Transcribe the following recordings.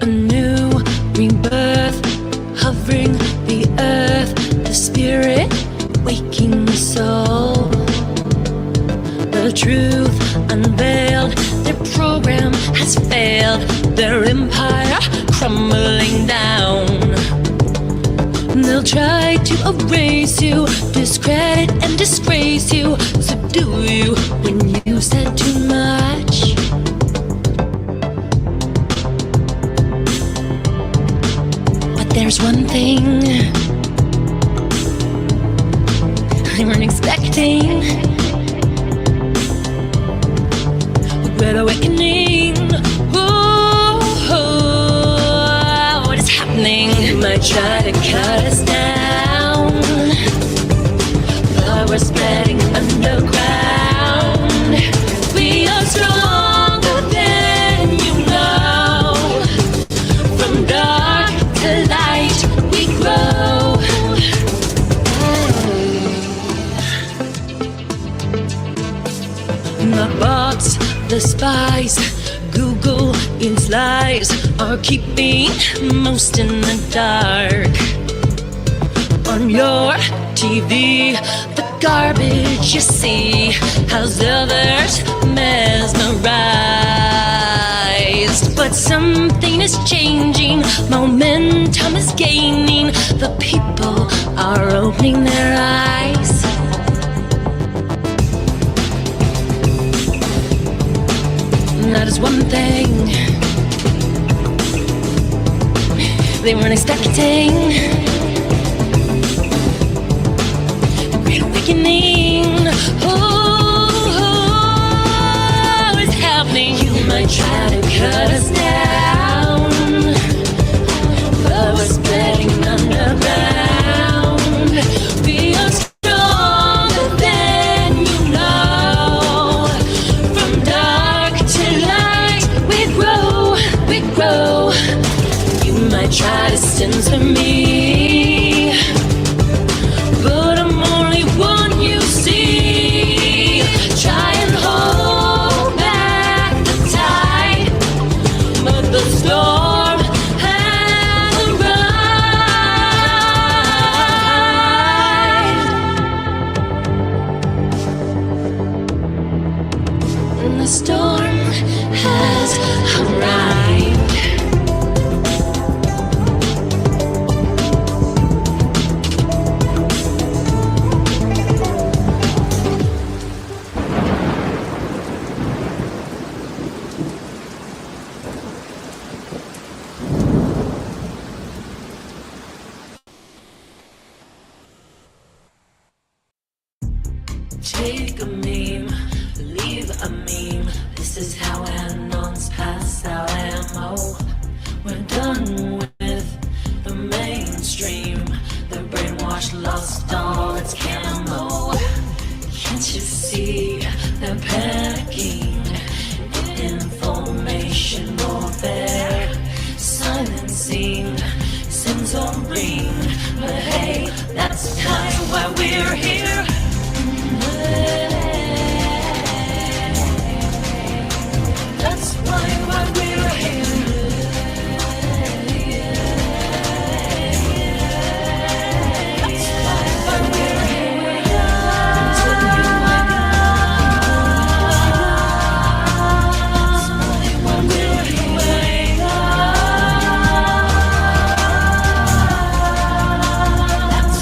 a new rebirth, hovering the earth, the spirit waking the soul. The truth unveiled, their program has failed, their empire crumbling down. They'll try to erase you, discredit and disgrace you, subdue you when you said too much. But there's one thing they weren't expecting. A great awakening. What is happening? You might try to cut us down, but we're spreading underground. We are stronger than you know. From dark to light we grow. The bots, the spies, Google its lies are keeping most in the dark. On your TV, the garbage you see has others mesmerized. But something is changing, momentum is gaining, the people are opening their eyes. That is one thing they weren't expecting. A great awakening. Oh, it's happening. You might try to cut us down, but we're spreading underground. We are stronger than you know. From dark to light we grow. You might try to censor me, but I'm only one you see. Try and hold back the tide, but the storm has arrived. And the storm has arrived. Take a meme, leave a meme. This is how anons pass out ammo. We're done with the mainstream. The brainwashed lost all its camo. Can't you see they're panicking? Information warfare, silencing, censoring. But hey, that's kind of why we're here. That's why we're here. That's why we're here. Until you wake up. That's why we're here. That's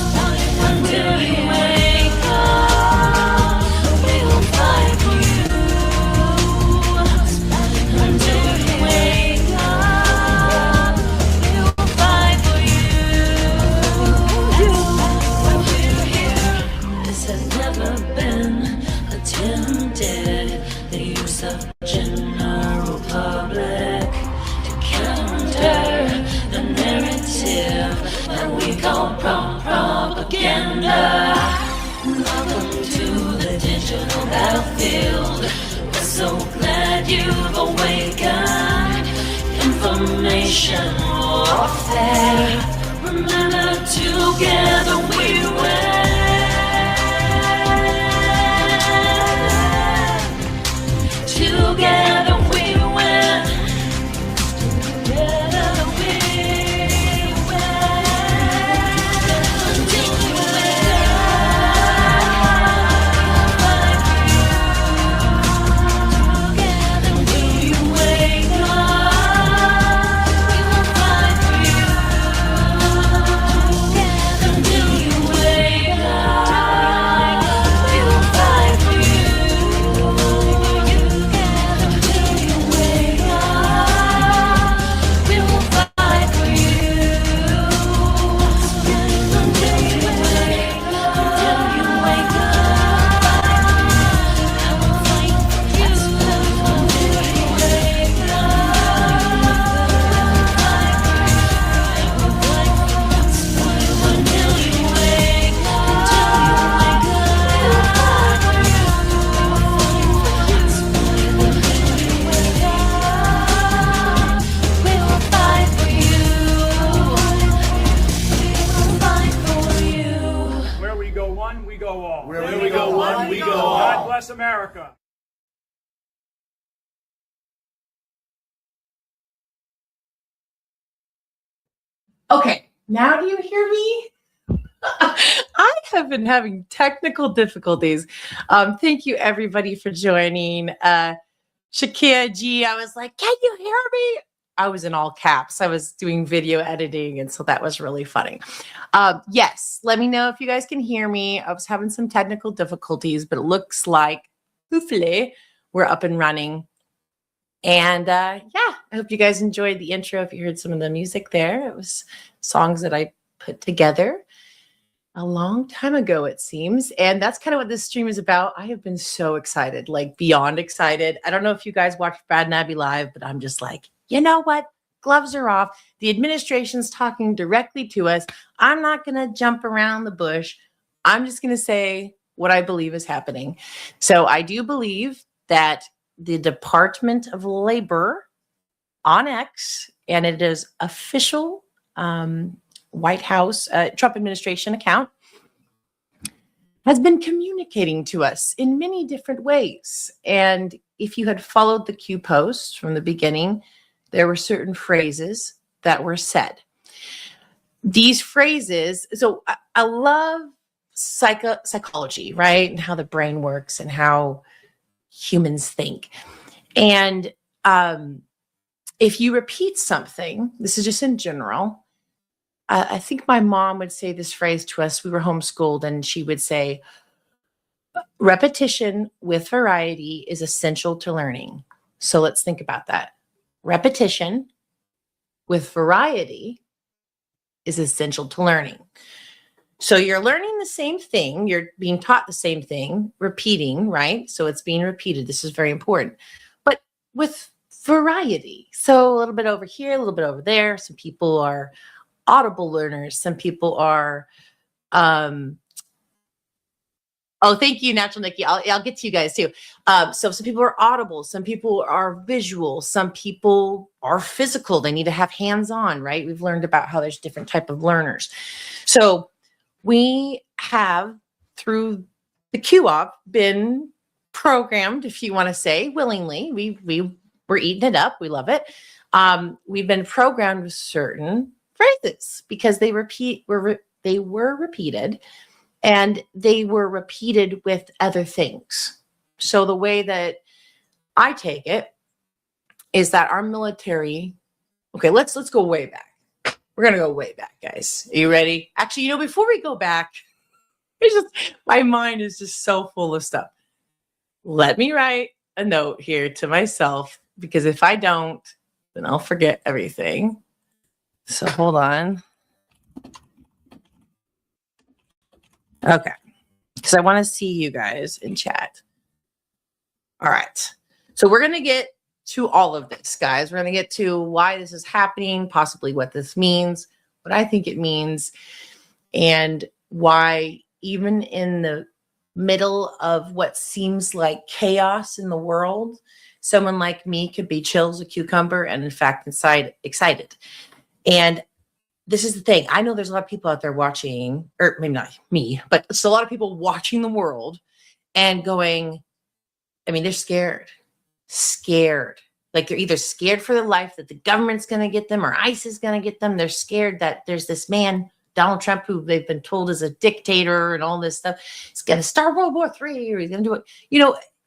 why we're here. Wake up. We'll fight for you. Until you wake up, we'll fight for you. We're here. This has never been attempted. The use of general public to counter the narrative that we call propaganda. Welcome to the digital battlefield. We're so glad you've awakened. Information warfare. Remember, together we win. Together we win. Together. America. Okay, now do you hear me? I have been having technical difficulties. Thank you, everybody, for joining. Shakia G, I was like, can you hear me? I was in all caps. I was doing video editing, and so that was really funny. Yes, let me know if you guys can hear me. I was having some technical difficulties, but it looks like, hopefully, we're up and running. And yeah, I hope you guys enjoyed the intro. If you heard some of the music there, it was songs that I put together a long time ago, it seems. And that's kind of what this stream is about. I have been so excited, like beyond excited. I don't know if you guys watch Brad and Abby live, but I'm just like, you know what? Gloves are off. The administration's talking directly to us. I'm not going to jump around the bush. I'm just going to say what I believe is happening. So I do believe that the Department of Labor on X, and it is official White House Trump administration account, has been communicating to us in many different ways. And if you had followed the Q post from the beginning, there were certain phrases that were said. These phrases, so I love psychology, right? And how the brain works and how humans think. And if you repeat something, this is just in general, I think my mom would say this phrase to us. We were homeschooled, and she would say, repetition with variety is essential to learning. So let's think about that. Repetition with variety is essential to learning. So you're learning the same thing, you're being taught the same thing, repeating, right? So it's being repeated. This is very important. But with variety. So a little bit over here, a little bit over there. Some people are audible learners. Some people are, oh, thank you, Natural Nikki. I'll get to you guys too. So some people are audible. Some people are visual. Some people are physical. They need to have hands-on, right? We've learned about how there's different type of learners. So we have, through the Q-op, been programmed, if you want to say, willingly. We're eating it up. We love it. We've been programmed with certain phrases because they were repeated, and they were repeated with other things. So the way that I take it is that our military, okay, let's go way back. We're going to go way back, guys. Are you ready? Actually, before we go back, my mind is just so full of stuff. Let me write a note here to myself, because if I don't, then I'll forget everything. So hold on. Okay. Because I want to see you guys in chat. All right. So we're going to get to all of this, guys. We're going to get to why this is happening, possibly what this means, what I think it means, and why even in the middle of what seems like chaos in the world, someone like me could be chill as a cucumber and in fact inside excited. And this is the thing. I know there's a lot of people out there watching, or maybe not me, but it's a lot of people watching the world and going, I mean, they're scared. Like they're either scared for their life that the government's going to get them or ICE is going to get them. They're scared that there's this man, Donald Trump, who they've been told is a dictator and all this stuff. He's going to start World War III, or he's going to do it,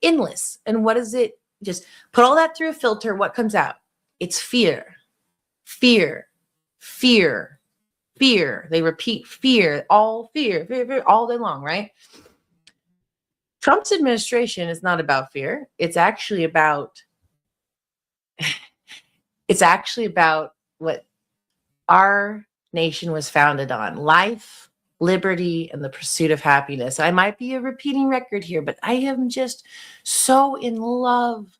endless. And what is it? Just put all that through a filter. What comes out? It's fear. They repeat fear all day long, right? Trump's administration is not about fear. It's actually about what our nation was founded on: life, liberty, and the pursuit of happiness. I might be a repeating record here, but I am just so in love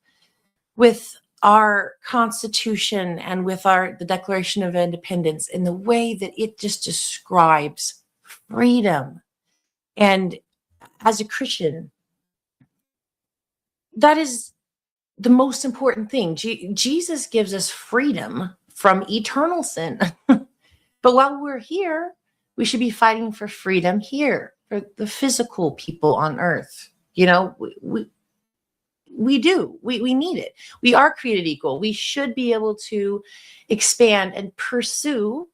with our Constitution and with the Declaration of Independence, in the way that it just describes freedom. And as a Christian, that is the most important thing. Jesus gives us freedom from eternal sin. But while we're here, we should be fighting for freedom here, for the physical people on earth. we do. We need it. We are created equal. We should be able to expand and pursue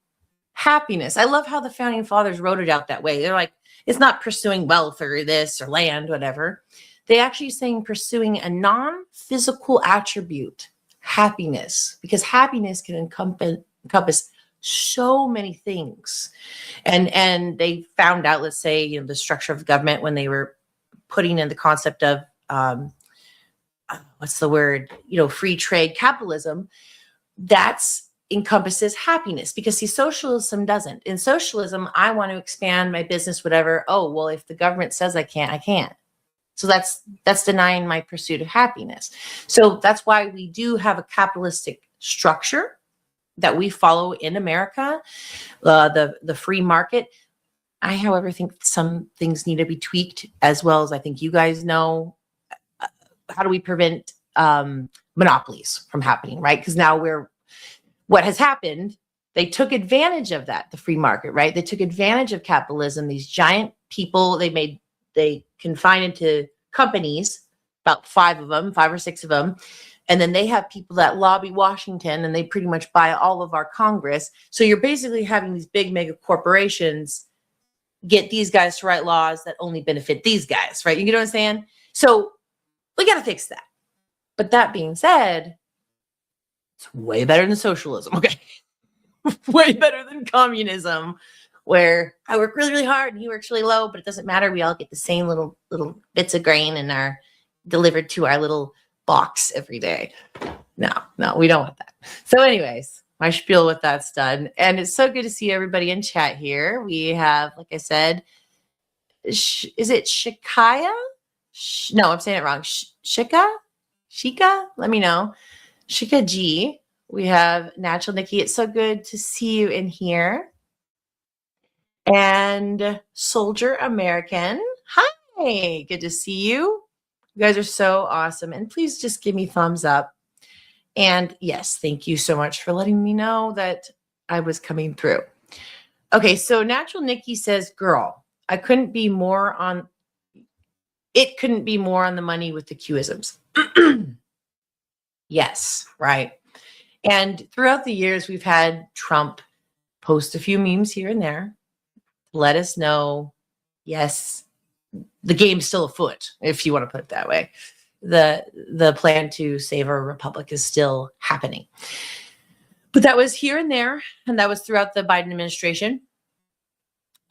happiness. I love how the founding fathers wrote it out that way. They're like, it's not pursuing wealth or this or land, whatever. They actually saying pursuing a non-physical attribute, happiness, because happiness can encompass so many things. And they found out, let's say, the structure of government when they were putting in the concept of what's the word? Free trade capitalism. That's encompasses happiness, because see, socialism doesn't. In socialism, I want to expand my business, whatever. Oh, well, if the government says I can't, I can't. So that's denying my pursuit of happiness. So that's why we do have a capitalistic structure that we follow in America, the free market. I, however, think some things need to be tweaked, as well as I think you guys know. How do we prevent monopolies from happening, right? Because now what has happened, they took advantage of that, the free market, right? They took advantage of capitalism. These giant people, they confine into companies, about 5 or 6 of them. And then they have people that lobby Washington, and they pretty much buy all of our Congress. So you're basically having these big mega corporations get these guys to write laws that only benefit these guys, right? You know what I'm saying? So we got to fix that. But that being said, it's way better than socialism, okay? Way better than communism, where I work really, really hard and he works really low, but it doesn't matter. We all get the same little bits of grain and are delivered to our little box every day. No, we don't want that. So anyways, my spiel with that's done. And it's so good to see everybody in chat here. We have, like I said, is it Shikaya? No, I'm saying it wrong. Shika? Let me know. Shika G. We have Natural Nikki. It's so good to see you in here. And Soldier American. Hi, good to see you. You guys are so awesome. And please just give me thumbs up. And yes, thank you so much for letting me know that I was coming through. Okay, so Natural Nikki says, girl, it couldn't be more on the money with the Q-isms. Yes, right. And throughout the years, we've had Trump post a few memes here and there. Let us know, yes, the game's still afoot, if you want to put it that way. The plan to save our republic is still happening. But that was here and there, and that was throughout the Biden administration.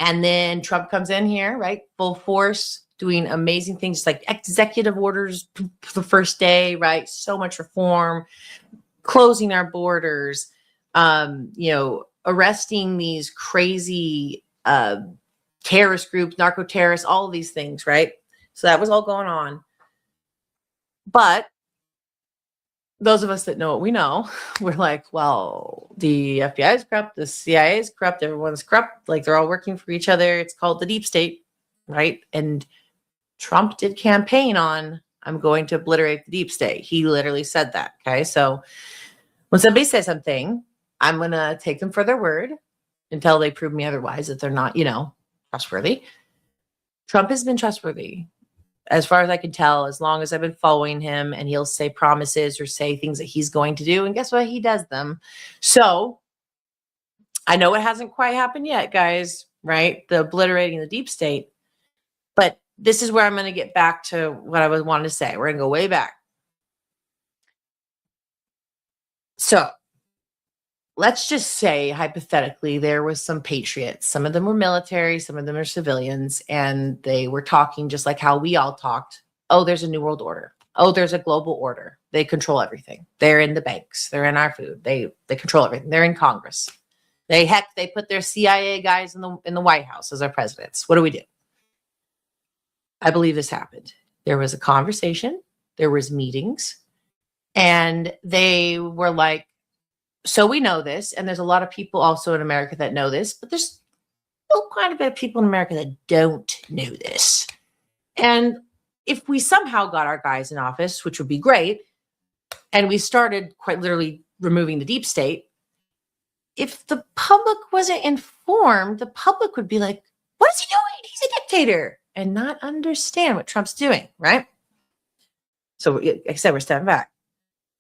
And then Trump comes in here, right? Full force, doing amazing things like executive orders the first day, right? So much reform, closing our borders, arresting these crazy terrorist groups, narco terrorists, all of these things, right? So that was all going on. But those of us that know what we know, we're like, well, the FBI is corrupt, the CIA is corrupt, everyone's corrupt, like they're all working for each other. It's called the deep state, right? And Trump did campaign on, I'm going to obliterate the deep state. He literally said that, okay? So when somebody says something, I'm going to take them for their word until they prove me otherwise, that they're not, trustworthy. Trump has been trustworthy, as far as I can tell, as long as I've been following him, and he'll say promises or say things that he's going to do. And guess what? He does them. So I know it hasn't quite happened yet, guys, right? The obliterating the deep state. But this is where I'm going to get back to what I was wanting to say. We're going to go way back. So let's just say, hypothetically, there was some patriots. Some of them were military, some of them are civilians, and they were talking just like how we all talked. Oh, there's a new world order. Oh, there's a global order. They control everything. They're in the banks. They're in our food. They control everything. They're in Congress. They put their CIA guys in the White House as our presidents. What do we do? I believe this happened. There was a conversation. There was meetings. And they were like, so we know this, and there's a lot of people also in America that know this, but there's still quite a bit of people in America that don't know this. And if we somehow got our guys in office, which would be great, and we started quite literally removing the deep state, if the public wasn't informed, the public would be like, what is he doing? He's a dictator, and not understand what Trump's doing, right? So like I said, we're stepping back.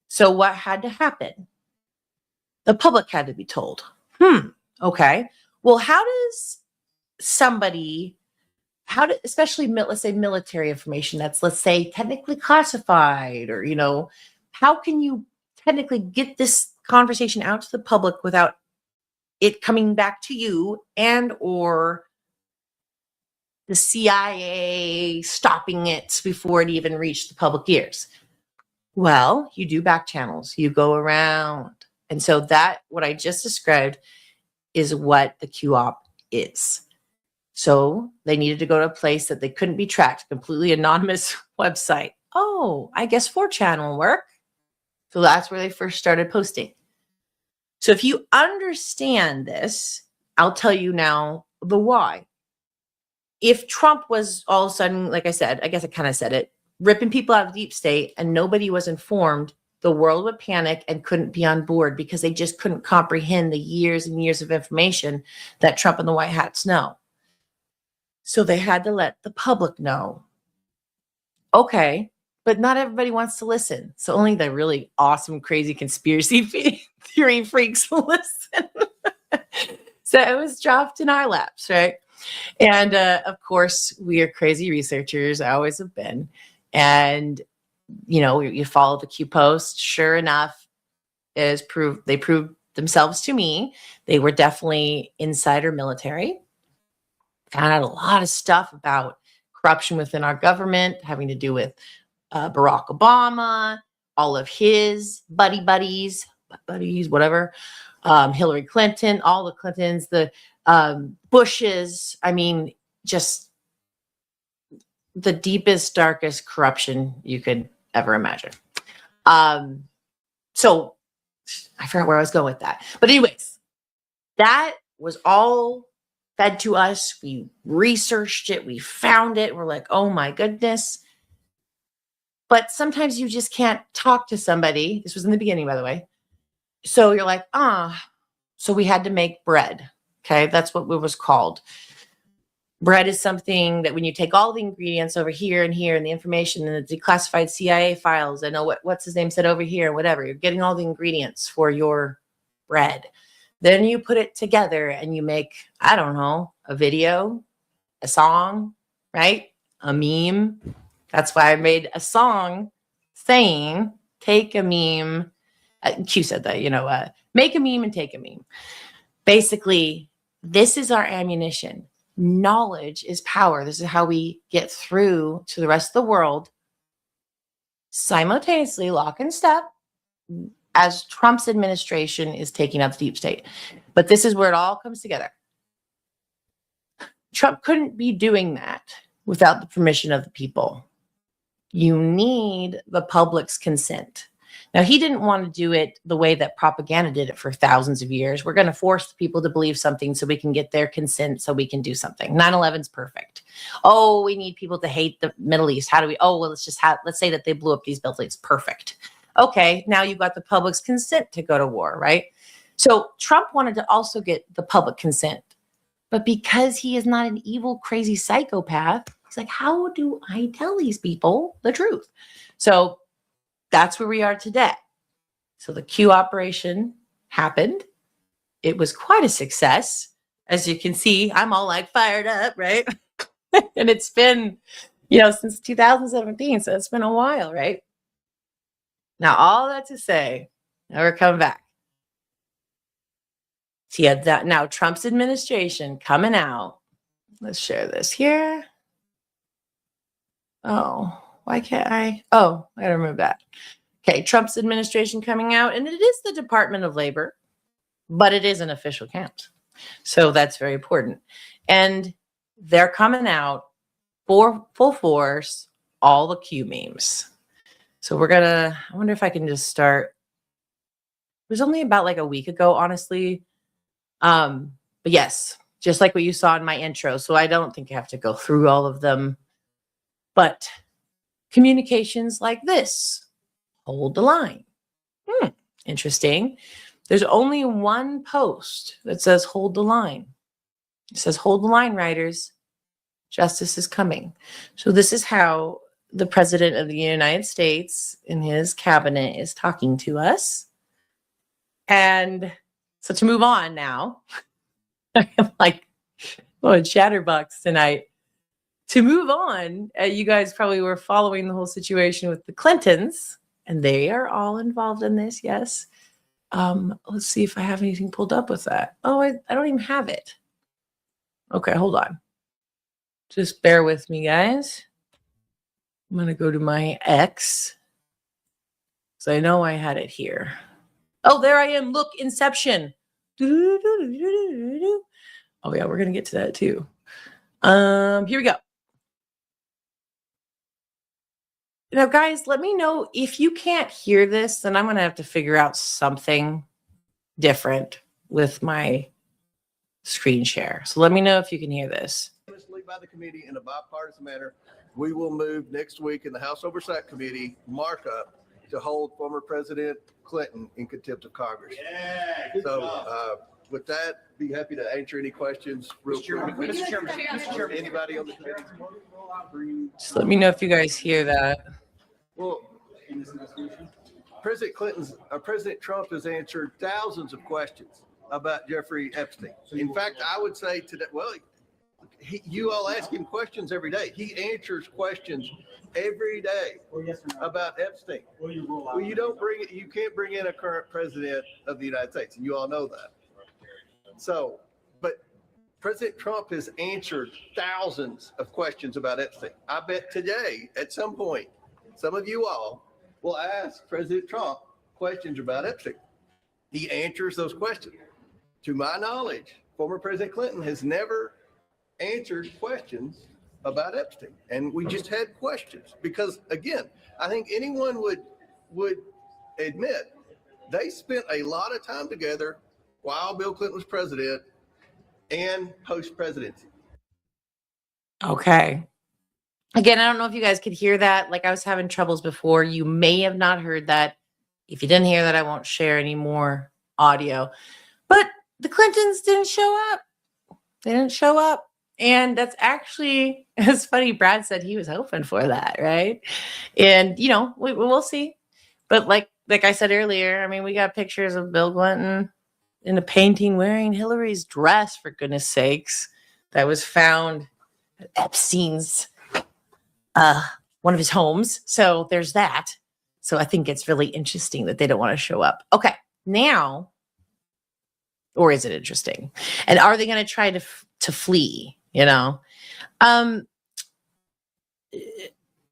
So what had to happen? The public had to be told. Okay. Well, how does somebody, especially let's say military information that's, let's say, technically classified, or, how can you technically get this conversation out to the public without it coming back to you and or the CIA stopping it before it even reached the public ears? Well, you do back channels, you go around. And so what I just described is what the Q-op is. So they needed to go to a place that they couldn't be tracked, completely anonymous website. Oh, I guess 4chan will work. So that's where they first started posting. So if you understand this, I'll tell you now the why. If Trump was all of a sudden, like I said, I guess I kind of said it, ripping people out of the deep state and nobody was informed, the world would panic and couldn't be on board because they just couldn't comprehend the years and years of information that Trump and the White Hats know. So they had to let the public know. Okay, but not everybody wants to listen. So only the really awesome, crazy conspiracy theory freaks will listen. So it was dropped in our laps, right? And of course, we are crazy researchers. I always have been. And, you follow the Q post. Sure enough, they proved themselves to me. They were definitely insider military. Found out a lot of stuff about corruption within our government, having to do with Barack Obama, all of his buddies, whatever, Hillary Clinton, all the Clintons, the Bushes. I mean, just the deepest, darkest corruption you could ever imagine. So I forgot where I was going with that. But anyways, that was all fed to us. We researched it. We found it. We're like, oh my goodness. But sometimes you just can't talk to somebody. This was in the beginning, by the way. So you're like, so we had to make bread. Okay. That's what it was called. Bread is something that when you take all the ingredients over here and the information and the declassified CIA files, I know what's his name said over here, whatever, you're getting all the ingredients for your bread. Then you put it together and you make, I don't know, a video, a song, right? A meme. That's why I made a song saying, take a meme. Q said that, make a meme and take a meme. Basically, this is our ammunition. Knowledge is power. This is how we get through to the rest of the world simultaneously, lock and step, as Trump's administration is taking out the deep state. But this is where it all comes together. Trump couldn't be doing that without the permission of the people. You need the public's consent. Now, he didn't want to do it the way that propaganda did it for thousands of years. We're going to force people to believe something so we can get their consent so we can do something. 9/11's perfect. Oh, we need people to hate the Middle East. How do we? Oh, well, let's say that they blew up these buildings. Perfect. Okay, now you've got the public's consent to go to war, right? So Trump wanted to also get the public consent. But because he is not an evil, crazy psychopath, he's like, how do I tell these people the truth? So that's where we are today. So the Q operation happened. It was quite a success. As you can see, I'm all like fired up, right? And it's been, since 2017. So it's been a while, right? Now, all that to say, now we're coming back. So yeah, that now Trump's administration coming out. Let's share this here. Oh, why can't I? Oh, I gotta remove that. Okay, Trump's administration coming out, and it is the Department of Labor, but it is an official count. So that's very important. And they're coming out for full force, all the Q memes. So I wonder if I can just start. It was only about like a week ago, honestly. But yes, just like what you saw in my intro. So I don't think you have to go through all of them. But communications like this, hold the line. Interesting. There's only one post that says hold the line. It says hold the line, writers. Justice is coming. So this is how the president of the United States in his cabinet is talking to us. And so to move on now, I am like, chatterbox tonight. To move on, you guys probably were following the whole situation with the Clintons, and they are all involved in this, yes. Let's see if I have anything pulled up with that. Oh, I don't even have it. Okay, hold on. Just bear with me, guys. I'm going to go to my X. So I know I had it here. Oh, there I am. Look, Inception. Oh, yeah, we're going to get to that too. Here we go. Now, guys, let me know if you can't hear this, then I'm going to have to figure out something different with my screen share. So let me know if you can hear this. By the committee in a bipartisan manner, we will move next week in the House Oversight Committee markup to hold former President Clinton in contempt of Congress. Yeah, so with that, be happy to answer any questions. Mr. Chairman. Anybody on the committee? Just let me know if you guys hear that. Well, President Trump has answered thousands of questions about Jeffrey Epstein. In fact, I would say today, you all ask him questions every day. He answers questions every day about Epstein. Well, you can't bring in a current president of the United States, and you all know that. So, but President Trump has answered thousands of questions about Epstein. I bet today, at some point, some of you all will ask President Trump questions about Epstein. He answers those questions. To my knowledge, former President Clinton has never answered questions about Epstein. And we just had questions because, again, I think anyone would admit they spent a lot of time together while Bill Clinton was president and post-presidency. Okay. Again, I don't know if you guys could hear that. Like I was having troubles before. You may have not heard that. If you didn't hear that, I won't share any more audio. But the Clintons didn't show up. They didn't show up. And that's actually, it's funny, Brad said he was hoping for that, right? And, we'll see. But like I said earlier, I mean, we got pictures of Bill Clinton in a painting wearing Hillary's dress, for goodness sakes, that was found at Epstein's, one of his homes. So there's that. So I think it's really interesting that they don't want to show up. Okay, now, or is it interesting? And are they going to try to flee?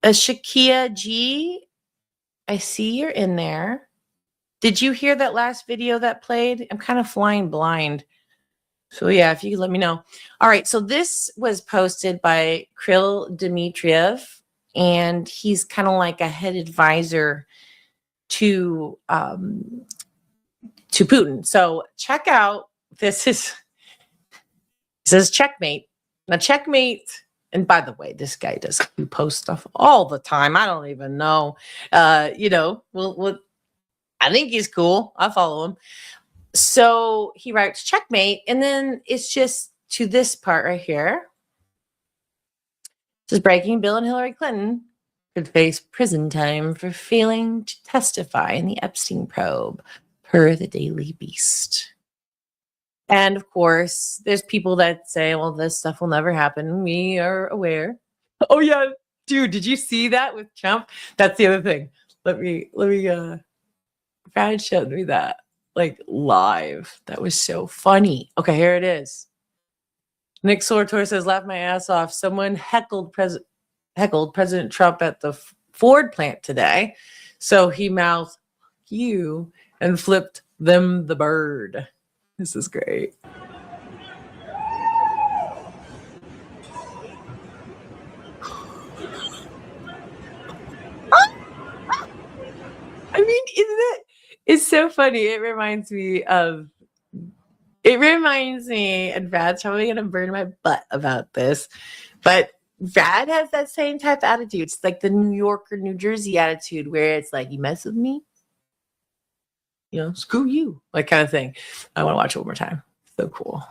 Shakia G, I see you're in there. Did you hear that last video that played? I'm kind of flying blind. So yeah, if you could let me know. All right, so this was posted by Kirill Dmitriev, and he's kind of like a head advisor to Putin. So check out, it says checkmate. Now, checkmate, and by the way, this guy does post stuff all the time. I don't even know. I think he's cool. I follow him. So he writes checkmate, and then it's just to this part right here. It says breaking Bill and Hillary Clinton could face prison time for failing to testify in the Epstein probe, per the Daily Beast. And of course, there's people that say, well, this stuff will never happen. We are aware. Oh yeah, dude, did you see that with Trump? That's the other thing. Let me Brad showed me that like live. That was so funny. Okay, here it is. Nick Sortor says, laugh my ass off. Someone heckled President Trump at the Ford plant today. So he mouthed you and flipped them the bird. This is great. I mean, it's so funny. It reminds me, and Brad's probably going to burn my butt about this, but Brad has that same type of attitude. It's like the New York or New Jersey attitude where it's like, you mess with me, screw you, like kind of thing. I want to watch it one more time. So cool.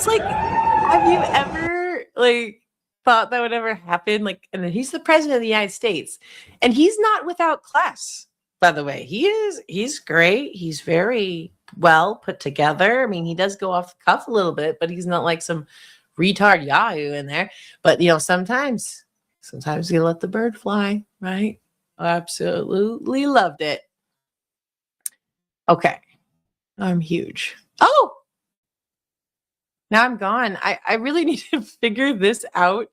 It's like, have you ever like thought that would ever happen? Like, and then he's the president of the United States, and he's not without class, by the way. He's great. He's very well put together. I mean, he does go off the cuff a little bit, but he's not like some retard Yahoo in there. But sometimes you let the bird fly, right? Absolutely loved it. Okay. I'm huge. Oh, now I'm gone. I really need to figure this out.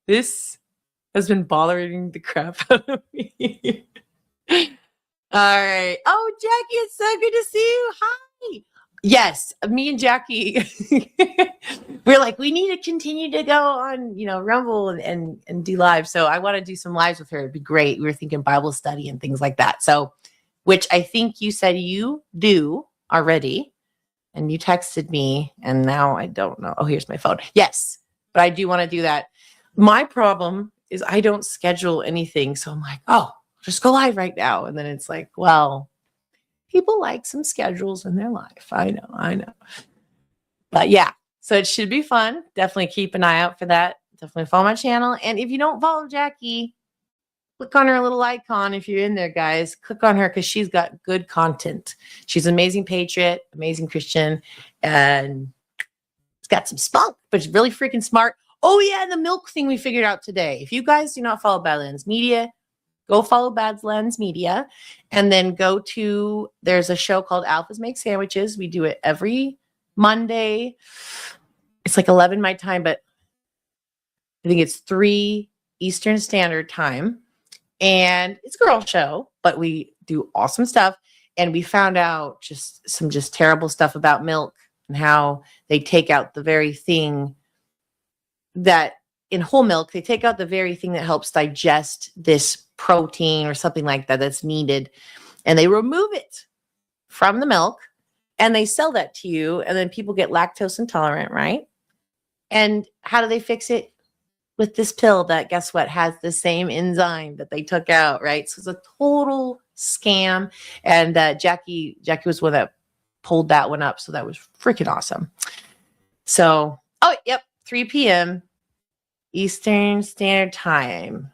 This has been bothering the crap out of me. All right. Oh, Jackie, it's so good to see you. Hi. Yes, me and Jackie, we're like, we need to continue to go on, Rumble and do live. So I want to do some lives with her. It'd be great. We were thinking Bible study and things like that. So, which I think you said you do already. And you texted me, and now I don't know. Oh, here's my phone. Yes, but I do want to do that. My problem is I don't schedule anything. So I'm like, oh, just go live right now. And then it's like, well, people like some schedules in their life. I know. But yeah, so it should be fun. Definitely keep an eye out for that. Definitely follow my channel. And if you don't follow Jackie, click on her little icon. If you're in there, guys, click on her because she's got good content. She's an amazing patriot, amazing Christian, and she's got some spunk, but she's really freaking smart. Oh, yeah, the milk thing we figured out today. If you guys do not follow Badlands Media, go follow Badlands Media, and then go to, there's a show called Alphas Make Sandwiches. We do it every Monday. It's like 11 my time, but I think it's 3 Eastern Standard Time. And it's a girl show, but we do awesome stuff. And we found out some terrible stuff about milk and how they take out the very thing that in whole milk, they take out the very thing that helps digest this protein or something like that that's needed. And they remove it from the milk and they sell that to you. And then people get lactose intolerant, right? And how do they fix it? With this pill that, guess what, has the same enzyme that they took out, right? So it's a total scam. And Jackie was one that pulled that one up. So that was freaking awesome. So, 3 p.m. Eastern Standard Time.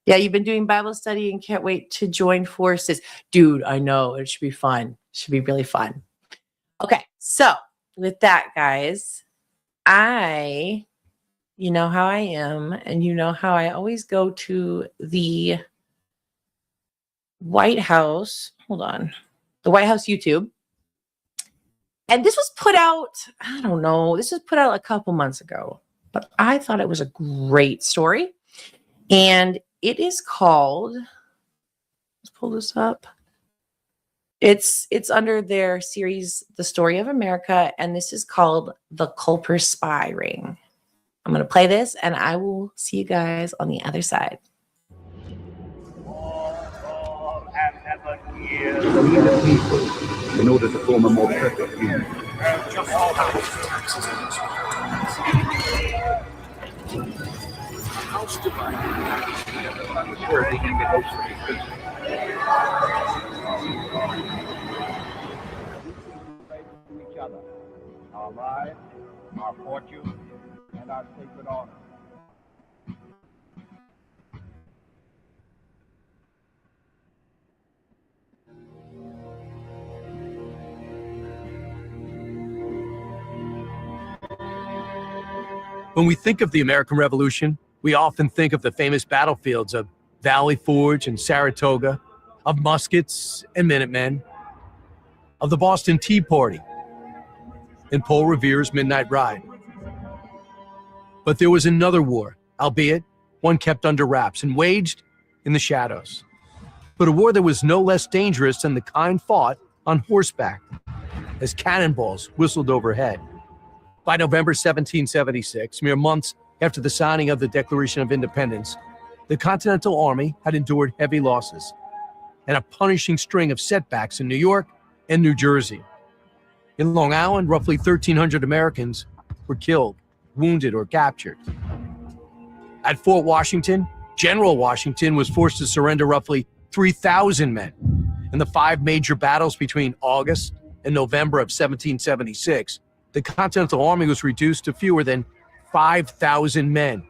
Yeah, you've been doing Bible study and can't wait to join forces. Dude, I know. It should be fun. It should be really fun. Okay, so with that, guys, you know how I am, and you know how I always go to the White House. Hold on. The White House YouTube. And this was put out, I don't know, this was put out a couple months ago, but I thought it was a great story. And it is called, let's pull this up. It's under their series, The Story of America, and this is called The Culper Spy Ring. I'm going to play this, and I will see you guys on the other side. In order to form a more perfect union. House divided. Working in the hopes of each other. Our lives, our fortune, and our sacred honor. When we think of the American Revolution, we often think of the famous battlefields of Valley Forge and Saratoga, of muskets and Minutemen, of the Boston Tea Party, and Paul Revere's Midnight Ride. But there was another war, albeit one kept under wraps and waged in the shadows. But a war that was no less dangerous than the kind fought on horseback, as cannonballs whistled overhead. By November 1776, mere months after the signing of the Declaration of Independence, the Continental Army had endured heavy losses and a punishing string of setbacks in New York and New Jersey. In Long Island, roughly 1,300 Americans were killed, wounded, or captured. At Fort Washington, General Washington was forced to surrender roughly 3,000 men. In the 5 major battles between August and November of 1776, The Continental Army was reduced to fewer than 5,000 men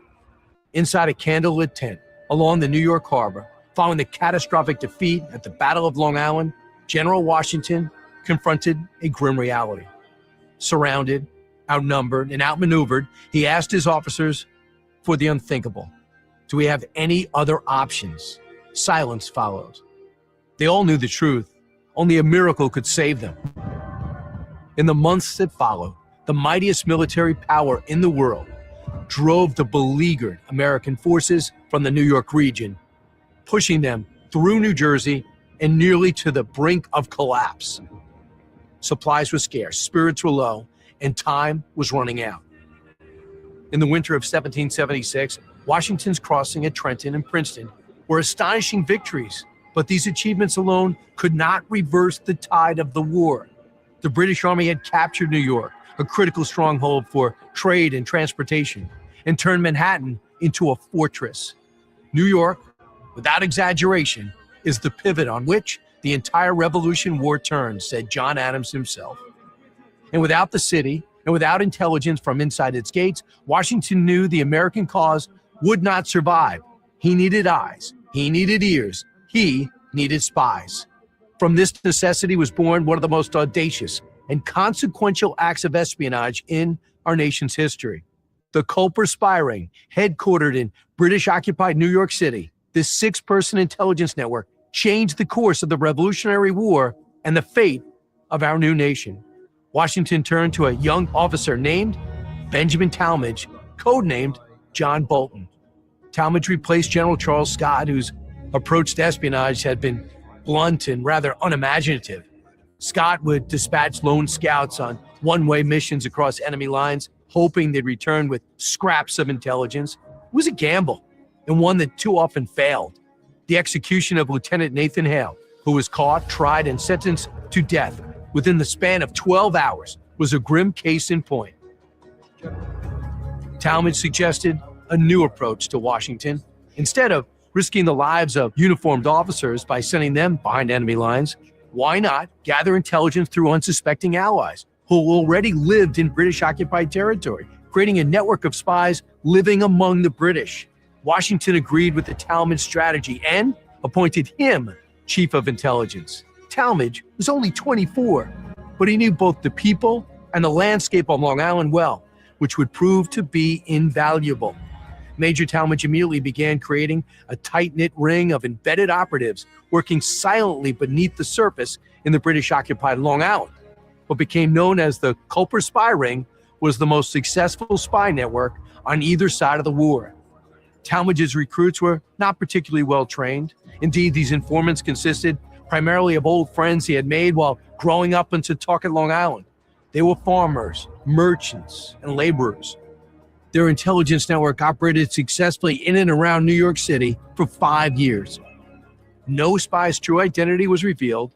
inside a candlelit tent along the New York harbor. Following the catastrophic defeat at the Battle of Long Island, General Washington confronted a grim reality. Surrounded, outnumbered, and outmaneuvered, he asked his officers for the unthinkable. Do we have any other options? Silence followed. They all knew the truth. Only a miracle could save them. In the months that followed, the mightiest military power in the world drove the beleaguered American forces from the New York region, pushing them through New Jersey and nearly to the brink of collapse. Supplies were scarce, spirits were low, and time was running out. In the winter of 1776, Washington's crossing at Trenton and Princeton were astonishing victories, but these achievements alone could not reverse the tide of the war. The British Army had captured New York, a critical stronghold for trade and transportation, and turned Manhattan into a fortress. New York, without exaggeration, is the pivot on which the entire Revolution War turned, said John Adams himself. And without the city, and without intelligence from inside its gates, Washington knew the American cause would not survive. He needed eyes, he needed ears, he needed spies. From this necessity was born one of the most audacious and consequential acts of espionage in our nation's history. The Culper Spy Ring, headquartered in British-occupied New York City, this six-person intelligence network changed the course of the Revolutionary War and the fate of our new nation. Washington turned to a young officer named Benjamin Talmadge, codenamed John Bolton. Talmadge replaced General Charles Scott, whose approach to espionage had been blunt and rather unimaginative. Scott would dispatch lone scouts on one-way missions across enemy lines, hoping they'd return with scraps of intelligence. It was a gamble, and one that too often failed. The execution of Lieutenant Nathan Hale, who was caught, tried, and sentenced to death within the span of 12 hours, was a grim case in point. Talmadge suggested a new approach to Washington. Instead of risking the lives of uniformed officers by sending them behind enemy lines, why not gather intelligence through unsuspecting allies who already lived in British-occupied territory, creating a network of spies living among the British? Washington agreed with the Talmadge strategy and appointed him chief of intelligence. Talmadge was only 24, but he knew both the people and the landscape on Long Island well, which would prove to be invaluable. Major Talmadge immediately began creating a tight-knit ring of embedded operatives working silently beneath the surface in the British-occupied Long Island. What became known as the Culper Spy Ring was the most successful spy network on either side of the war. Talmadge's recruits were not particularly well trained. Indeed, these informants consisted primarily of old friends he had made while growing up in Nantucket, Long Island. They were farmers, merchants, and laborers. Their intelligence network operated successfully in and around New York City for 5 years. No spy's true identity was revealed,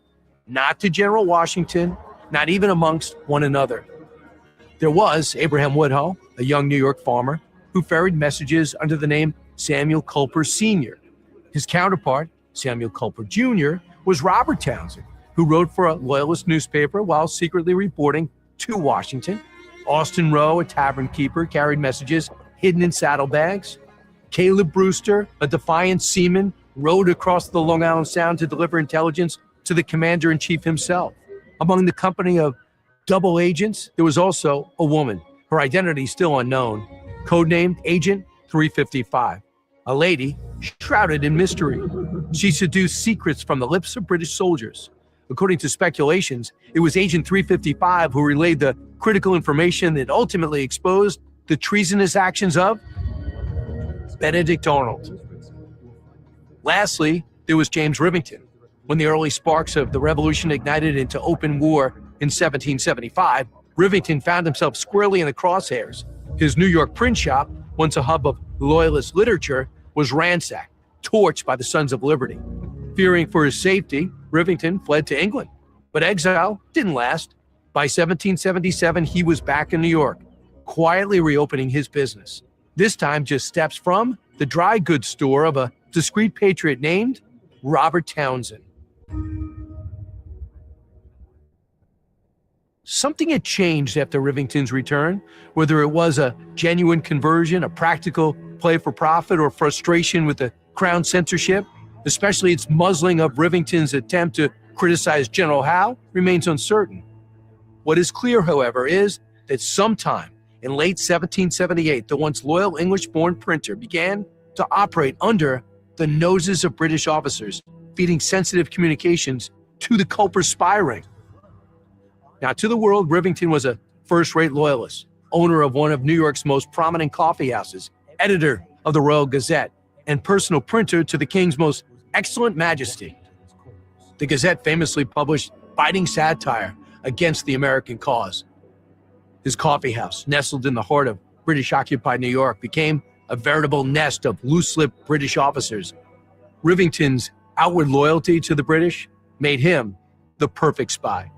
not to General Washington, not even amongst one another. There was Abraham Woodhull, a young New York farmer, who ferried messages under the name Samuel Culper Sr. His counterpart, Samuel Culper Jr., was Robert Townsend, who wrote for a loyalist newspaper while secretly reporting to Washington. Austin Rowe, a tavern keeper, carried messages hidden in saddlebags. Caleb Brewster, a defiant seaman, rowed across the Long Island Sound to deliver intelligence to the commander-in-chief himself. Among the company of double agents, there was also a woman, her identity still unknown, codenamed Agent 355, a lady shrouded in mystery. She seduced secrets from the lips of British soldiers. According to speculations, it was Agent 355 who relayed the critical information that ultimately exposed the treasonous actions of Benedict Arnold. Lastly, there was James Rivington. When the early sparks of the revolution ignited into open war in 1775, Rivington found himself squarely in the crosshairs. His New York print shop, once a hub of loyalist literature, was ransacked, torched by the Sons of Liberty. Fearing for his safety, Rivington fled to England. But exile didn't last. By 1777, he was back in New York, quietly reopening his business. This time just steps from the dry goods store of a discreet patriot named Robert Townsend. Something had changed after Rivington's return, whether it was a genuine conversion, a practical play for profit, or frustration with the Crown censorship, especially its muzzling of Rivington's attempt to criticize General Howe, remains uncertain. What is clear, however, is that sometime in late 1778, the once loyal English-born printer began to operate under the noses of British officers, feeding sensitive communications to the Culper's spy ring. Now, to the world, Rivington was a first-rate loyalist, owner of one of New York's most prominent coffee houses, editor of the Royal Gazette, and personal printer to the King's most excellent majesty. The Gazette famously published biting satire against the American cause. His coffee house, nestled in the heart of British-occupied New York, became a veritable nest of loose-lipped British officers. Rivington's outward loyalty to the British made him the perfect spy.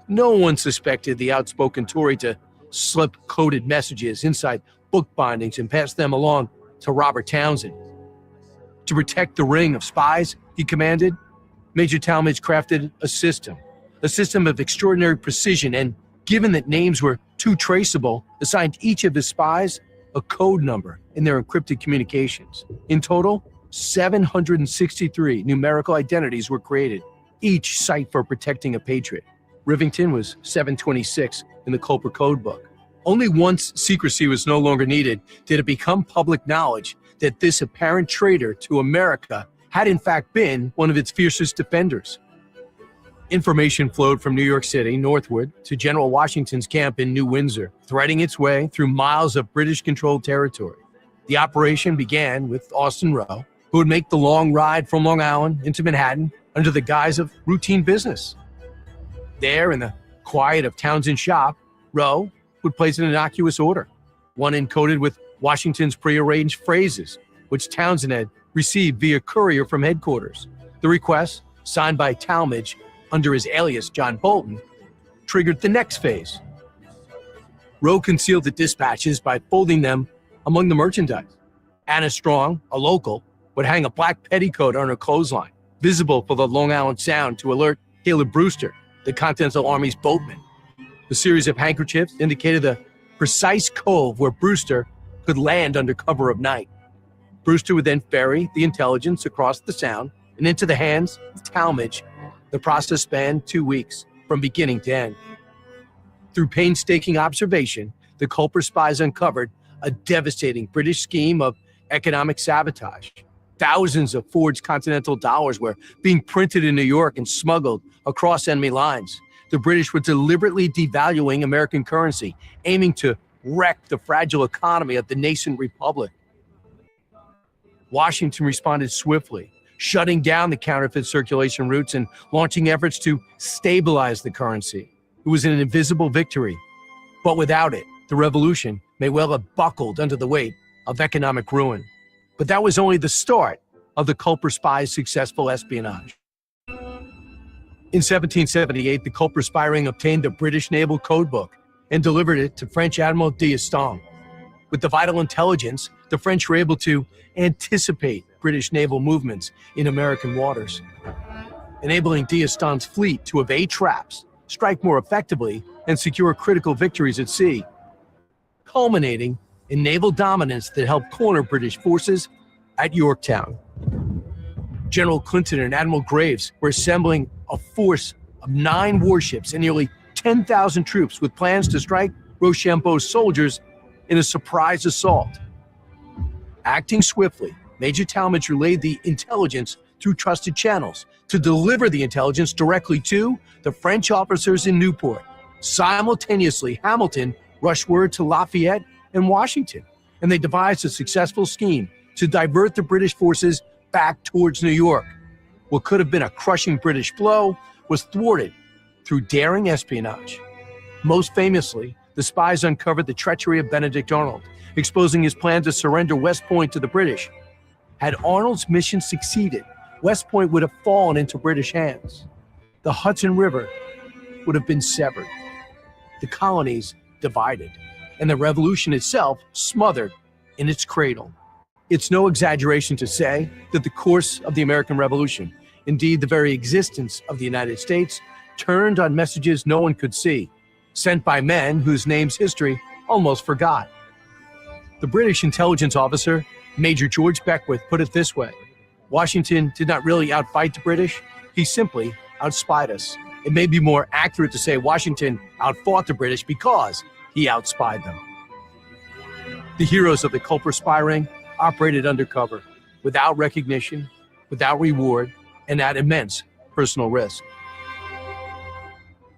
No one suspected the outspoken Tory to slip coded messages inside book bindings and pass them along to Robert Townsend. To protect the ring of spies he commanded, Major Talmadge crafted a system of extraordinary precision, and given that names were too traceable, assigned each of his spies a code number in their encrypted communications. In total, 763 numerical identities were created, each site for protecting a patriot. Rivington was 726 in the Culper Code Book. Only once secrecy was no longer needed did it become public knowledge that this apparent traitor to America had in fact been one of its fiercest defenders. Information flowed from New York City northward to General Washington's camp in New Windsor, threading its way through miles of British-controlled territory. The operation began with Austin Rowe, who would make the long ride from Long Island into Manhattan under the guise of routine business. There, in the quiet of Townsend's shop, Rowe would place an innocuous order, one encoded with Washington's prearranged phrases, which Townsend had received via courier from headquarters. The request, signed by Talmadge under his alias John Bolton, triggered the next phase. Rowe concealed the dispatches by folding them among the merchandise. Anna Strong, a local, would hang a black petticoat on her clothesline, visible for the Long Island Sound to alert Caleb Brewster, the Continental Army's boatman. The series of handkerchiefs indicated the precise cove where Brewster could land under cover of night. Brewster would then ferry the intelligence across the Sound and into the hands of Talmadge. The process spanned 2 weeks, from beginning to end. Through painstaking observation, the Culper spies uncovered a devastating British scheme of economic sabotage. Thousands of forged Continental dollars were being printed in New York and smuggled across enemy lines. The British were deliberately devaluing American currency, aiming to wreck the fragile economy of the nascent republic. Washington responded swiftly, shutting down the counterfeit circulation routes and launching efforts to stabilize the currency. It was an invisible victory, but without it, the revolution may well have buckled under the weight of economic ruin. But that was only the start of the Culper spies' successful espionage. In 1778, the Culper spy ring obtained the British Naval Code Book and delivered it to French Admiral d'Estaing. With the vital intelligence, the French were able to anticipate British naval movements in American waters, enabling d'Estaing's fleet to evade traps, strike more effectively, and secure critical victories at sea, culminating in naval dominance that helped corner British forces at Yorktown. General Clinton and Admiral Graves were assembling a force of 9 warships and nearly 10,000 troops with plans to strike Rochambeau's soldiers in a surprise assault. Acting swiftly, Major Talmadge relayed the intelligence through trusted channels to deliver the intelligence directly to the French officers in Newport. Simultaneously, Hamilton rushed word to Lafayette and Washington, and they devised a successful scheme to divert the British forces back towards New York. What could have been a crushing British blow was thwarted through daring espionage. Most famously, the spies uncovered the treachery of Benedict Arnold, exposing his plan to surrender West Point to the British. Had Arnold's mission succeeded, West Point would have fallen into British hands. The Hudson River would have been severed, the colonies divided, and the revolution itself smothered in its cradle. It's no exaggeration to say that the course of the American Revolution, indeed the very existence of the United States, turned on messages no one could see, sent by men whose names history almost forgot. The British intelligence officer, Major George Beckwith, put it this way: Washington did not really outfight the British, he simply outspied us. It may be more accurate to say Washington outfought the British because he outspied them. The heroes of the Culper spy ring operated undercover, without recognition, without reward, and at immense personal risk.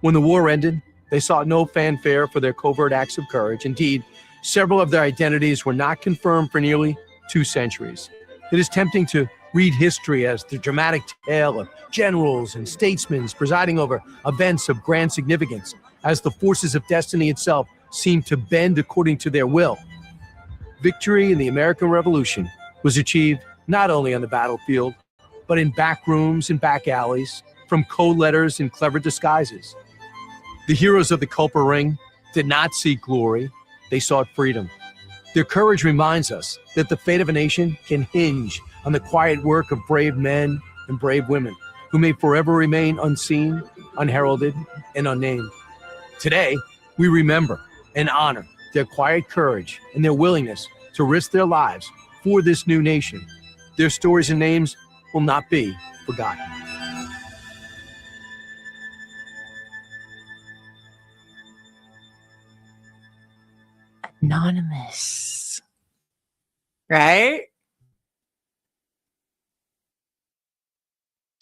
When the war ended, they sought no fanfare for their covert acts of courage. Indeed, several of their identities were not confirmed for nearly 2 centuries. It is tempting to read history as the dramatic tale of generals and statesmen presiding over events of grand significance, as the forces of destiny itself seem to bend according to their will. Victory in the American Revolution was achieved not only on the battlefield, but in back rooms and back alleys, from code letters and clever disguises. The heroes of the Culper Ring did not seek glory, they sought freedom. Their courage reminds us that the fate of a nation can hinge on the quiet work of brave men and brave women who may forever remain unseen, unheralded, and unnamed. Today, we remember and honor their quiet courage and their willingness to risk their lives for this new nation. Their stories and names will not be forgotten. Anonymous. Right?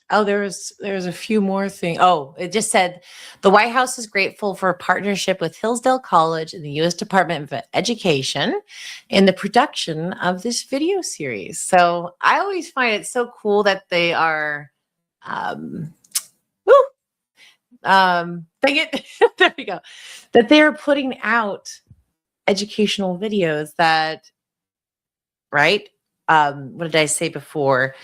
Oh, there's a few more things. Oh, it just said the White House is grateful for a partnership with Hillsdale College and the U.S. Department of Education in the production of this video series. So I always find it so cool that they are, dang it, there we go, that they are putting out educational videos that, right? What did I say before?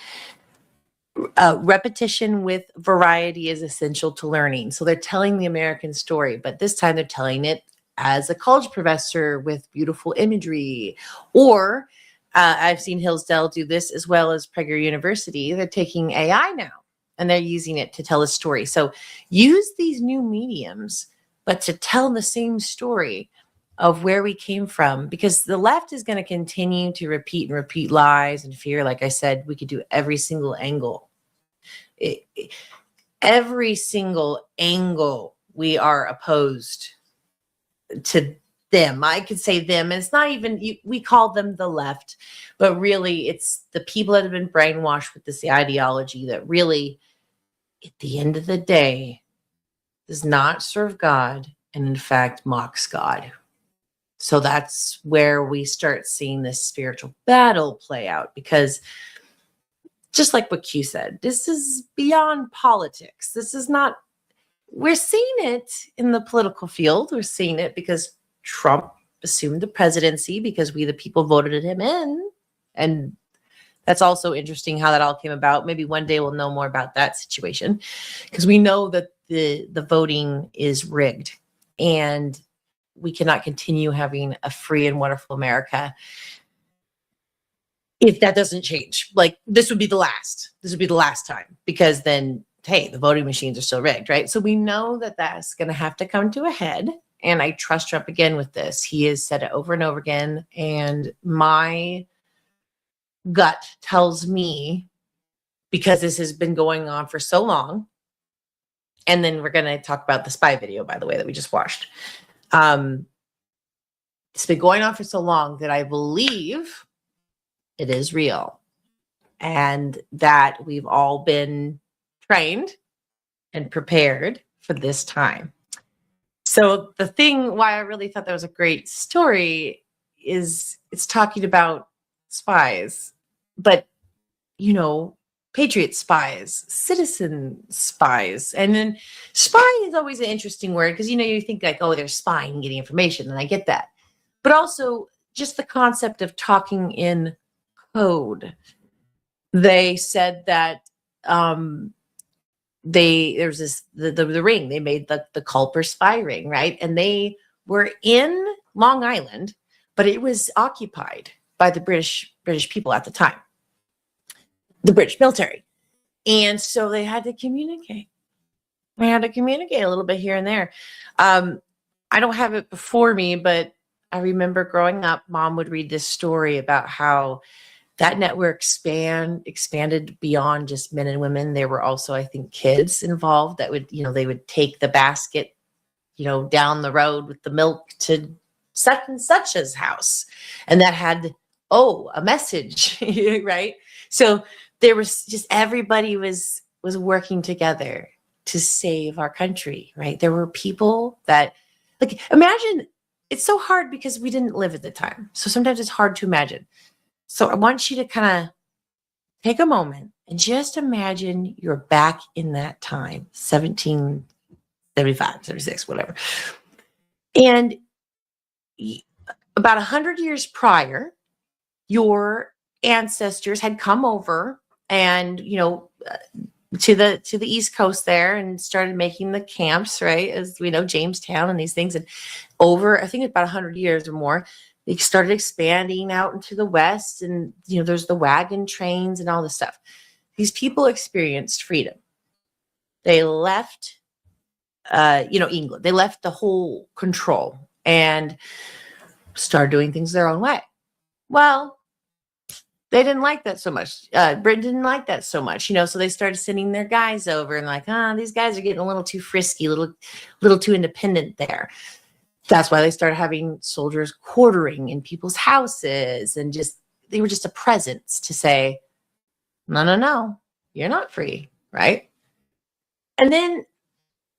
Repetition with variety is essential to learning. So they're telling the American story, but this time they're telling it as a college professor with beautiful imagery. Or I've seen Hillsdale do this as well as Prager University. They're taking AI now and they're using it to tell a story. So use these new mediums, but to tell the same story of where we came from, because the left is going to continue to repeat lies and fear. Like I said, we could do every single angle. Every single angle we are opposed to them. I could say them. And it's not even, we call them the left, but really it's the people that have been brainwashed with this ideology that really, at the end of the day, does not serve God and in fact mocks God. So that's where we start seeing this spiritual battle play out, because just like what Q said, this is beyond politics. This is not, we're seeing it in the political field. We're seeing it because Trump assumed the presidency because we, the people, voted him in. And that's also interesting how that all came about. Maybe one day we'll know more about that situation, because we know that the voting is rigged and we cannot continue having a free and wonderful America if that doesn't change. Like, this would be the last. This would be the last time, because then, hey, the voting machines are still rigged, right? So we know that that's going to have to come to a head. And I trust Trump again with this. He has said it over and over again. And my gut tells me, because this has been going on for so long, and then we're going to talk about the spy video, by the way, that we just watched. It's been going on for so long that I believe it is real, and that we've all been trained and prepared for this time. So the thing why I really thought that was a great story is it's talking about spies, but, you know, Patriot spies, citizen spies. And then spy is always an interesting word, because, you know, you think like, oh, they're spying and getting information, and I get that. But also just the concept of talking in code. They said that there's this the ring, they made the Culper spy ring, right? And they were in Long Island, but it was occupied by the British people at the time, the British military. And so they had to communicate. We had to communicate a little bit here and there. I don't have it before me, but I remember growing up, mom would read this story about how that network expanded beyond just men and women. There were also, I think, kids involved that would, they would take the basket, down the road with the milk to such and such's house. And that had, a message, right? So there was just everybody was working together to save our country, right? There were people that, like, imagine, it's so hard because we didn't live at the time. So sometimes it's hard to imagine. So I want you to kind of take a moment and just imagine you're back in that time, 1775, 76, whatever. And about 100 years prior, your ancestors had come over and, to the East Coast there and started making the camps, right? As we know, Jamestown and these things. And over, I think about 100 years or more, they started expanding out into the West. And, there's the wagon trains and all this stuff. These people experienced freedom. They left, England. They left the whole control and started doing things their own way. Well, they didn't like that so much. Britain didn't like that so much, so they started sending their guys over and like, these guys are getting a little too frisky, little too independent there. That's why they started having soldiers quartering in people's houses and they were just a presence to say, no, you're not free, right? And then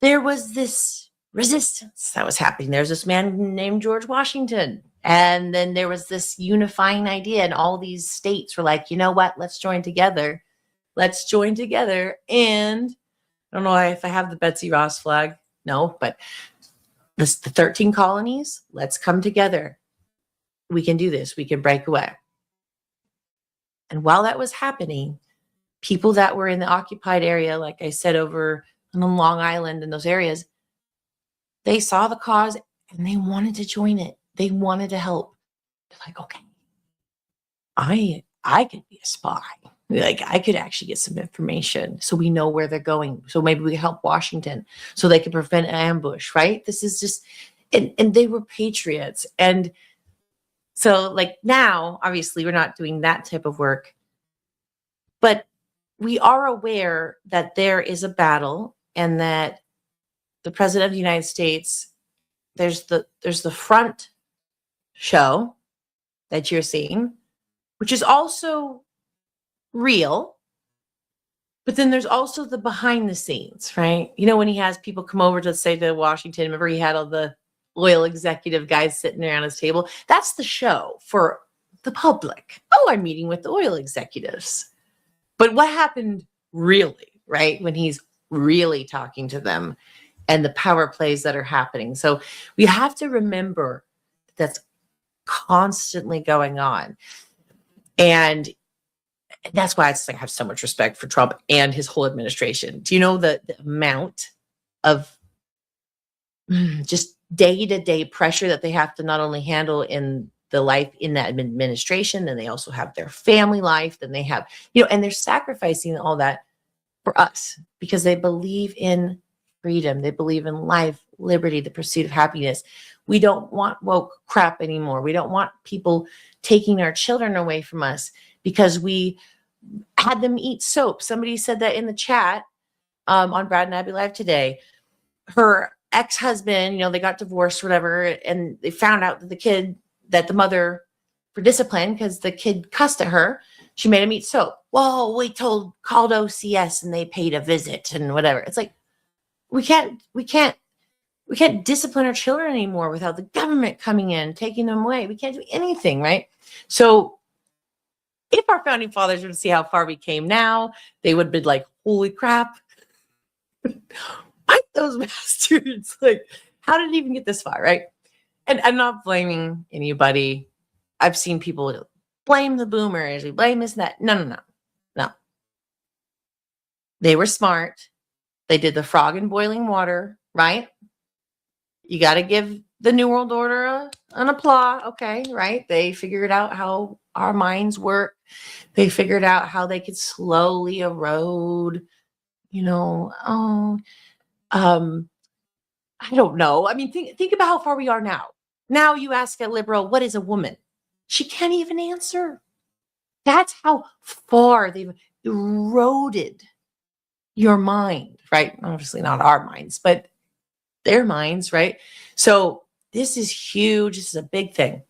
there was this resistance that was happening. There's this man named George Washington. And then there was this unifying idea, and all these states were like, you know what? Let's join together. Let's join together. And I don't know if I have the Betsy Ross flag. No, but the 13 colonies, let's come together. We can do this. We can break away. And while that was happening, people that were in the occupied area, like I said, over on Long Island and those areas, they saw the cause and they wanted to join it. They wanted to help. They're like, okay, I could be a spy. Like, I could actually get some information so we know where they're going. So maybe we help Washington so they can prevent an ambush, right? This is just, and they were patriots. And so, like, now, obviously, we're not doing that type of work, but we are aware that there is a battle and that the president of the United States, there's the front show that you're seeing, which is also real, but then there's also the behind the scenes, right? When he has people come over to say to Washington, remember he had all the oil executive guys sitting around his table. That's the show for the public. Oh, I'm meeting with the oil executives. But what happened really, right? When he's really talking to them and the power plays that are happening. So we have to remember that's constantly going on. And that's why I have so much respect for Trump and his whole administration. Do you know the amount of just day-to-day pressure that they have to not only handle in the life in that administration, then they also have their family life, then they have, and they're sacrificing all that for us because they believe in freedom. They believe in life, liberty, the pursuit of happiness. We don't want woke crap anymore. We don't want people taking our children away from us because we had them eat soap. Somebody said that in the chat on Brad and Abby Live today. Her ex-husband, they got divorced or whatever, and they found out that the mother, for discipline, because the kid cussed at her, she made him eat soap. Well, we called OCS and they paid a visit and whatever. It's like, we can't discipline our children anymore without the government coming in, taking them away. We can't do anything, right? So if our founding fathers were to see how far we came now, they would be like, holy crap. Fight those bastards. Like, how did it even get this far, right? And I'm not blaming anybody. I've seen people blame the boomers. We blame this and that. No. They were smart. They did the frog in boiling water, right? You got to give the New World Order an applause. Okay, right? They figured out how our minds work. They figured out how they could slowly erode, I don't know. I mean, think about how far we are now. Now you ask a liberal, what is a woman? She can't even answer. That's how far they've eroded your mind, right? Obviously not our minds, but their minds, right? So this is huge. This is a big thing.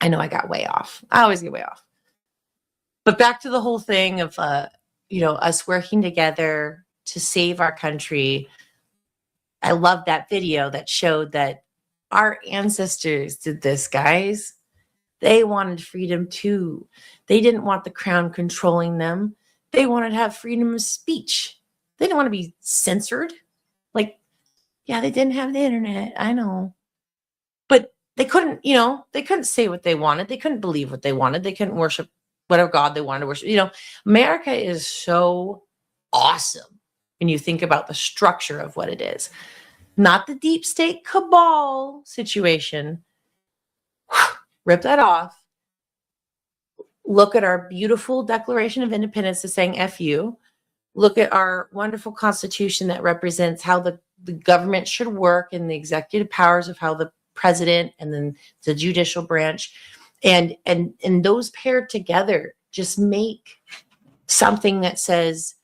I know I got way off. I always get way off. But back to the whole thing of, us working together to save our country. I love that video that showed that our ancestors did this, guys. They wanted freedom too. They didn't want the crown controlling them. They wanted to have freedom of speech. They didn't want to be censored. Like, yeah, they didn't have the internet. I know. But they couldn't, they couldn't say what they wanted. They couldn't believe what they wanted. They couldn't worship whatever God they wanted to worship. America is so awesome when you think about the structure of what it is. Not the deep state cabal situation. Rip that off. Look at our beautiful Declaration of Independence that's saying F you. Look at our wonderful Constitution that represents how the government should work and the executive powers of how the president and then the judicial branch and those paired together just make something that says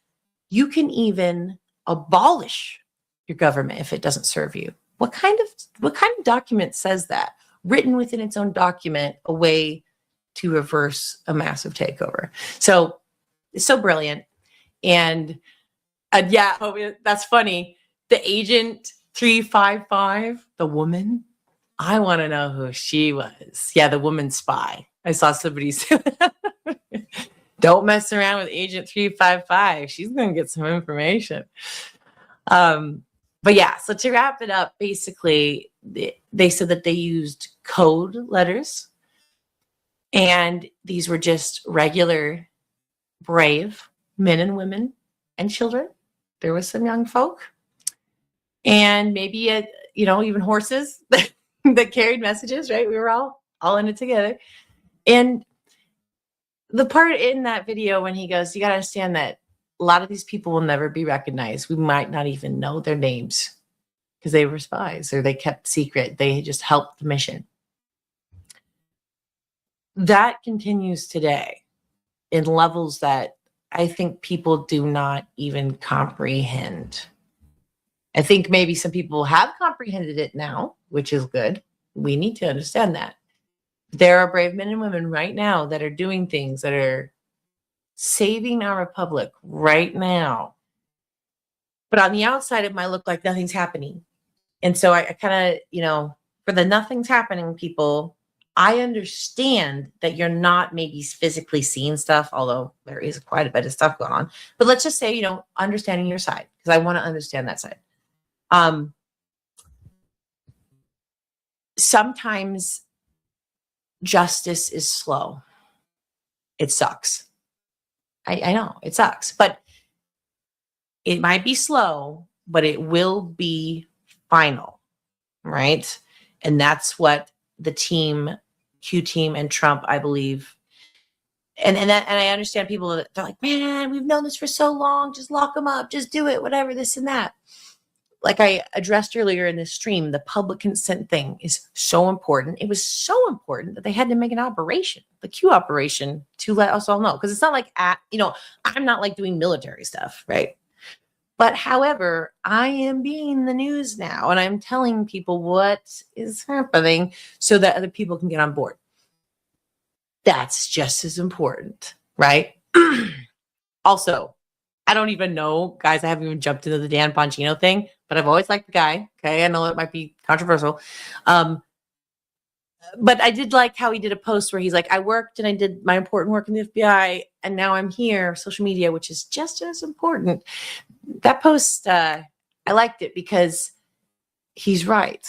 you can even abolish your government if it doesn't serve you. What kind of document says that? Written within its own document, a way to reverse a massive takeover. So it's so brilliant. And that's funny. The Agent 355, the woman, I want to know who she was. Yeah, the woman spy. I saw somebody say that. Don't mess around with Agent 355. She's going to get some information. But yeah, so to wrap it up, basically, they said that they used code letters. And these were just regular, brave men and women and children. There was some young folk. And maybe, even horses that carried messages, right? We were all in it together. And the part in that video when he goes, you got to understand that a lot of these people will never be recognized. We might not even know their names because they were spies or they kept secret. They just helped the mission. That continues today in levels that I think people do not even comprehend. I think maybe some people have comprehended it now, which is good. We need to understand that. There are brave men and women right now that are doing things that are saving our republic right now. But on the outside, it might look like nothing's happening. And so I kind of, for the nothing's happening people, I understand that you're not maybe physically seeing stuff, although there is quite a bit of stuff going on. But let's just say, understanding your side, because I want to understand that side. Sometimes justice is slow. It sucks. I know it sucks, but it might be slow, but it will be final, right? And that's what the Q team and Trump, I believe. And I understand people that they're like, man, we've known this for so long. Just lock them up. Just do it. Whatever, this and that. Like I addressed earlier in this stream, the public consent thing is so important. It was so important that they had to make an operation, the Q operation, to let us all know. Because it's not like, I'm not like doing military stuff, right? But however, I am being the news now, and I'm telling people what is happening so that other people can get on board. That's just as important, right? Also, I don't even know, guys, I haven't even jumped into the Dan Bongino thing, but I've always liked the guy. Okay, I know it might be controversial. But I did like how he did a post where he's like, I worked and I did my important work in the FBI, and now I'm here, social media, which is just as important. That post, I liked it because he's right.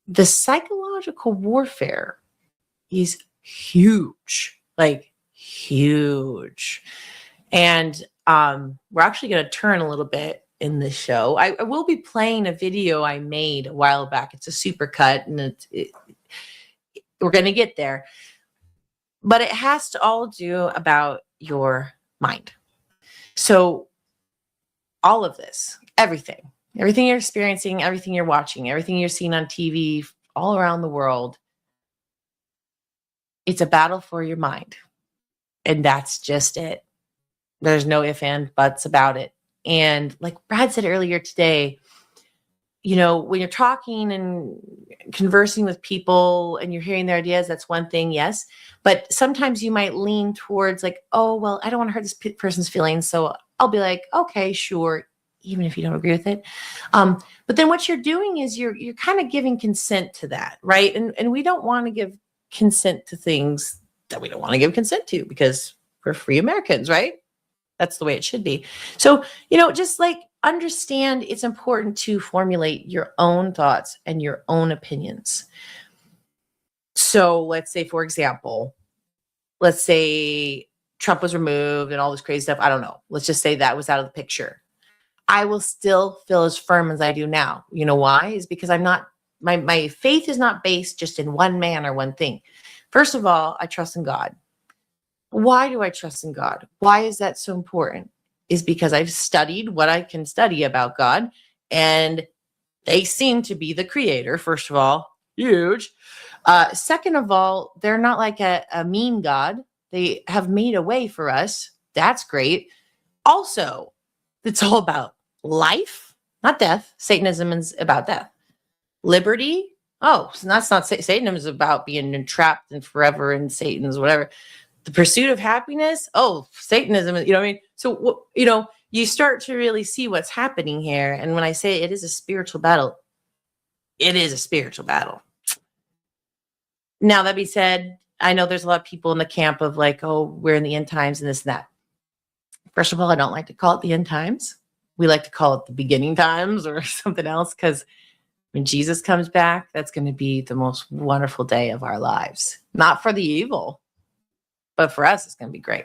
The psychological warfare is huge, like huge. And we're actually going to turn a little bit in this show. I will be playing a video I made a while back. It's a super cut, and we're going to get there. But it has to all do about your mind. So all of this, everything, everything you're experiencing, everything you're watching, everything you're seeing on TV all around the world, it's a battle for your mind. And that's just it. There's no ifs and buts about it. And like Brad said earlier today, you know, when you're talking and conversing with people and you're hearing their ideas, that's one thing, yes. But sometimes you might lean towards like, oh, well, I don't want to hurt this person's feelings. So I'll be like, okay, sure, even if you don't agree with it. But then what you're doing is you're kind of giving consent to that, right? And we don't want to give consent to things that we don't want to give consent to because we're free Americans, right? That's the way it should be. So, you know, just like understand it's important to formulate your own thoughts and your own opinions. So let's say, for example, let's say Trump was removed and all this crazy stuff. I don't know. Let's just say that was out of the picture. I will still feel as firm as I do now. You know why? Is because I'm not, my faith is not based just in one man or one thing. First of all, I trust in God. Why do I trust in God? Why is that so important? Is because I've studied what I can study about God, and they seem to be the creator, first of all. Huge. Second of all, they're not like a mean God. They have made a way for us. That's great. Also, it's all about life, not death. Satanism is about death. Liberty. Oh, so that's not Satanism is about being entrapped and forever in Satan's whatever. The pursuit of happiness. Oh, Satanism. You know what I mean? So, you know, you start to really see what's happening here. And when I say it is a spiritual battle, it is a spiritual battle. Now, that being said, I know there's a lot of people in the camp of like, oh, we're in the end times and this and that. First of all, I don't like to call it the end times. We like to call it the beginning times or something else, because when Jesus comes back, that's going to be the most wonderful day of our lives. Not for the evil, but for us, it's going to be great.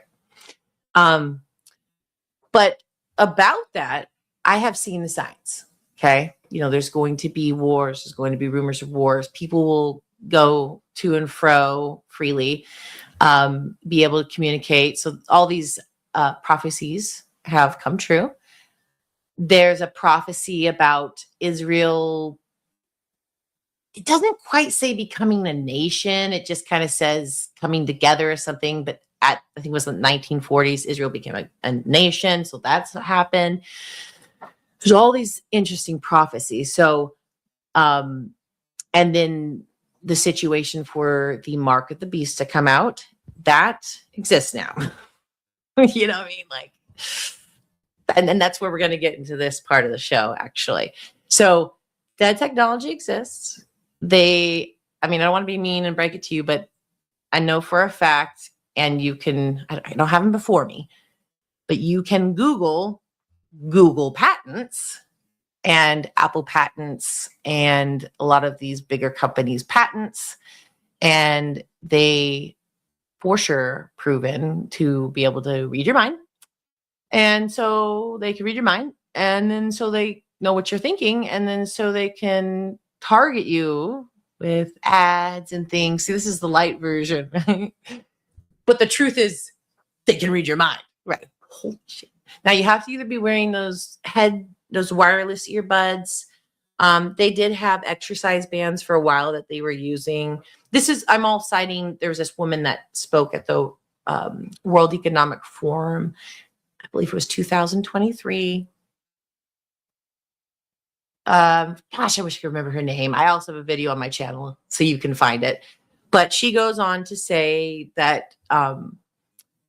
But about that, I have seen the signs. Okay. You know, there's going to be wars. There's going to be rumors of wars. People will go to and fro freely, be able to communicate. So all these prophecies have come true. There's a prophecy about Israel. It doesn't quite say becoming a nation. It just kind of says coming together or something. But I think it was the 1940s, Israel became a nation. So that's what happened. There's all these interesting prophecies. So, and then the situation for the mark of the beast to come out, that exists now. You know what I mean? Like, and then that's where we're going to get into this part of the show, actually. So that technology exists. I don't want to be mean and break it to you, but I know for a fact, and you can, I don't have them before me, but you can Google patents and Apple patents and a lot of these bigger companies' patents, and they for sure proven to be able to read your mind. And so they can read your mind, and then so they know what you're thinking, and then so they can target you with ads and things. See, this is the light version, right? But the truth is they can read your mind, right? Holy shit. Now you have to either be wearing those wireless earbuds. They did have exercise bands for a while that they were using. I'm all citing, there was this woman that spoke at the World Economic Forum. I believe it was 2023. Gosh, I wish I could remember her name. I also have a video on my channel, so you can find it. But she goes on to say that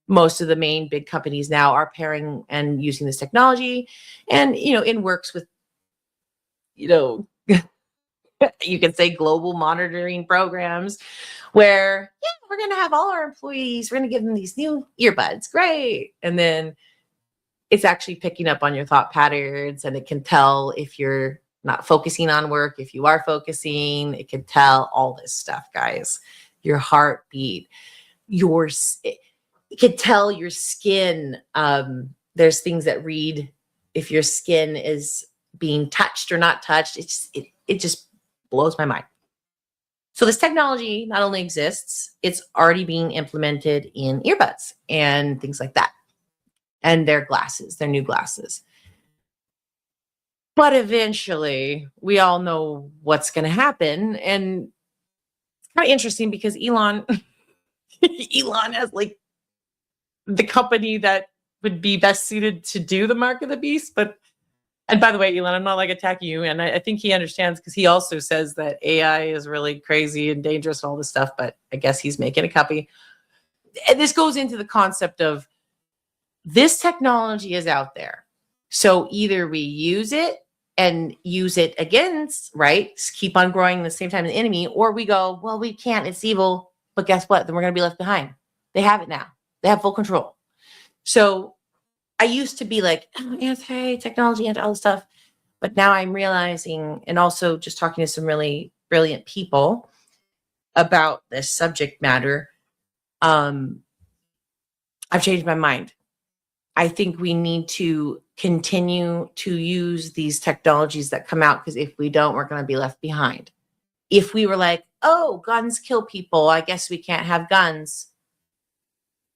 most of the main big companies now are pairing and using this technology, and in works with, you can say global monitoring programs, where we're going to have all our employees, we're going to give them these new earbuds, great, and then it's actually picking up on your thought patterns, and it can tell if you're not focusing on work. If you are focusing, it can tell all this stuff, guys. Your heartbeat, it can tell your skin. There's things that read if your skin is being touched or not touched. It just blows my mind. So this technology not only exists, it's already being implemented in earbuds and things like that. And their new glasses. But eventually, we all know what's going to happen. And it's kind of interesting because Elon has like the company that would be best suited to do the mark of the beast. But, and by the way, Elon, I'm not like attacking you. And I think he understands because he also says that AI is really crazy and dangerous and all this stuff. But I guess he's making a copy. And this goes into the concept of this technology is out there. So either we use it and use it against, right? Keep on growing at the same time as the enemy, or we go, well, we can't, it's evil. But guess what? Then we're going to be left behind. They have it now. They have full control. So I used to be like, oh, anti-technology, anti all this stuff. But now I'm realizing, and also just talking to some really brilliant people about this subject matter, I've changed my mind. I think we need to continue to use these technologies that come out, because if we don't, we're going to be left behind. If we were like, oh, guns kill people, I guess we can't have guns.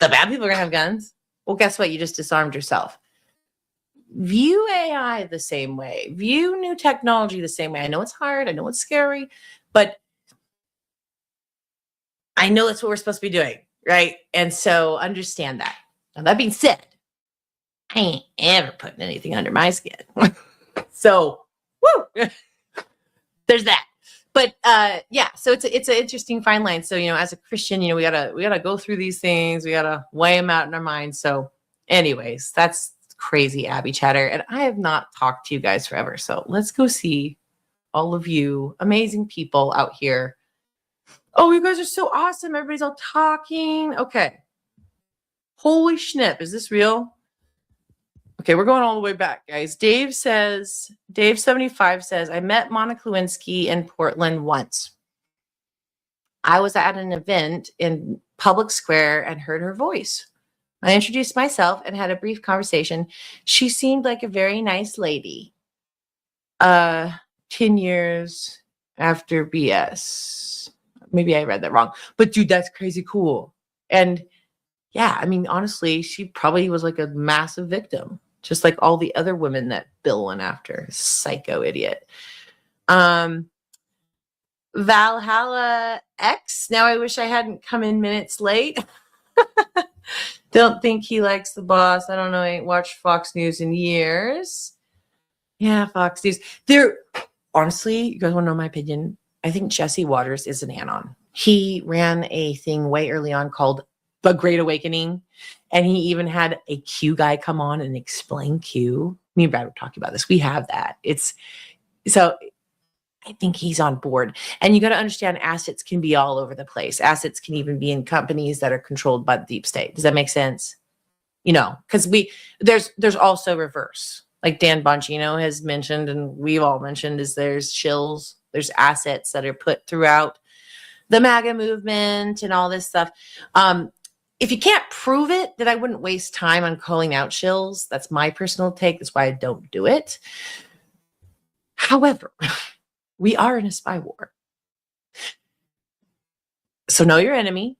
The bad people are going to have guns. Well, guess what? You just disarmed yourself. View AI the same way. View new technology the same way. I know it's hard. I know it's scary, but I know that's what we're supposed to be doing, right? And so understand that. Now, that being said, I ain't ever putting anything under my skin. So, woo, there's that. But yeah, so it's an interesting fine line. So, as a Christian, we gotta go through these things. We gotta weigh them out in our minds. So, anyways, that's crazy Abby chatter, and I have not talked to you guys forever. So let's go see all of you amazing people out here. Oh, you guys are so awesome! Everybody's all talking. Okay, holy snap! Is this real? Okay, we're going all the way back, guys. Dave 75 says, I met Monica Lewinsky in Portland once. I was at an event in Public Square and heard her voice. I introduced myself and had a brief conversation. She seemed like a very nice lady. 10 years after BS. Maybe I read that wrong. But dude, that's crazy cool. And yeah, I mean, honestly, she probably was like a massive victim. Just like all the other women that Bill went after. Psycho idiot. Valhalla X. Now I wish I hadn't come in minutes late. Don't think he likes the boss. I don't know. I ain't watched Fox News in years. Yeah, Fox News. Honestly, you guys want to know my opinion? I think Jesse Waters is an anon. He ran a thing way early on called The Great Awakening. And he even had a Q guy come on and explain Q. Me and Brad were talking about this. We have that. So I think he's on board. And you got to understand, assets can be all over the place. Assets can even be in companies that are controlled by the deep state. Does that make sense? Because there's also reverse. Like Dan Bongino has mentioned, and we've all mentioned, is there's shills, there's assets that are put throughout the MAGA movement and all this stuff. If you can't prove it, then I wouldn't waste time on calling out shills. That's my personal take. That's why I don't do it. However, we are in a spy war. So know your enemy.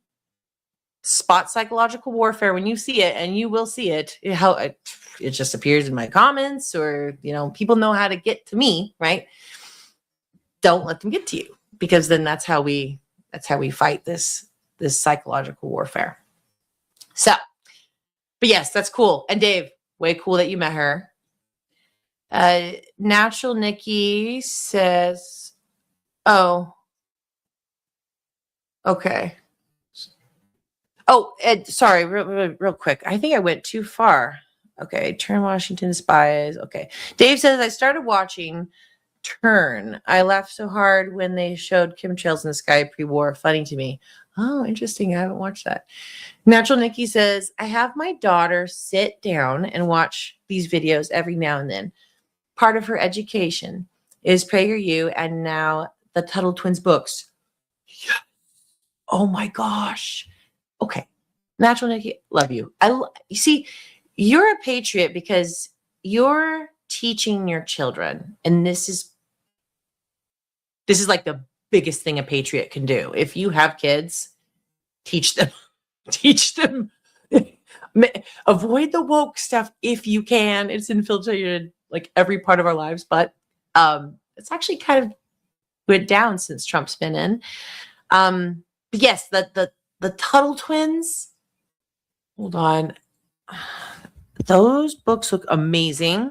Spot psychological warfare when you see it, and you will see it. It just appears in my comments, or people know how to get to me, right? Don't let them get to you, because then that's how we fight this psychological warfare. So, but yes, that's cool. And Dave, way cool that you met her. Natural Nikki says, oh, okay. Oh, Ed, sorry, real quick. I think I went too far. Okay, Turn Washington Spies. Okay. Dave says, I started watching Turn. I laughed so hard when they showed chemtrails in the sky pre-war. Funny to me. Oh, interesting. I haven't watched that. Natural Nikki says, I have my daughter sit down and watch these videos every now and then. Part of her education is PragerU and now the Tuttle Twins books. Yeah. Oh my gosh. Okay. Natural Nikki, love you. You see, you're a patriot because you're teaching your children. And this is like the biggest thing a patriot can do. If you have kids, teach them. Avoid the woke stuff if you can. It's infiltrated like every part of our lives, but it's actually kind of went down since Trump's been in. But yes, the Tuttle twins. Hold on. Those books look amazing.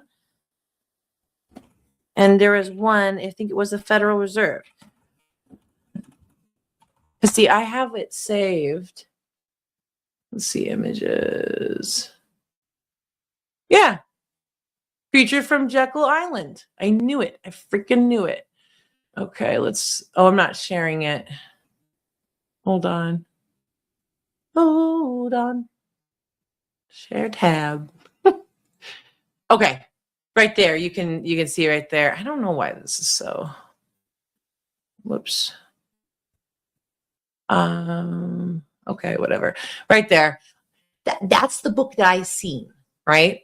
And there is one, I think it was the Federal Reserve. See, I have it saved. Let's see, images. Yeah. Creature from Jekyll Island. I knew it. I freaking knew it. Okay, I'm not sharing it. Hold on. Hold on. Share tab. Okay. Right there. You can see right there. I don't know why this is so. Whoops. Okay, whatever. Right there. That's the book that I seen, right?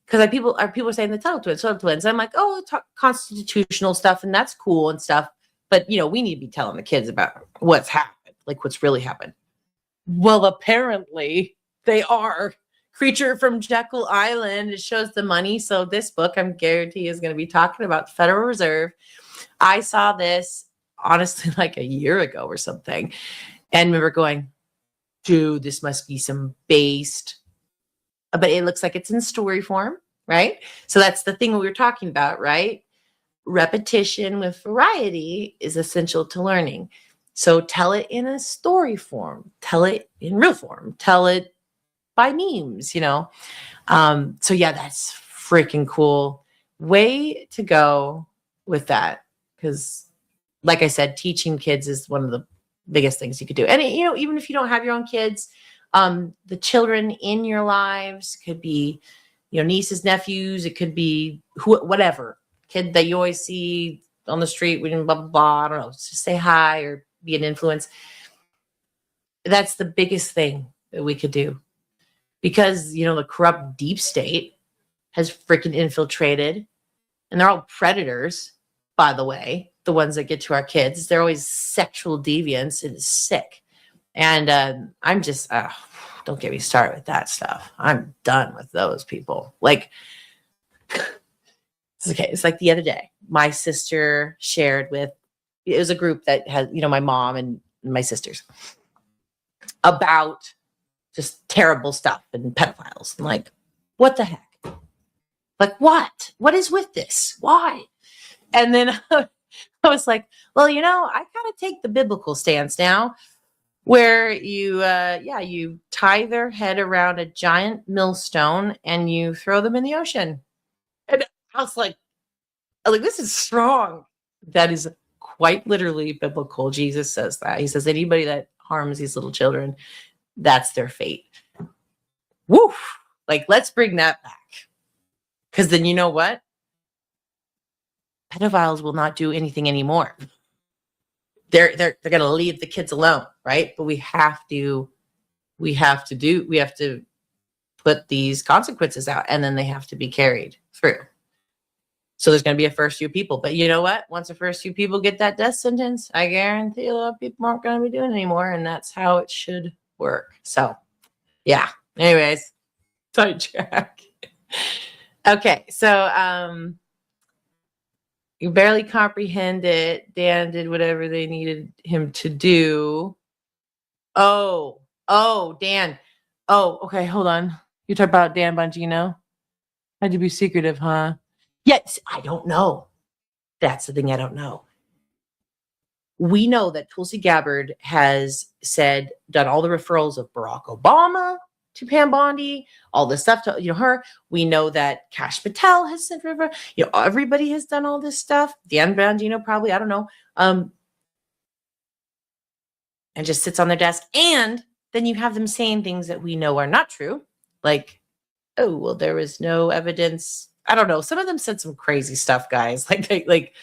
Because people are saying the Tuttle twins. I'm like, oh, constitutional stuff, and that's cool and stuff. But we need to be telling the kids about what's happened, like what's really happened. Well, apparently they are. Creature from Jekyll Island. It shows the money. So this book, I'm guarantee, is going to be talking about the Federal Reserve. I saw this honestly like a year ago or something, and remember going, dude, this must be some based. But it looks like it's in story form, right? So that's the thing we were talking about, right? Repetition with variety is essential to learning. So tell it in a story form, tell it in real form, tell it by memes, So yeah, that's freaking cool. Way to go with that. Because like I said, teaching kids is one of the biggest things you could do. And even if you don't have your own kids, the children in your lives could be, nieces, nephews. It could be whatever kid that you always see on the street, blah, blah, blah. I don't know, just say hi or be an influence. That's the biggest thing that we could do. Because, the corrupt deep state has freaking infiltrated, and they're all predators, by the way, the ones that get to our kids. They're always sexual deviants, and it's sick. And I'm just, don't get me started with that stuff. I'm done with those people. Like, okay, it's like the other day, my sister shared it was a group that had, my mom and my sisters, about just terrible stuff and pedophiles. I'm like, what the heck? Like, what? What is with this? Why? And then I was like, well, I kind of take the biblical stance now, where you tie their head around a giant millstone and you throw them in the ocean. And I was like, this is strong. That is quite literally biblical. Jesus says that. He says anybody that harms these little children, that's their fate. Woo! Like, let's bring that back. Because then you know what? Pedophiles will not do anything anymore. They're going to leave the kids alone, right? But we have to put these consequences out, and then they have to be carried through. So there's going to be a first few people. But you know what? Once the first few people get that death sentence, I guarantee a lot of people aren't going to be doing it anymore. And that's how it should work. So, yeah. Anyways, sidetrack. Okay. So, you barely comprehend it. Dan did whatever they needed him to do. Oh, Dan. Oh, okay. Hold on. You talk about Dan Bongino? Had to be secretive, huh? Yes, I don't know. That's the thing I don't know. We know that Tulsi Gabbard has done all the referrals of Barack Obama to Pam Bondi, all this stuff to her. We know that Kash Patel has sent river. Everybody has done all this stuff. Dan Bongino probably, I don't know. And just sits on their desk. And then you have them saying things that we know are not true. Like, oh, well, there was no evidence. I don't know. Some of them said some crazy stuff, guys. Like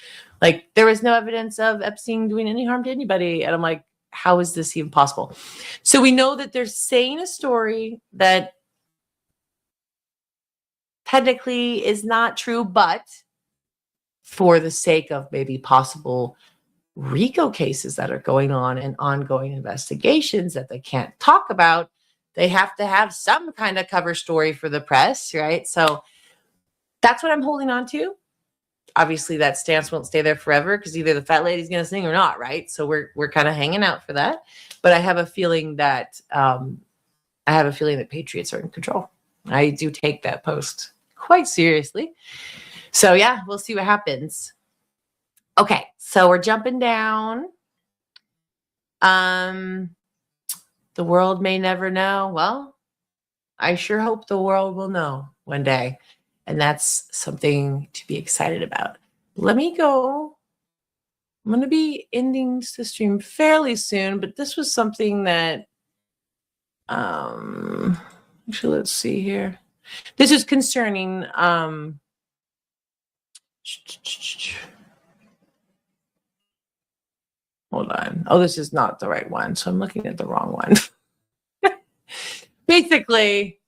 there was no evidence of Epstein doing any harm to anybody. And I'm like, how is this even possible? So we know that they're saying a story that technically is not true, but for the sake of maybe possible RICO cases that are going on and ongoing investigations that they can't talk about, they have to have some kind of cover story for the press, right? So That's what I'm holding on to. Obviously, that stance won't stay there forever because either the fat lady's going to sing or not, right? So we're kind of hanging out for that. But I have a feeling that Patriots are in control. I do take that post quite seriously. So yeah, we'll see what happens. Okay, so we're jumping down. The world may never know. Well, I sure hope the world will know one day. And that's something to be excited about. Let me go. I'm going to be ending the stream fairly soon, but this was something that, actually, let's see here. This is concerning, hold on. Oh, this is not the right one. So I'm looking at the wrong one. Basically,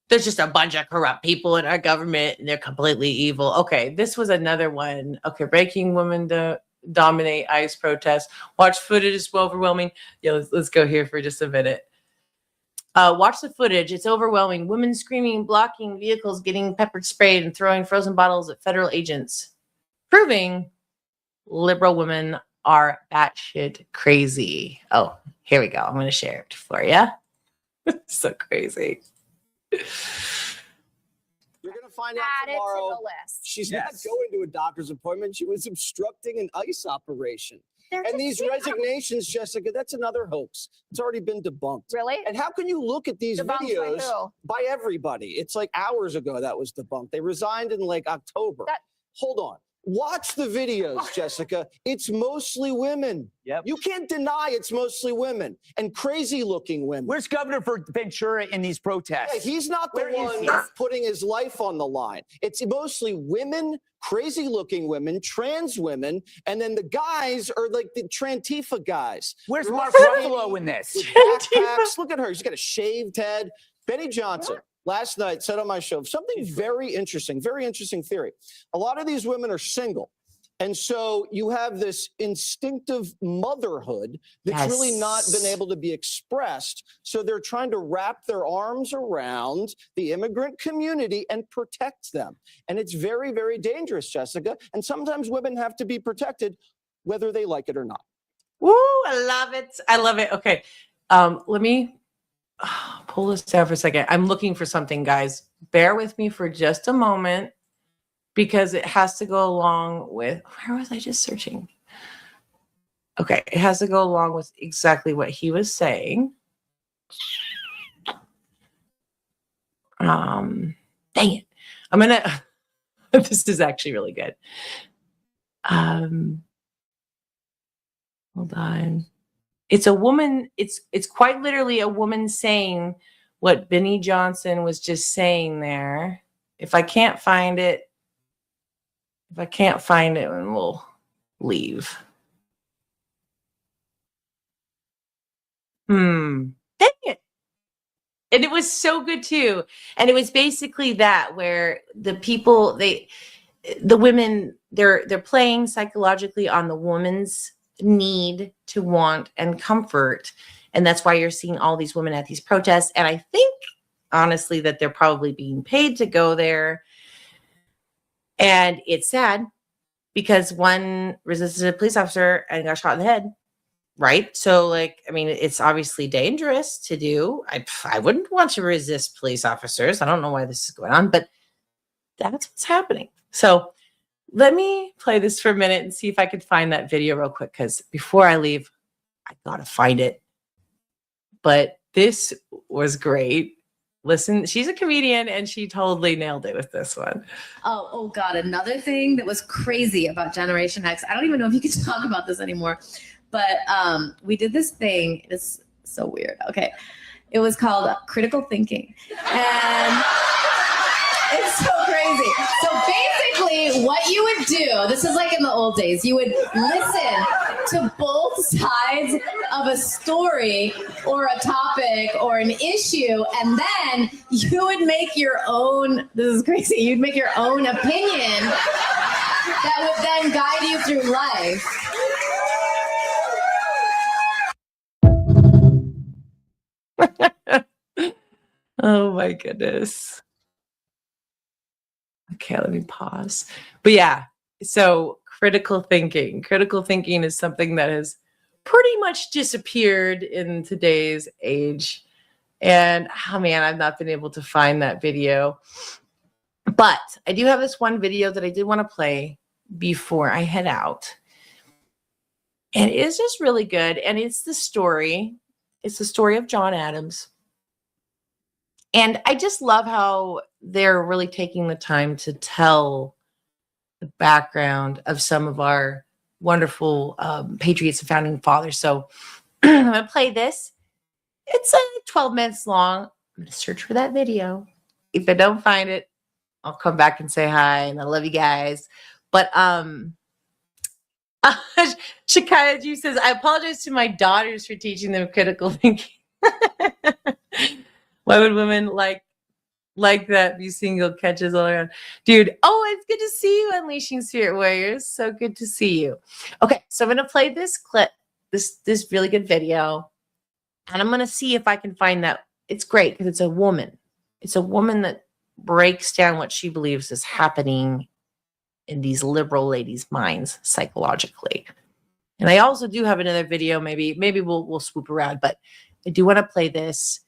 there's just a bunch of corrupt people in our government and they're completely evil. Okay, this was another one. Okay, breaking women to dominate ICE protests. Watch footage is overwhelming. Yeah, let's go here for just a minute. Watch the footage. It's overwhelming. Women screaming, blocking vehicles, getting pepper sprayed, and throwing frozen bottles at federal agents, proving liberal women are batshit crazy. Oh, here we go. I'm going to share it for you. So crazy. You're going to find out Add it tomorrow. to the list. She's not going to a doctor's appointment. She was obstructing an ICE operation. And these resignations, Jessica, that's another hoax. It's already been debunked. Really? And how can you look at these Debunked by videos who? by everybody? It's like hours ago that was debunked. They resigned in like October. Hold on. Watch the videos, Jessica. It's mostly women. Yep. You can't deny it's mostly women and crazy-looking women. Where's Governor Ventura in these protests? Yeah, he's not the Where is one he? putting his life on the line. It's mostly women, crazy-looking women, trans women, and then the guys are like the Trantifa guys. Where's They're Mark all Ruffalo in this? with backpacks. Look at her. She's got a shaved head. Benny Johnson last night said on my show something very interesting theory. A lot of these women are single. And so you have this instinctive motherhood that's really not been able to be expressed. So they're trying to wrap their arms around the immigrant community and protect them. And it's very, very dangerous, Jessica. And sometimes women have to be protected whether they like it or not. Woo, I love it. I love it. Okay. Let me pull this down for a second. I'm looking for something, guys. Bear with me for just a moment because it has to go along with, where was I just searching? Okay, it has to go along with exactly what he was saying. Dang it. I'm gonna, this is actually really good. Hold on. It's a woman, it's quite literally a woman saying what Benny Johnson was just saying there. If I can't find it, then we'll leave. Dang it. And it was so good too. And it was basically that where the people, the women, they're playing psychologically on the woman's need to want and comfort. And that's why you're seeing all these women at these protests. And I think honestly that they're probably being paid to go there. And it's sad because one resisted a police officer and got shot in the head. Right. So like, I mean, it's obviously dangerous to do. I wouldn't want to resist police officers. I don't know why this is going on, but that's what's happening. So let me play this for a minute and see if I could find that video real quick. Because before I leave, I got to find it. But this was great. Listen, she's a comedian and she totally nailed it with this one. Oh God, another thing that was crazy about Generation X. I don't even know if you can talk about this anymore, but we did this thing. It's so weird. Okay. It was called critical thinking. And it's so crazy. So basically what you would do, this is like in the old days, you would listen to both sides of a story or a topic or an issue, and then you would make your own, this is crazy, you'd make your own opinion that would then guide you through life. Oh my goodness. Okay, let me pause. But yeah, so critical thinking. Critical thinking is something that has pretty much disappeared in today's age. And oh man, I've not been able to find that video. But I do have this one video that I did want to play before I head out. And it is just really good. And it's the story of John Adams. And I just love how they're really taking the time to tell the background of some of our wonderful patriots and founding fathers. So I'm going to play this. It's 12 minutes long. I'm going to search for that video. If I don't find it, I'll come back and say hi, and I love you guys. But Shakaya G says, I apologize to my daughters for teaching them critical thinking. Why would women like that be single catches all around? Dude, oh, it's good to see you, Unleashing Spirit Warriors. So good to see you. Okay, so I'm going to play this clip, this really good video, and I'm going to see if I can find that. It's great because it's a woman. It's a woman that breaks down what she believes is happening in these liberal ladies' minds psychologically. And I also do have another video. Maybe we'll swoop around, but I do want to play this,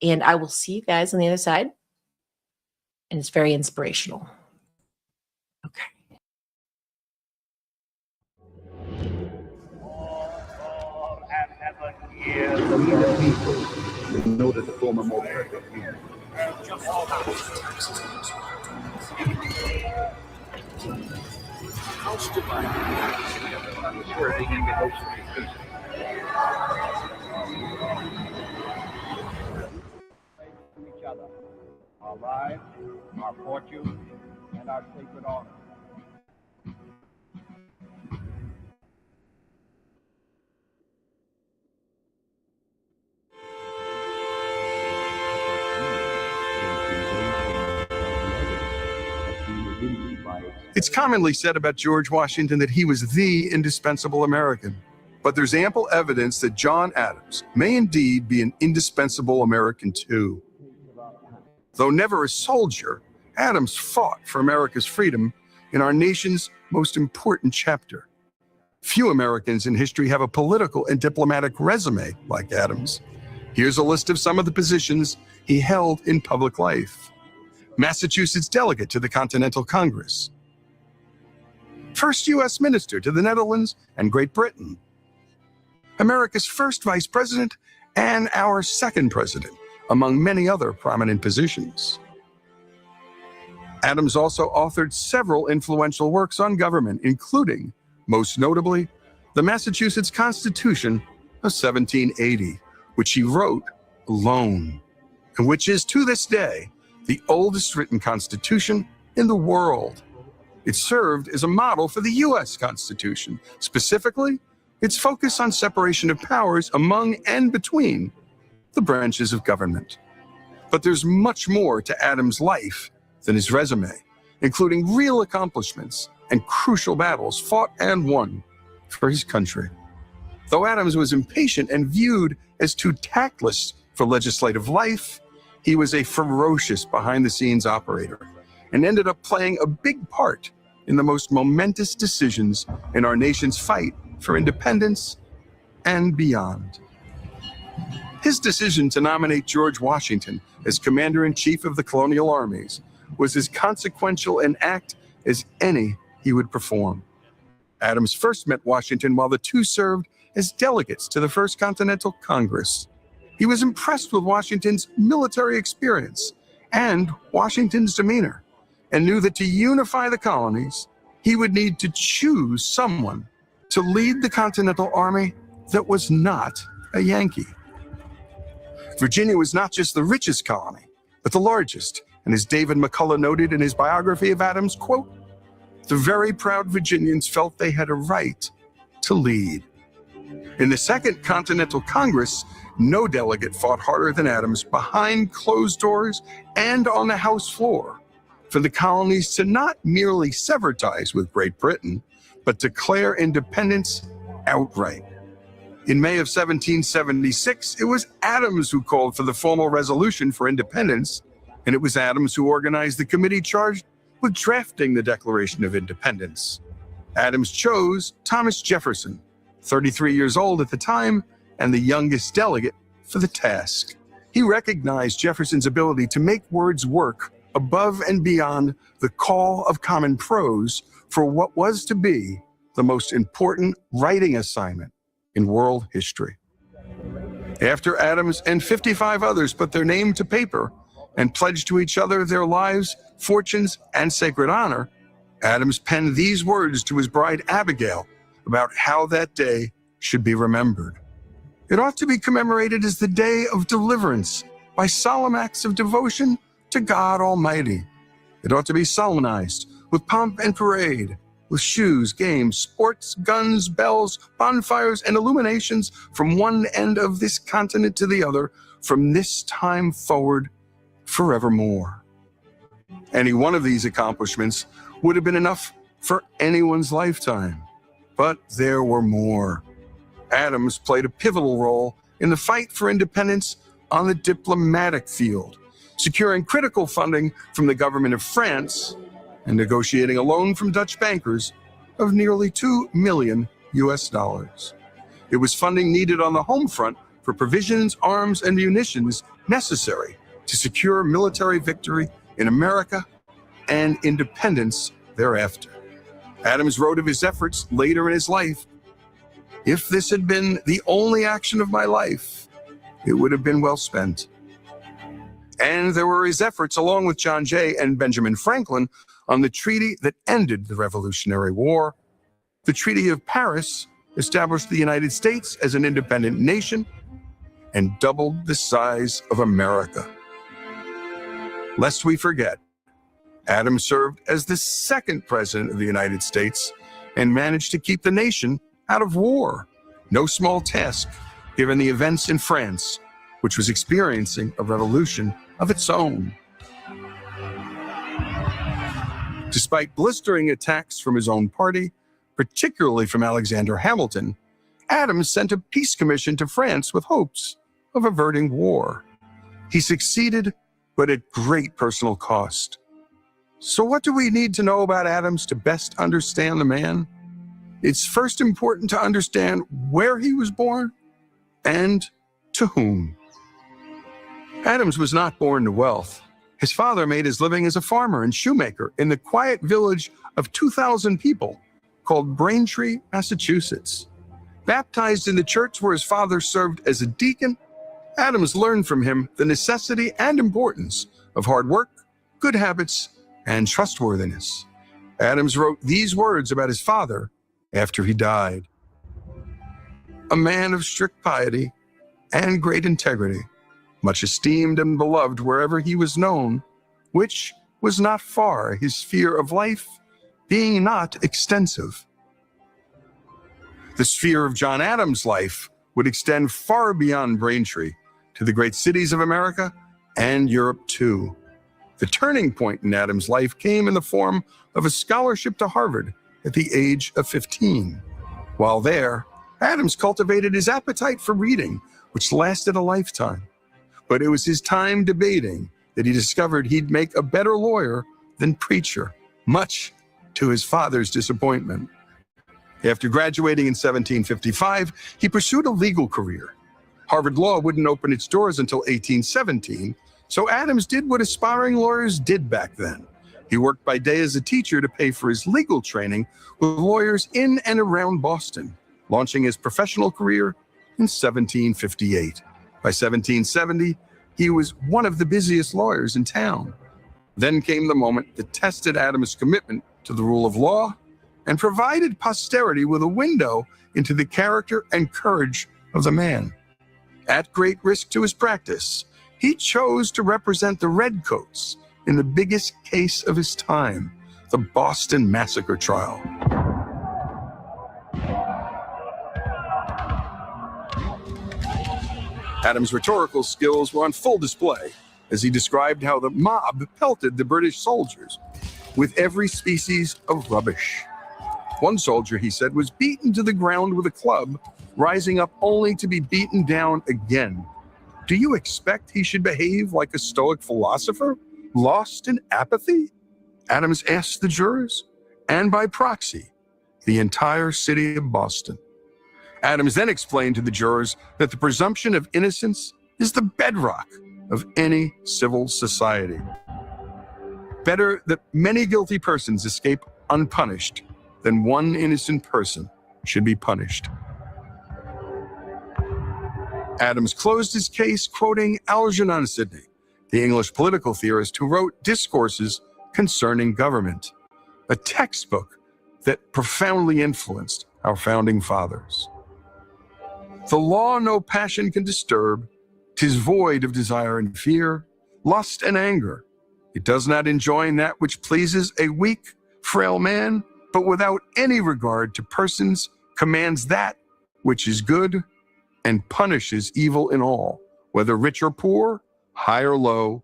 and I will see you guys on the other side. And it's very inspirational. Okay. We the people know that the former more perfect man. House divided. I'm sure they can get host to each other, our lives, our fortune, and our sacred honor. It's commonly said about George Washington that he was the indispensable American. But there's ample evidence that John Adams may indeed be an indispensable American too. Though never a soldier, Adams fought for America's freedom in our nation's most important chapter. Few Americans in history have a political and diplomatic resume like Adams. Here's a list of some of the positions he held in public life. Massachusetts delegate to the Continental Congress. First U.S. minister to the Netherlands and Great Britain. America's first vice president and our second president, among many other prominent positions. Adams also authored several influential works on government, including, most notably, the Massachusetts Constitution of 1780, which he wrote alone, and which is to this day the oldest written constitution in the world. It served as a model for the U.S. Constitution, specifically its focus on separation of powers among and between the branches of government. But there's much more to Adams' life than his resume, including real accomplishments and crucial battles fought and won for his country. Though Adams was impatient and viewed as too tactless for legislative life, he was a ferocious behind-the-scenes operator and ended up playing a big part in the most momentous decisions in our nation's fight for independence and beyond. His decision to nominate George Washington as commander-in-chief of the colonial armies was as consequential an act as any he would perform. Adams first met Washington while the two served as delegates to the First Continental Congress. He was impressed with Washington's military experience and Washington's demeanor, and knew that to unify the colonies, he would need to choose someone to lead the Continental Army that was not a Yankee. Virginia was not just the richest colony, but the largest, and as David McCullough noted in his biography of Adams, quote, "The very proud Virginians felt they had a right to lead." In the Second Continental Congress, no delegate fought harder than Adams behind closed doors and on the House floor for the colonies to not merely sever ties with Great Britain, but declare independence outright. In May of 1776, it was Adams who called for the formal resolution for independence, and it was Adams who organized the committee charged with drafting the Declaration of Independence. Adams chose Thomas Jefferson, 33 years old at the time and the youngest delegate for the task. He recognized Jefferson's ability to make words work above and beyond the call of common prose for what was to be the most important writing assignment in world history. After Adams and 55 others put their name to paper and pledged to each other their lives, fortunes, and sacred honor, Adams penned these words to his bride Abigail about how that day should be remembered. It ought to be commemorated as the day of deliverance by solemn acts of devotion to God Almighty. It ought to be solemnized with pomp and parade, with shoes, games, sports, guns, bells, bonfires, and illuminations from one end of this continent to the other, from this time forward, forevermore. Any one of these accomplishments would have been enough for anyone's lifetime, but there were more. Adams played a pivotal role in the fight for independence on the diplomatic field, securing critical funding from the government of France and negotiating a loan from Dutch bankers of nearly $2 million. It was funding needed on the home front for provisions, arms, and munitions necessary to secure military victory in America and independence thereafter. Adams wrote of his efforts later in his life, "If this had been the only action of my life, it would have been well spent." And there were his efforts, along with John Jay and Benjamin Franklin, on the treaty that ended the Revolutionary War. The Treaty of Paris established the United States as an independent nation and doubled the size of America. Lest we forget, Adams served as the second president of the United States and managed to keep the nation out of war. No small task, given the events in France, which was experiencing a revolution of its own. Despite blistering attacks from his own party, particularly from Alexander Hamilton, Adams sent a peace commission to France with hopes of averting war. He succeeded, but at great personal cost. So what do we need to know about Adams to best understand the man? It's first important to understand where he was born and to whom. Adams was not born to wealth. His father made his living as a farmer and shoemaker in the quiet village of 2,000 people called Braintree, Massachusetts. Baptized in the church where his father served as a deacon, Adams learned from him the necessity and importance of hard work, good habits, and trustworthiness. Adams wrote these words about his father after he died: "A man of strict piety and great integrity, much esteemed and beloved wherever he was known, which was not far, his sphere of life being not extensive." The sphere of John Adams' life would extend far beyond Braintree to the great cities of America and Europe too. The turning point in Adams' life came in the form of a scholarship to Harvard at the age of 15. While there, Adams cultivated his appetite for reading, which lasted a lifetime. But it was his time debating that he discovered he'd make a better lawyer than preacher, much to his father's disappointment. After graduating in 1755, he pursued a legal career. Harvard Law wouldn't open its doors until 1817, so Adams did what aspiring lawyers did back then. He worked by day as a teacher to pay for his legal training with lawyers in and around Boston, launching his professional career in 1758. By 1770, he was one of the busiest lawyers in town. Then came the moment that tested Adams' commitment to the rule of law and provided posterity with a window into the character and courage of the man. At great risk to his practice, he chose to represent the Redcoats in the biggest case of his time, the Boston Massacre trial. Adams' rhetorical skills were on full display as he described how the mob pelted the British soldiers with every species of rubbish. One soldier, he said, was beaten to the ground with a club, rising up only to be beaten down again. Do you expect he should behave like a Stoic philosopher, lost in apathy? Adams asked the jurors, and by proxy, the entire city of Boston. Adams then explained to the jurors that the presumption of innocence is the bedrock of any civil society. Better that many guilty persons escape unpunished than one innocent person should be punished. Adams closed his case quoting Algernon Sidney, the English political theorist who wrote Discourses Concerning Government, a textbook that profoundly influenced our founding fathers. The law no passion can disturb, 'tis void of desire and fear, lust and anger. It does not enjoin that which pleases a weak, frail man, but without any regard to persons commands that which is good and punishes evil in all, whether rich or poor, high or low.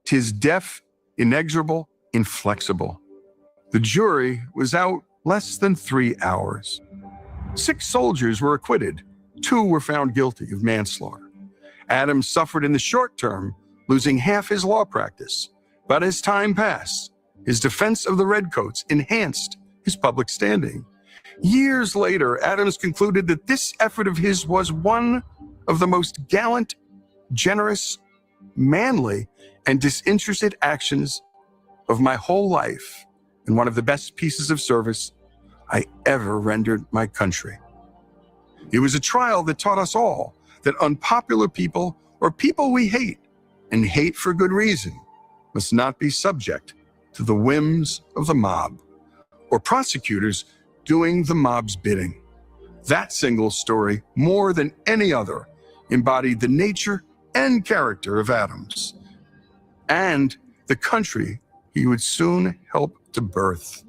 'Tis deaf, inexorable, inflexible. The jury was out less than 3 hours. 6 soldiers were acquitted. 2 were found guilty of manslaughter. Adams suffered in the short term, losing half his law practice. But as time passed, his defense of the Redcoats enhanced his public standing. Years later, Adams concluded that this effort of his was one of the most gallant, generous, manly, and disinterested actions of my whole life, and one of the best pieces of service I ever rendered my country. It was a trial that taught us all that unpopular people, or people we hate, and hate for good reason, must not be subject to the whims of the mob, or prosecutors doing the mob's bidding. That single story, more than any other, embodied the nature and character of Adams, and the country he would soon help to birth.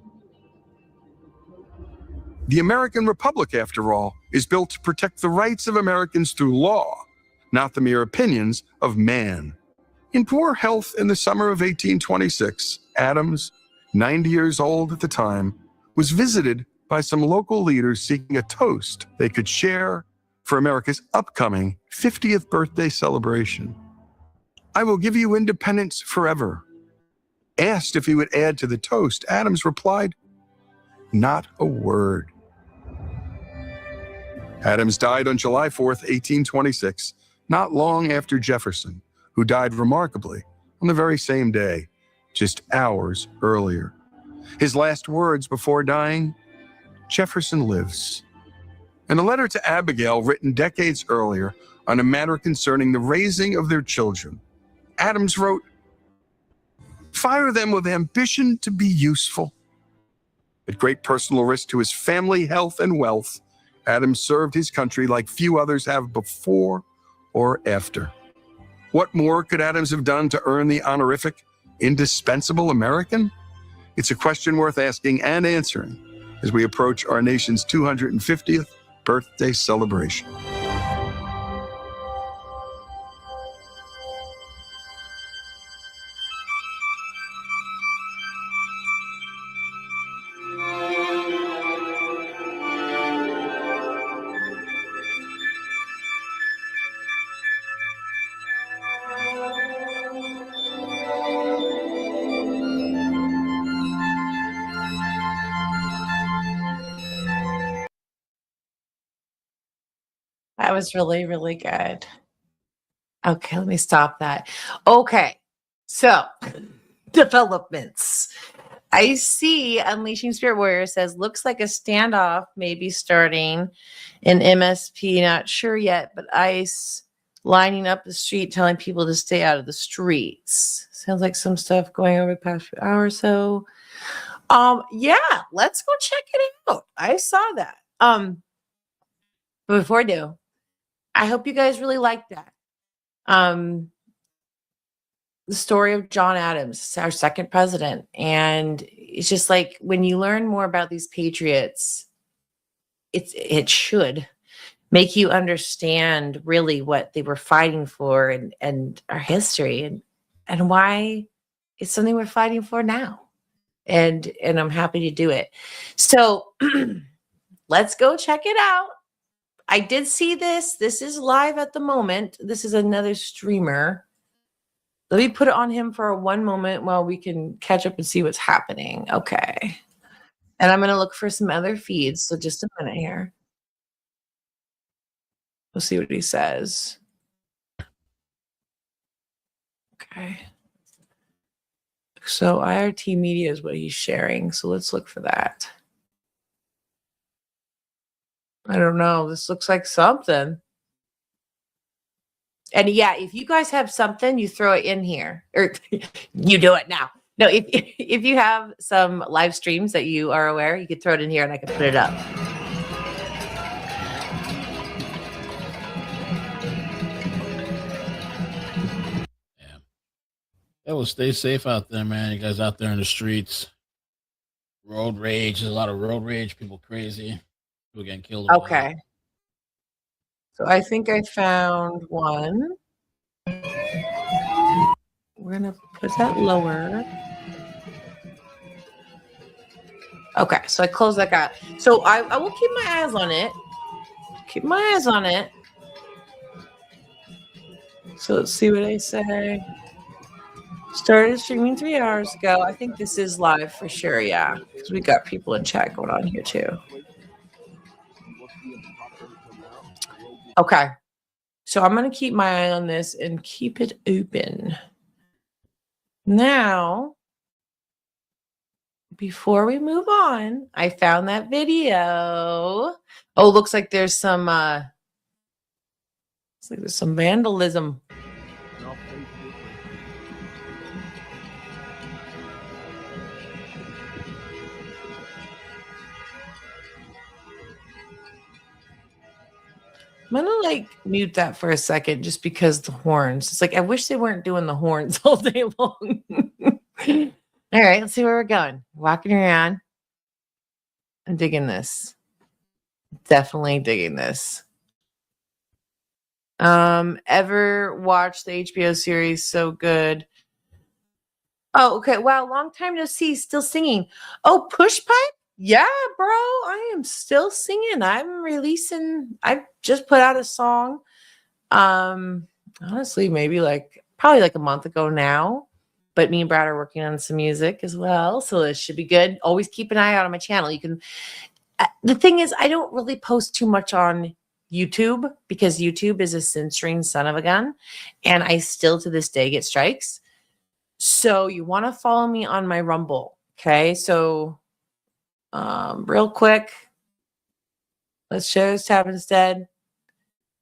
The American Republic, after all, is built to protect the rights of Americans through law, not the mere opinions of man. In poor health in the summer of 1826, Adams, 90 years old at the time, was visited by some local leaders seeking a toast they could share for America's upcoming 50th birthday celebration. "I will give you independence forever." Asked if he would add to the toast, Adams replied, "Not a word." Adams died on July 4th, 1826, not long after Jefferson, who died remarkably on the very same day, just hours earlier. His last words before dying, "Jefferson lives." In a letter to Abigail written decades earlier on a matter concerning the raising of their children, Adams wrote, "Fire them with ambition to be useful." At great personal risk to his family, health, and wealth, Adams served his country like few others have before or after. What more could Adams have done to earn the honorific indispensable American? It's a question worth asking and answering as we approach our nation's 250th birthday celebration. That was really, really good. Okay, let me stop that. Okay, so developments. I see Unleashing Spirit Warrior says, looks like a standoff may be starting in MSP. Not sure yet, but ICE lining up the street, telling people to stay out of the streets. Sounds like some stuff going over the past hour or so. Yeah, let's go check it out. I saw that. But before I do, I hope you guys really like that. The story of John Adams, our second president. And it's just like when you learn more about these patriots, it should make you understand really what they were fighting for and our history and why it's something we're fighting for now. And I'm happy to do it. So let's go check it out. I did see this. This is live at the moment. This is another streamer. Let me put it on him for one moment while we can catch up and see what's happening. Okay. And I'm going to look for some other feeds. So just a minute here. We'll see what he says. Okay. So IRT Media is what he's sharing. So let's look for that. I don't know. This looks like something. And yeah, if you guys have something, you throw it in here, or you do it now. No, if you have some live streams that you are aware, you could throw it in here and I can put it up. Yeah, well, stay safe out there, man. You guys out there in the streets. Road rage. There's a lot of road rage. People crazy. People getting killed. Okay. So I think I found one. We're going to put that lower. Okay, so I closed that guy. So I will keep my eyes on it. Keep my eyes on it. So let's see what they say. Started streaming 3 hours ago. I think this is live for sure, yeah. Because we got people in chat going on here too. Okay. So I'm going to keep my eye on this and keep it open. Now, before we move on, I found that video. Oh, looks like there's some vandalism. I'm gonna like mute that for a second just because the horns. It's like I wish they weren't doing the horns all day long. All right, let's see where we're going. Walking around. I'm digging this. Definitely digging this. Ever watched the HBO series So Good? Oh, okay. Wow, long time no see. Still singing. Oh, Push Pipe? Yeah, bro. I am still singing. I've just put out a song. Honestly, maybe probably like a month ago now. But me and Brad are working on some music as well. So this should be good. Always keep an eye out on my channel. You can the thing is, I don't really post too much on YouTube because YouTube is a censoring son of a gun. And I still to this day get strikes. So you want to follow me on my Rumble. Okay. So real quick, let's share this tab instead.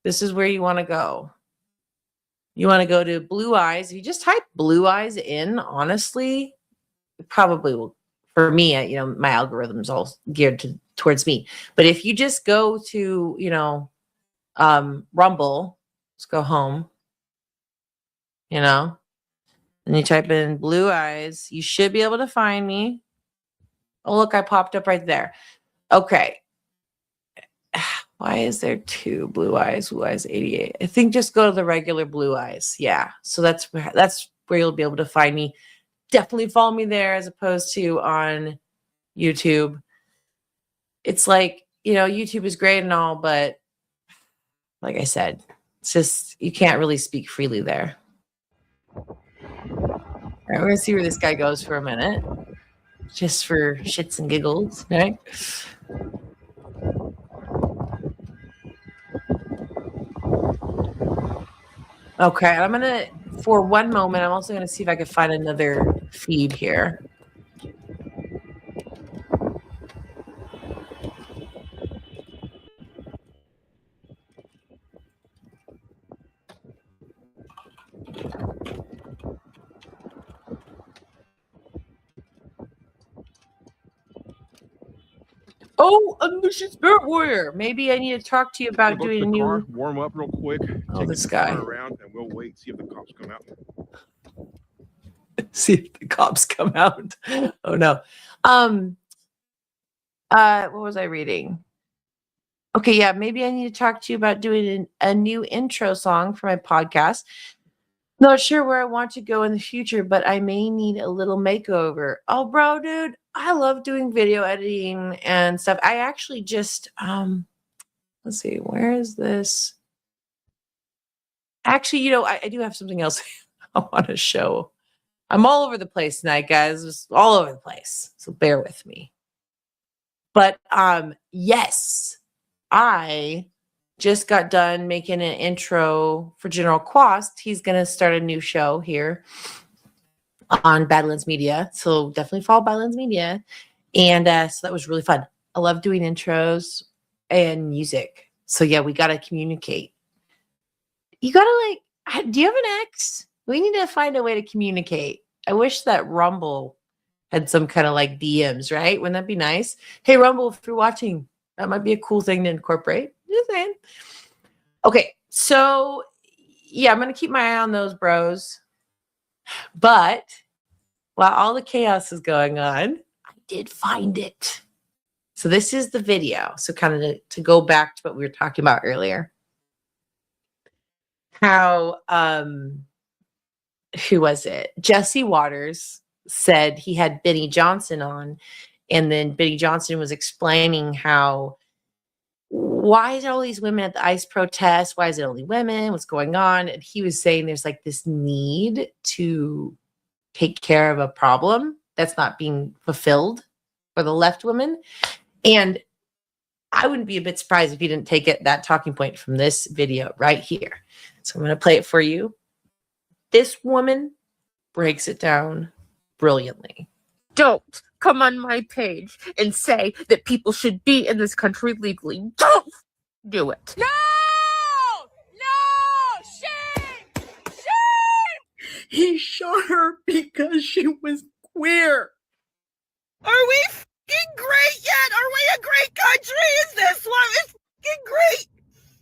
This is where you want to go. You want to go to Blue Eyes. If you just type Blue Eyes in, honestly, it probably will. For me, my algorithm's all geared towards me. But if you just go to, Rumble, let's go home, and you type in Blue Eyes, you should be able to find me. Oh, look, I popped up right there. Okay. Why is there two Blue Eyes? Blue Eyes 88. I think just go to the regular Blue Eyes. Yeah. So that's where you'll be able to find me. Definitely follow me there as opposed to on YouTube. It's like, YouTube is great and all, but like I said, it's just, you can't really speak freely there. All right, we're going to see where this guy goes for a minute. Just for shits and giggles, right? Okay, I'm going to, for one moment, I'm also going to see if I can find another feed here. Oh, Unleashed Spirit Warrior. Maybe I need to talk to you about doing a new. Car, warm up real quick. Oh, this guy. Around, and we'll wait. See if the cops come out. See if the cops come out. Oh no. What was I reading? Okay, yeah, maybe I need to talk to you about doing a new intro song for my podcast. Not sure where I want to go in the future, but I may need a little makeover. Oh, bro, dude, I love doing video editing and stuff. I actually just, let's see, where is this? Actually, I do have something else I'm on a show. I'm all over the place tonight, guys. Just all over the place. So bear with me. But yes, I just got done making an intro for General Quast. He's going to start a new show here on Badlands Media. So definitely follow Badlands Media. And so that was really fun. I love doing intros and music. So yeah, we got to communicate. You got to do you have an ex? We need to find a way to communicate. I wish that Rumble had some kind of like DMs, right? Wouldn't that be nice? Hey, Rumble, if you're watching, that might be a cool thing to incorporate. Just saying. Okay, so yeah, I'm going to keep my eye on those bros. But while all the chaos is going on, I did find it. So this is the video. So kind of to go back to what we were talking about earlier. How, who was it? Jesse Waters said he had Benny Johnson on. And then Benny Johnson was explaining how, why is all these women at the ICE protest? Why is it only women? What's going on? And he was saying there's like this need to take care of a problem that's not being fulfilled for the left women. And I wouldn't be a bit surprised if you didn't take that talking point from this video right here. So I'm going to play it for you. This woman breaks it down brilliantly. Don't come on my page and say that people should be in this country legally. Don't do it. No! No! Shame! Shame! He shot her because she was queer. Are we f***ing great yet? Are we a great country? Is this one? It's f***ing great.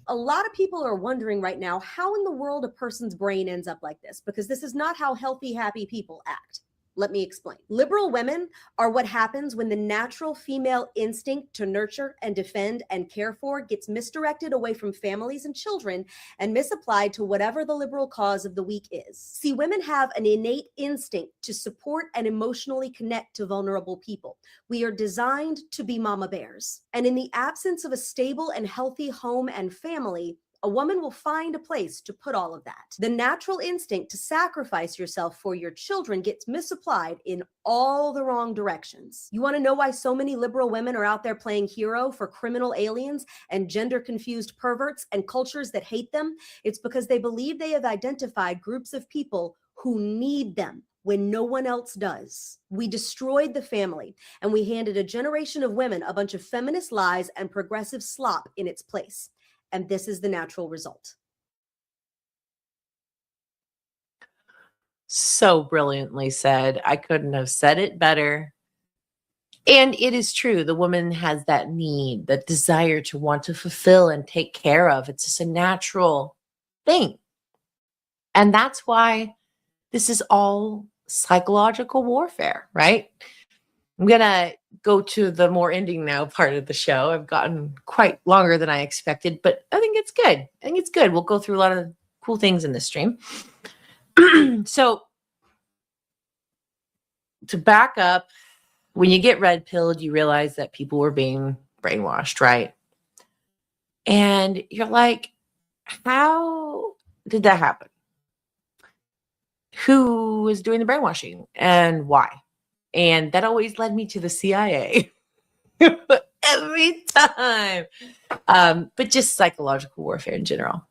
A lot of people are wondering right now how in the world a person's brain ends up like this, because this is not how healthy, happy people act. Let me explain. Liberal women are what happens when the natural female instinct to nurture and defend and care for gets misdirected away from families and children and misapplied to whatever the liberal cause of the weak is. See, women have an innate instinct to support and emotionally connect to vulnerable people. We are designed to be mama bears. And in the absence of a stable and healthy home and family, a woman will find a place to put all of that. The natural instinct to sacrifice yourself for your children gets misapplied in all the wrong directions. You want to know why so many liberal women are out there playing hero for criminal aliens and gender-confused perverts and cultures that hate them? It's because they believe they have identified groups of people who need them when no one else does. We destroyed the family, and we handed a generation of women a bunch of feminist lies and progressive slop in its place. And this is the natural result. So brilliantly said. I couldn't have said it better. And it is true. The woman has that need, that desire to want to fulfill and take care of. It's just a natural thing. And that's why this is all psychological warfare, right? I'm going to go to the more ending now part of the show. I've gotten quite longer than I expected, but I think it's good. I think it's good. We'll go through a lot of cool things in this stream. So to back up, when you get red pilled, you realize that people were being brainwashed, right? And you're like, how did that happen? Who was doing the brainwashing and why? And that always led me to the CIA every time. But just psychological warfare in general.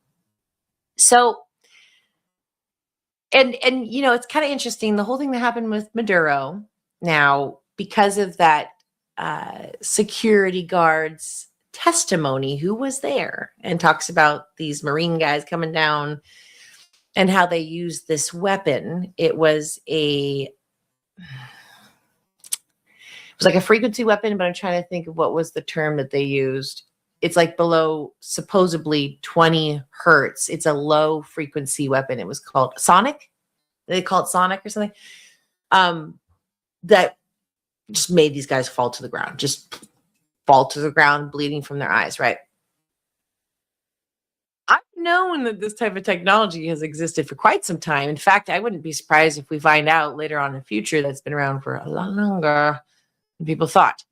So, and you know, it's kind of interesting. The whole thing that happened with Maduro now, because of that security guard's testimony, who was there, and talks about these Marine guys coming down and how they used this weapon. It was like a frequency weapon, but I'm trying to think of what was the term that they used. It's like below supposedly 20 hertz. It's a low frequency weapon. It was called sonic. They call it sonic or something. That just made these guys fall to the ground, bleeding from their eyes, right? I've known that this type of technology has existed for quite some time. In fact, I wouldn't be surprised if we find out later on in the future that's been around for a lot longer than people thought.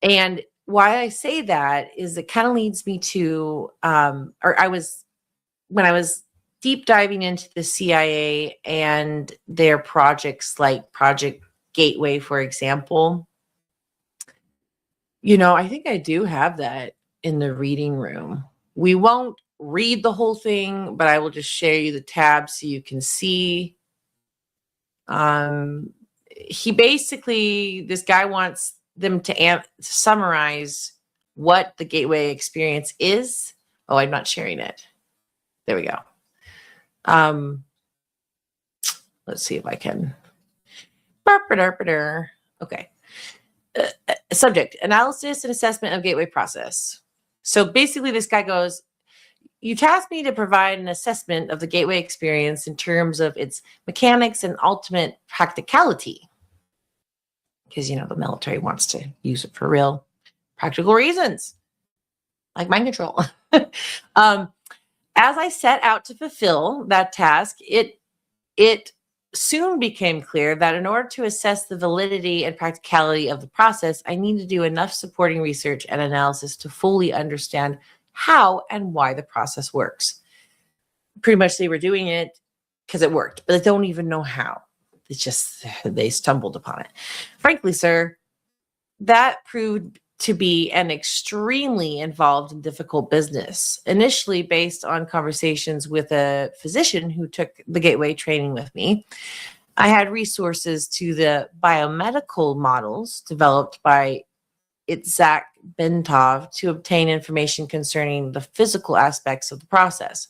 And why I say that is it kind of leads me to, when I was deep diving into the CIA and their projects like Project Gateway, for example. I think I do have that in the reading room. We won't read the whole thing, but I will just share you the tabs so you can see. This guy wants them to summarize what the gateway experience is. Oh, I'm not sharing it. There we go. Let's see if I can. Okay. Subject: analysis and assessment of gateway process. So basically, this guy goes, you tasked me to provide an assessment of the gateway experience in terms of its mechanics and ultimate practicality. Because, the military wants to use it for real practical reasons, like mind control. As I set out to fulfill that task, it soon became clear that in order to assess the validity and practicality of the process, I need to do enough supporting research and analysis to fully understand how and why the process works. Pretty much they were doing it because it worked, but they don't even know how. It's just they stumbled upon it. Frankly, sir, that proved to be an extremely involved and difficult business, initially based on conversations with a physician who took the gateway training with me. I had resources to the biomedical models developed by Itzhak Bentov to obtain information concerning the physical aspects of the process.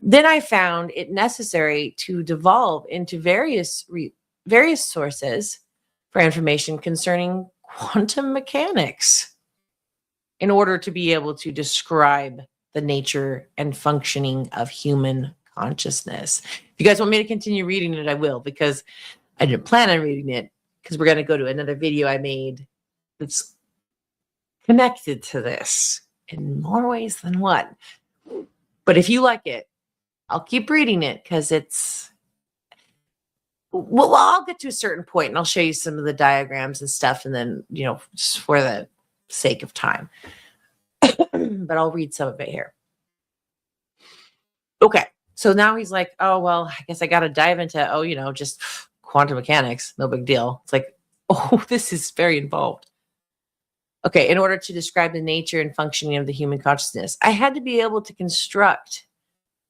Then I found it necessary to devolve into various sources for information concerning quantum mechanics in order to be able to describe the nature and functioning of human consciousness. If you guys want me to continue reading it, I will, because I didn't plan on reading it, because we're going to go to another video I made that's connected to this in more ways than one. But if you like it, I'll keep reading it because I'll get to a certain point and I'll show you some of the diagrams and stuff, and then, just for the sake of time. But I'll read some of it here. Okay. So now he's like, oh, well, I guess I got to dive into, just quantum mechanics. No big deal. It's like, oh, this is very involved. Okay. In order to describe the nature and functioning of the human consciousness, I had to be able to construct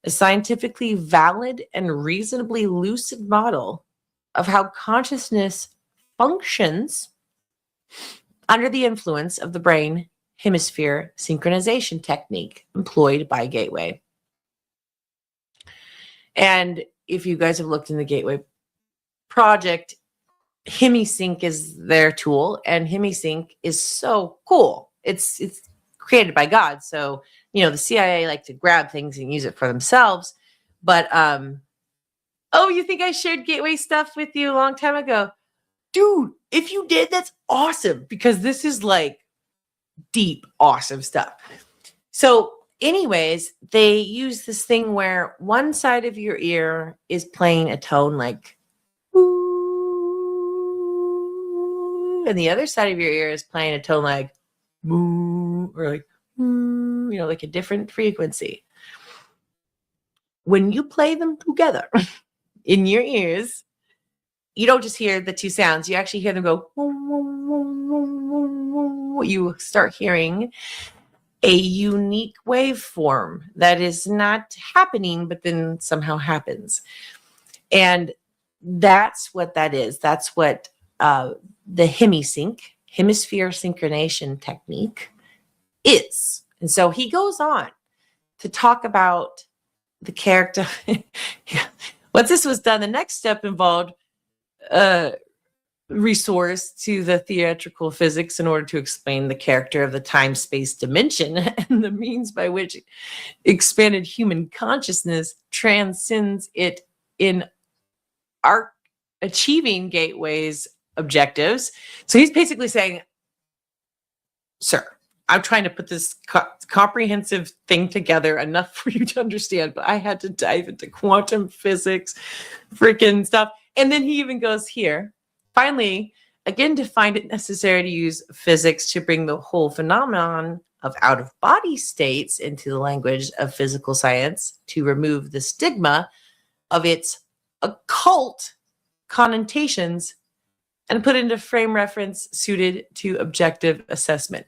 a scientifically valid and reasonably lucid model of how consciousness functions under the influence of the brain hemisphere synchronization technique employed by Gateway. And if you guys have looked in the Gateway project, HemiSync is their tool, and HemiSync is so cool. It's created by God. So, the CIA like to grab things and use it for themselves. But, oh, you think I shared Gateway stuff with you a long time ago? Dude, if you did, that's awesome, because this is like deep, awesome stuff. So anyways, they use this thing where one side of your ear is playing a tone like, ooh, and the other side of your ear is playing a tone like, moo, or like, like a different frequency. When you play them together in your ears, you don't just hear the two sounds. You actually hear them go. You start hearing a unique waveform that is not happening, but then somehow happens. And that's what that is. That's what the HemiSync, hemisphere synchronization technique, is. And so he goes on to talk about the character. Once this was done, the next step involved resource to the theatrical physics in order to explain the character of the time-space dimension and the means by which expanded human consciousness transcends it in achieving Gateway's objectives. So he's basically saying, sir, I'm trying to put this comprehensive thing together enough for you to understand, but I had to dive into quantum physics, freaking stuff. And then he even goes here, finally, again, to find it necessary to use physics to bring the whole phenomenon of out-of-body states into the language of physical science to remove the stigma of its occult connotations and put into frame reference suited to objective assessment.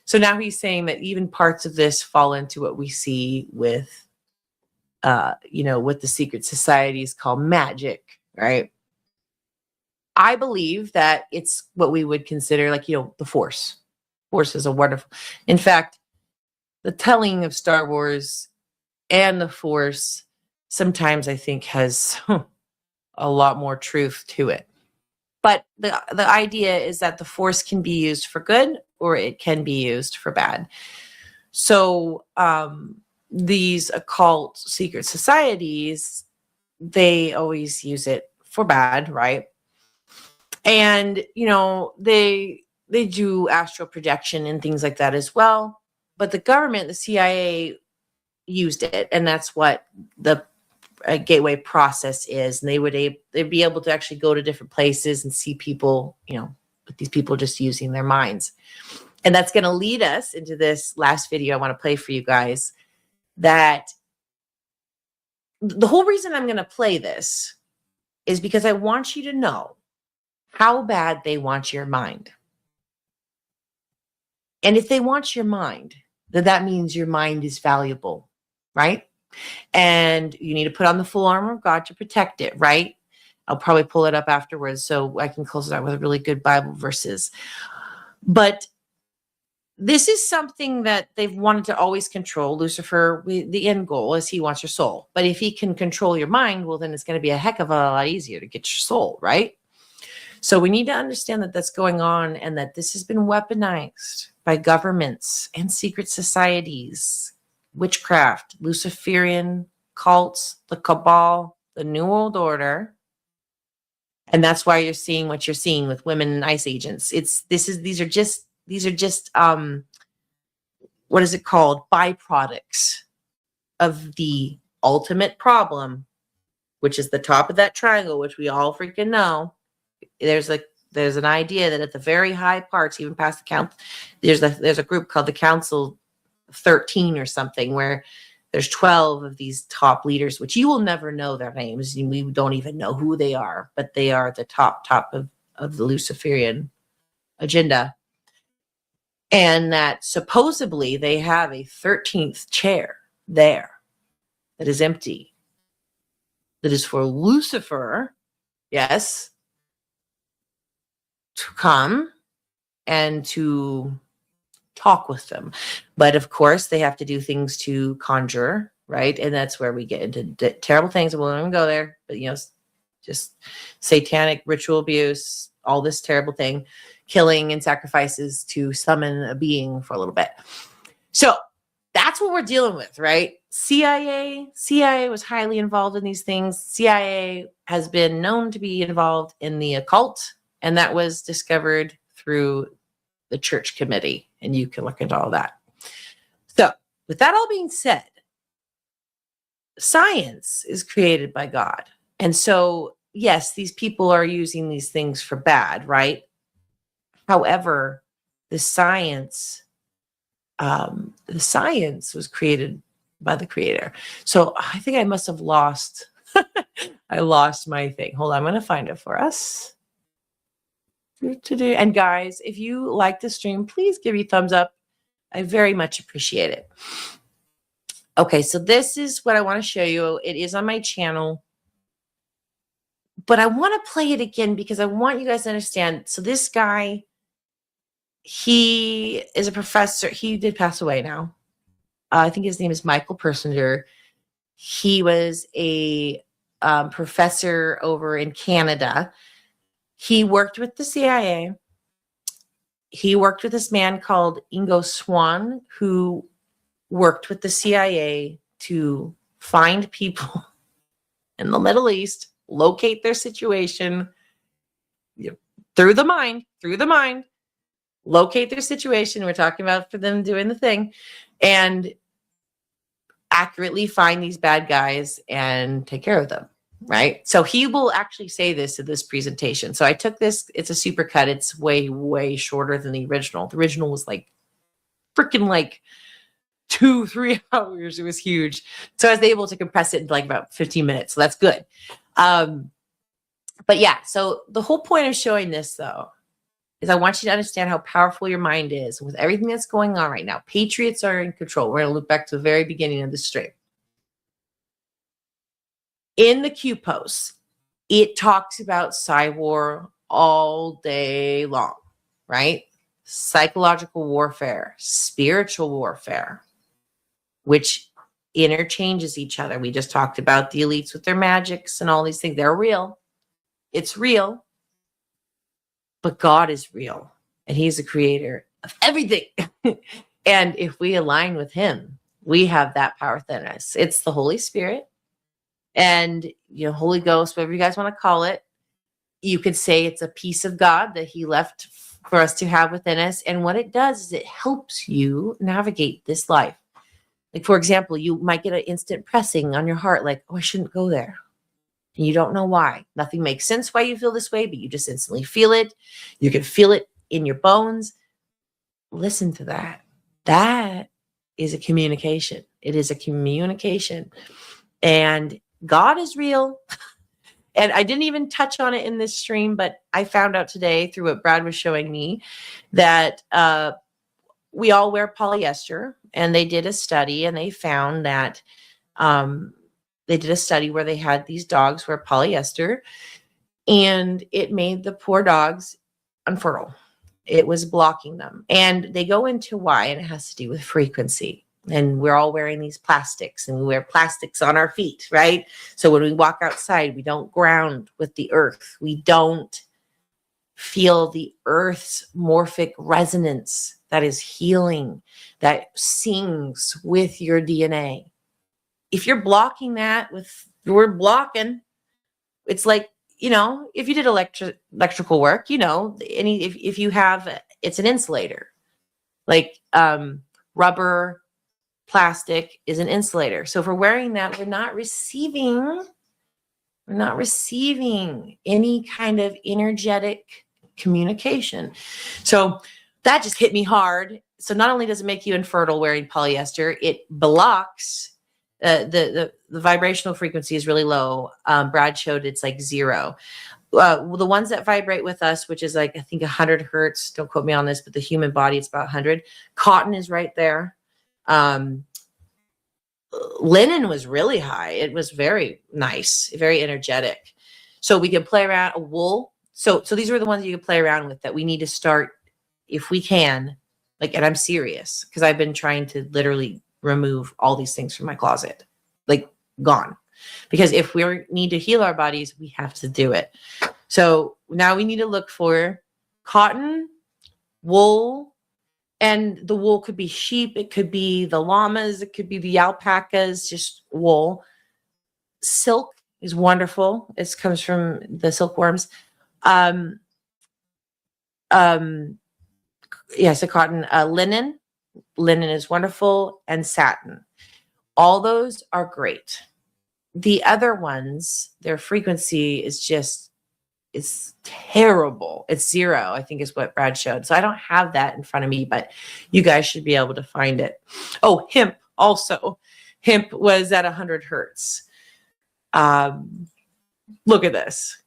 So now he's saying that even parts of this fall into what we see with, what the secret societies call magic, right? I believe that it's what we would consider the Force. Force is a wonderful. In fact, the telling of Star Wars and the Force sometimes I think has a lot more truth to it. But the idea is that the Force can be used for good or it can be used for bad. So these occult secret societies, they always use it for bad, right? And, they do astral projection and things like that as well. But the government, the CIA, used it. And that's what the gateway process is. And they'd be able to actually go to different places and see people, but these people just using their minds. And that's going to lead us into this last video I want to play for you guys. That the whole reason I'm going to play this is because I want you to know how bad they want your mind. And if they want your mind, then that means your mind is valuable, right? And you need to put on the full armor of God to protect it, right? I'll probably pull it up afterwards so I can close it out with really good Bible verses. But this is something that they've wanted to always control. Lucifer, the end goal is he wants your soul. But if he can control your mind, well, then it's going to be a heck of a lot easier to get your soul, right? So we need to understand that that's going on and that this has been weaponized by governments and secret societies, witchcraft, Luciferian cults, the cabal, the New World Order. And that's why you're seeing what you're seeing with women and ICE agents. These are just what is it called? Byproducts of the ultimate problem, which is the top of that triangle, which we all freaking know. There's an idea that at the very high parts, even past the count, there's a group called the Council 13 or something, where there's 12 of these top leaders, which you will never know their names. We don't even know who they are, but they are the top of the Luciferian agenda. And that supposedly they have a 13th chair there that is empty, that is for Lucifer, yes, to come and to talk with them. But of course, they have to do things to conjure, right? And that's where we get into terrible things. We won't even go there, but just satanic ritual abuse, all this terrible thing, killing and sacrifices to summon a being for a little bit. So that's what we're dealing with, right? CIA was highly involved in these things. CIA has been known to be involved in the occult, and that was discovered through the church committee, and you can look into all that. So with that all being said, science is created by God. And so, yes, these people are using these things for bad, right? However, the science was created by the creator. So I think I must have lost, I lost my thing. Hold on, I'm going to find it for us. And guys, if you like the stream, please give me a thumbs up. I very much appreciate it. Okay, so this is what I want to show you. It is on my channel. But I want to play it again because I want you guys to understand. So this guy, he is a professor. He did pass away now. I think his name is Michael Persinger. He was a professor over in Canada. He worked with the CIA. He worked with this man called Ingo Swann, who worked with the CIA to find people in the Middle East, locate their situation through the mind, locate their situation. We're talking about for them doing the thing, and accurately find these bad guys and take care of them. Right. So he will actually say this in this presentation. So I took this, it's a super cut. It's way, way shorter than the original. The original was like freaking like 2-3 hours. It was huge. So I was able to compress it into like about 15 minutes. So that's good. But yeah, so the whole point of showing this though, is I want you to understand how powerful your mind is with everything that's going on right now. Patriots are in control. We're going to look back to the very beginning of the stream. In the Q post, it talks about cyber all day long, right? Psychological warfare, spiritual warfare, which interchanges each other. We just talked about the elites with their magics and all these things. They're real. It's real. But God is real, and he's the creator of everything. And if we align with him, we have that power within us. It's the Holy Spirit and, Holy Ghost, whatever you guys want to call it. You could say it's a piece of God that he left for us to have within us. And what it does is it helps you navigate this life. Like, for example, you might get an instant pressing on your heart, like, oh, I shouldn't go there. And you don't know why. Nothing makes sense why you feel this way, but you just instantly feel it. You can feel it in your bones. Listen to that. That is a communication. It is a communication. And God is real. And I didn't even touch on it in this stream, but I found out today through what Brad was showing me that we all wear polyester. And they did a study and they found that they did a study where they had these dogs wear polyester and it made the poor dogs unfertile. It was blocking them. And they go into why, and it has to do with frequency. And we're all wearing these plastics and we wear plastics on our feet, right? So when we walk outside, we don't ground with the earth. We don't feel the earth's morphic resonance that is healing, that sings with your DNA. If you're blocking that with the word blocking, it's like, if you did electrical work, if you have, it's an insulator, like rubber, plastic is an insulator. So if we're wearing that, we're not receiving any kind of energetic communication. So that just hit me hard. So not only does it make you infertile wearing polyester, it blocks the vibrational frequency is really low. Brad showed it's like 0. The ones that vibrate with us, which is like, I think 100 hertz, don't quote me on this, but the human body, it's about 100. Cotton is right there. Linen was really high. It was very nice, very energetic. So we can play around. Wool. So these were the ones you could play around with that we need to start if we can. Like, and I'm serious because I've been trying to literally remove all these things from my closet, like gone. Because if we need to heal our bodies, we have to do it. So now we need to look for cotton, wool, and the wool could be sheep. It could be the llamas. It could be the alpacas, just wool. Silk is wonderful. It comes from the silkworms. So cotton, linen. Linen is wonderful, and satin. All those are great. The other ones, their frequency is it's terrible. It's 0, I think is what Brad showed. So I don't have that in front of me, but you guys should be able to find it. Oh, hemp also. Hemp was at 100 hertz. Look at this.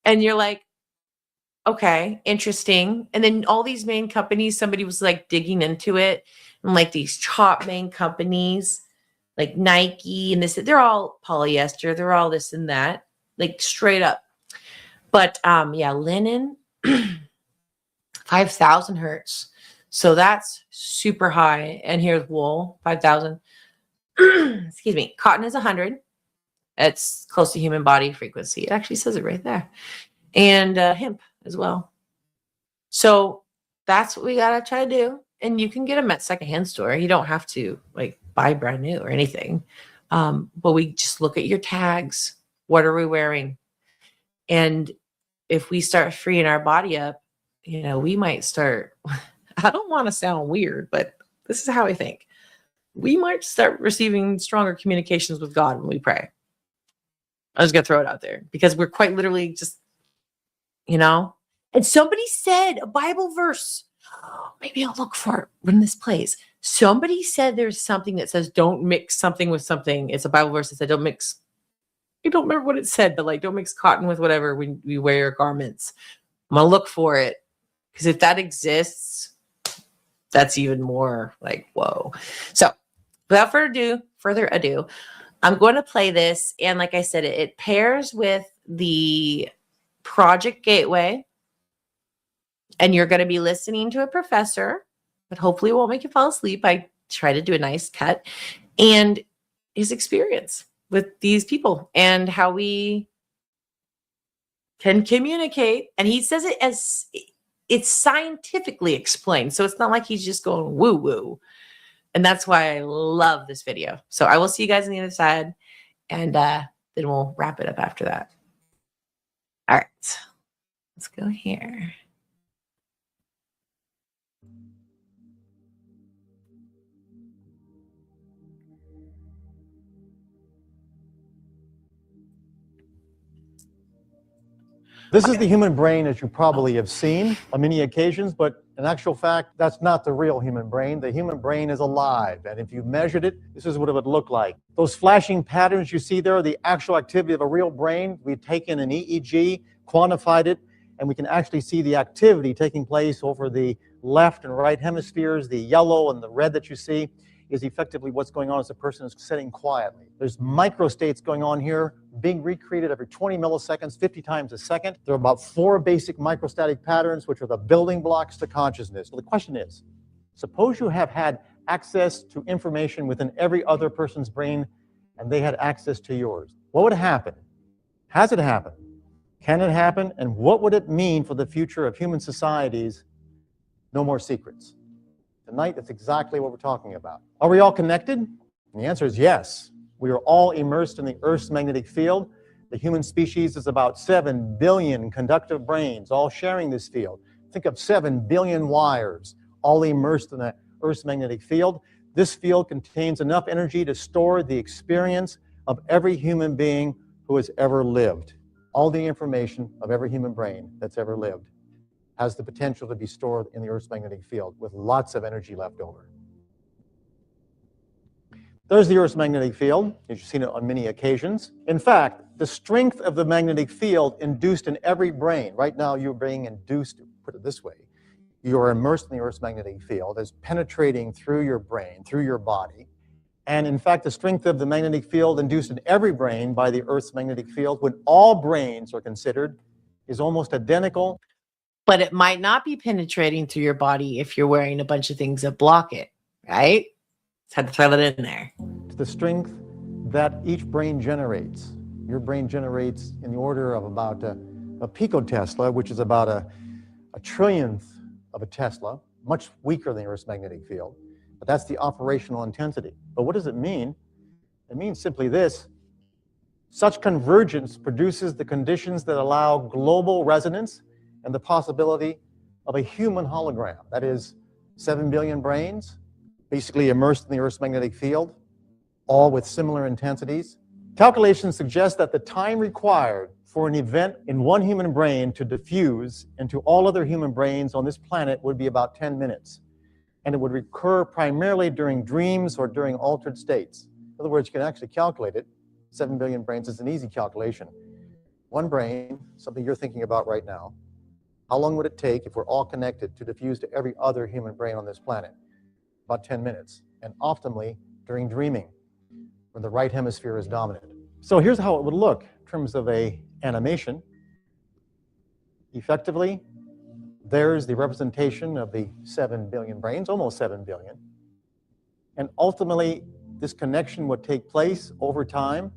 And you're like, okay, interesting. And then all these main companies, somebody was like digging into it, and like these top main companies like Nike and this, they're all polyester. They're all this and that, like straight up. But linen, 5,000 hertz. So that's super high. And here's wool, 5,000. Excuse me. Cotton is 100. It's close to human body frequency. It actually says it right there. And hemp as well. So that's what we got to try to do. And you can get them at secondhand store. You don't have to like buy brand new or anything. But we just look at your tags. What are we wearing? And if we start freeing our body up, we might start, I don't want to sound weird, but this is how I think. We might start receiving stronger communications with God when we pray. I was going to throw it out there because we're quite literally just, And somebody said a Bible verse. maybe I'll look for it when this plays. Somebody said there's something that says don't mix something with something. It's a Bible verse that said don't mix. I don't remember what it said, but like don't mix cotton with whatever when we wear your garments. I'm gonna look for it because if that exists, that's even more like whoa. So without further ado, I'm going to play this, and like I said, it pairs with the Project Gateway, and you're going to be listening to a professor, but hopefully it won't make you fall asleep. I try to do a nice cut, and his experience with these people and how we can communicate. And he says it as it's scientifically explained, so it's not like he's just going woo woo. And that's why I love this video. So I will see you guys on the other side, and then we'll wrap it up after that. All right, let's go here. This is the human brain, as you probably have seen on many occasions, but in actual fact, that's not the real human brain. The human brain is alive, and if you measured it, this is what it would look like. Those flashing patterns you see there are the actual activity of a real brain. We've taken an EEG, quantified it, and we can actually see the activity taking place over the left and right hemispheres. The yellow and the red that you see is effectively what's going on as a person is sitting quietly. There's microstates going on here, being recreated every 20 milliseconds, 50 times a second. There are about 4 basic microstatic patterns, which are the building blocks to consciousness. So the question is, suppose you have had access to information within every other person's brain, and they had access to yours. What would happen? Has it happened? Can it happen? And what would it mean for the future of human societies? No more secrets. Tonight, that's exactly what we're talking about. Are we all connected? And the answer is yes. We are all immersed in the Earth's magnetic field. The human species is about 7 billion conductive brains, all sharing this field. Think of 7 billion wires, all immersed in the Earth's magnetic field. This field contains enough energy to store the experience of every human being who has ever lived. All the information of every human brain that's ever lived has the potential to be stored in the Earth's magnetic field with lots of energy left over. There's the Earth's magnetic field, as you've seen it on many occasions. In fact, the strength of the magnetic field induced in every brain, right now you're being induced, put it this way, you're immersed in the Earth's magnetic field as penetrating through your brain, through your body. And in fact, the strength of the magnetic field induced in every brain by the Earth's magnetic field, when all brains are considered, is almost identical. But it might not be penetrating through your body if you're wearing a bunch of things that block it, right? Just had to throw that in there. The strength that each brain generates. Your brain generates in the order of about a picotesla, which is about a trillionth of a Tesla, much weaker than the Earth's magnetic field. But that's the operational intensity. But what does it mean? It means simply this. Such convergence produces the conditions that allow global resonance and the possibility of a human hologram. That is 7 billion brains, basically immersed in the Earth's magnetic field, all with similar intensities. Calculations suggest that the time required for an event in one human brain to diffuse into all other human brains on this planet would be about 10 minutes. And it would recur primarily during dreams or during altered states. In other words, you can actually calculate it. 7 billion brains is an easy calculation. One brain, something you're thinking about right now, how long would it take if we're all connected to diffuse to every other human brain on this planet? About 10 minutes, and optimally during dreaming, when the right hemisphere is dominant. So here's how it would look in terms of an animation. Effectively, there's the representation of the 7 billion brains, almost 7 billion. And ultimately, this connection would take place over time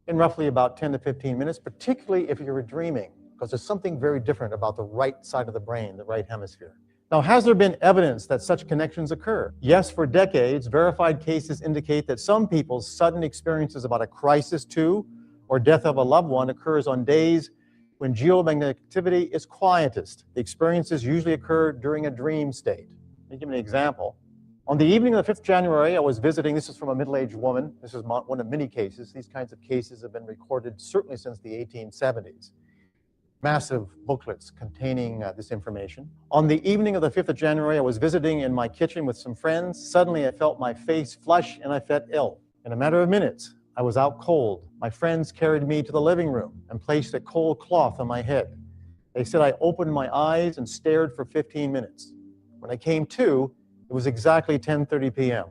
in roughly about 10 to 15 minutes, particularly if you were dreaming, because there's something very different about the right side of the brain, the right hemisphere. Now, has there been evidence that such connections occur? Yes, for decades, verified cases indicate that some people's sudden experiences about a crisis to or death of a loved one occurs on days when geomagnetic activity is quietest. The experiences usually occur during a dream state. Let me give you an example. On the evening of the 5th January, I was visiting, this is from a middle-aged woman. This is one of many cases. These kinds of cases have been recorded certainly since the 1870s. massive booklets containing this information. On the evening of the 5th of January, I was visiting in my kitchen with some friends. Suddenly, I felt my face flush and I felt ill. In a matter of minutes, I was out cold. My friends carried me to the living room and placed a cold cloth on my head. They said I opened my eyes and stared for 15 minutes. When I came to, it was exactly 10:30 p.m.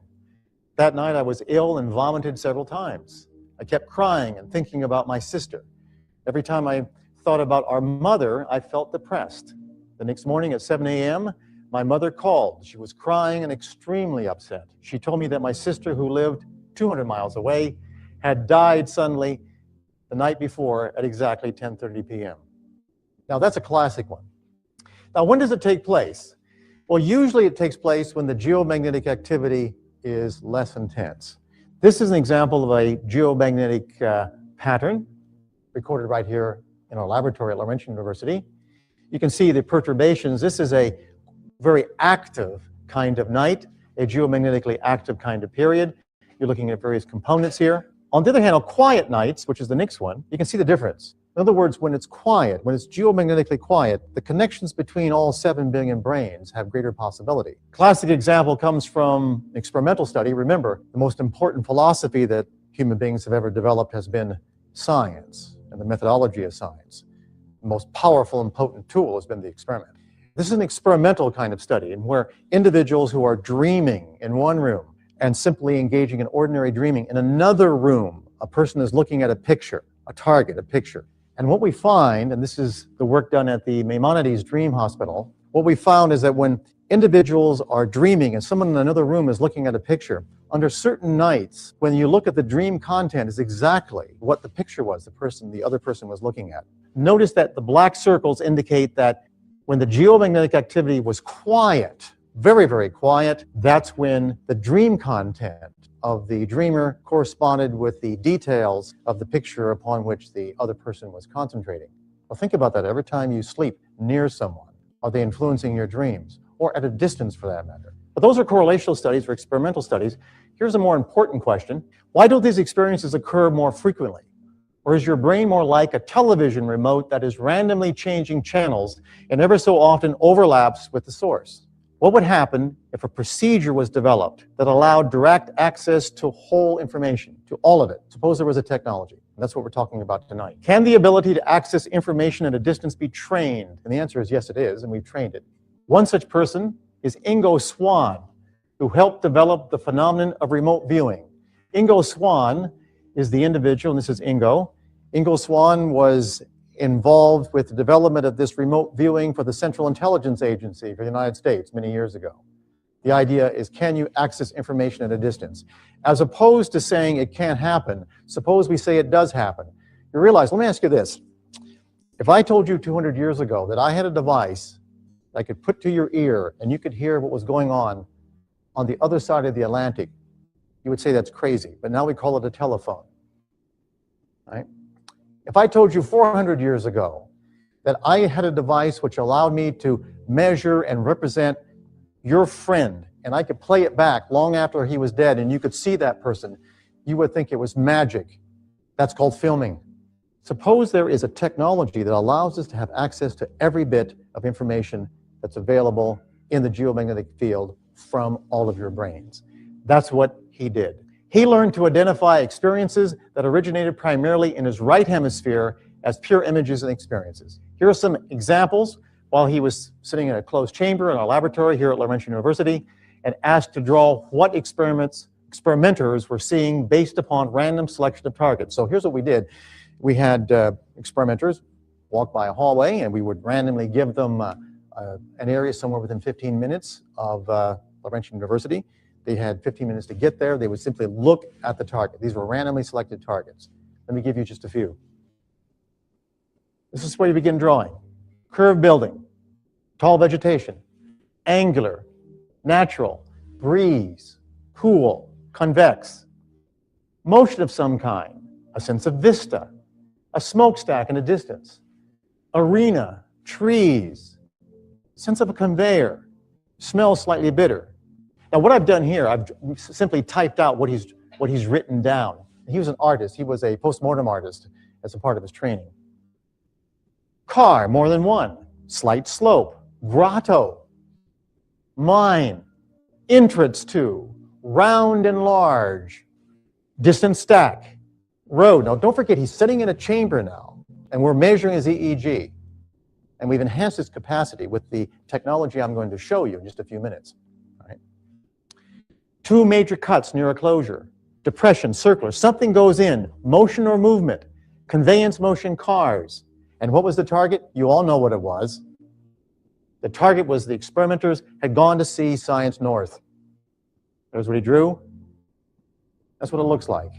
That night, I was ill and vomited several times. I kept crying and thinking about my sister. Every time I thought about our mother, I felt depressed. The next morning at 7 a.m., my mother called. She was crying and extremely upset. She told me that my sister, who lived 200 miles away, had died suddenly the night before at exactly 10:30 p.m. Now, that's a classic one. Now, when does it take place? Well, usually it takes place when the geomagnetic activity is less intense. This is an example of a geomagnetic pattern recorded right here in our laboratory at Laurentian University. You can see the perturbations. This is a very active kind of night, a geomagnetically active kind of period. You're looking at various components here. On the other hand, on quiet nights, which is the next one, you can see the difference. In other words, when it's quiet, when it's geomagnetically quiet, the connections between all 7 billion brains have greater possibility. Classic example comes from an experimental study. Remember, the most important philosophy that human beings have ever developed has been science and the methodology of science. The most powerful and potent tool has been the experiment. This is an experimental kind of study in where individuals who are dreaming in one room and simply engaging in ordinary dreaming in another room, a person is looking at a picture, a target, a picture. And what we find, and this is the work done at the Maimonides Dream Hospital, what we found is that when individuals are dreaming and someone in another room is looking at a picture, under certain nights, when you look at the dream content, is exactly what the picture was the other person was looking at. Notice that the black circles indicate that when the geomagnetic activity was quiet, very, very quiet, that's when the dream content of the dreamer corresponded with the details of the picture upon which the other person was concentrating. Well, think about that. Every time you sleep near someone, are they influencing your dreams? Or at a distance, for that matter? But those are correlational studies or experimental studies. Here's a more important question. Why don't these experiences occur more frequently? Or is your brain more like a television remote that is randomly changing channels and ever so often overlaps with the source? What would happen if a procedure was developed that allowed direct access to whole information, to all of it? Suppose there was a technology. That's what we're talking about tonight. Can the ability to access information at a distance be trained? And the answer is yes, it is, and we've trained it. One such person is Ingo Swann, who helped develop the phenomenon of remote viewing. Ingo Swann is the individual, and this is Ingo. Ingo Swann was involved with the development of this remote viewing for the Central Intelligence Agency for the United States many years ago. The idea is, can you access information at a distance? As opposed to saying it can't happen, suppose we say it does happen. You realize, let me ask you this. If I told you 200 years ago that I had a device I could put to your ear and you could hear what was going on the other side of the Atlantic, you would say that's crazy. But now we call it a telephone, right? If I told you 400 years ago that I had a device which allowed me to measure and represent your friend, and I could play it back long after he was dead, and you could see that person, you would think it was magic. That's called filming. Suppose there is a technology that allows us to have access to every bit of information that's available in the geomagnetic field from all of your brains. That's what he did. He learned to identify experiences that originated primarily in his right hemisphere as pure images and experiences. Here are some examples while he was sitting in a closed chamber in our laboratory here at Laurentian University and asked to draw what experimenters were seeing based upon random selection of targets. So here's what we did. We had experimenters walk by a hallway, and we would randomly give them an area somewhere within 15 minutes of Laurentian University. They had 15 minutes to get there. They would simply look at the target. These were randomly selected targets. Let me give you just a few. This is where you begin drawing. Curved building, tall vegetation, angular, natural, breeze, cool, convex, motion of some kind, a sense of vista, a smokestack in a distance, arena, trees, sense of a conveyor, smells slightly bitter. Now, what I've done here, I've simply typed out what he's written down. He was an artist. He was a postmortem artist as a part of his training. Car, more than one. Slight slope. Grotto. Mine. Entrance to. Round and large. Distant stack. Road. Now, don't forget, he's sitting in a chamber now, and we're measuring his EEG. And we've enhanced its capacity with the technology I'm going to show you in just a few minutes. All right. 2 major cuts near a closure. Depression, circular. Something goes in. Motion or movement. Conveyance motion, cars. And what was the target? You all know what it was. The target was the experimenters had gone to see Science North. There's what he drew. That's what it looks like.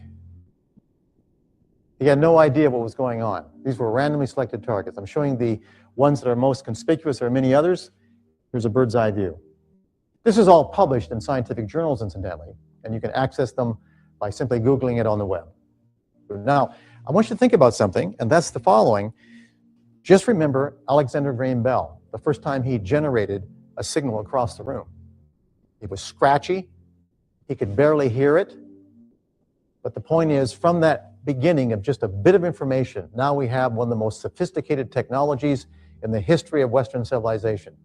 He had no idea what was going on. These were randomly selected targets. I'm showing the ones that are most conspicuous. There are many others. Here's a bird's eye view. This is all published in scientific journals, incidentally, and you can access them by simply Googling it on the web. Now, I want you to think about something, and that's the following. Just remember Alexander Graham Bell, the first time he generated a signal across the room. It was scratchy. He could barely hear it. But the point is, from that beginning of just a bit of information, now we have one of the most sophisticated technologies in the history of Western civilization.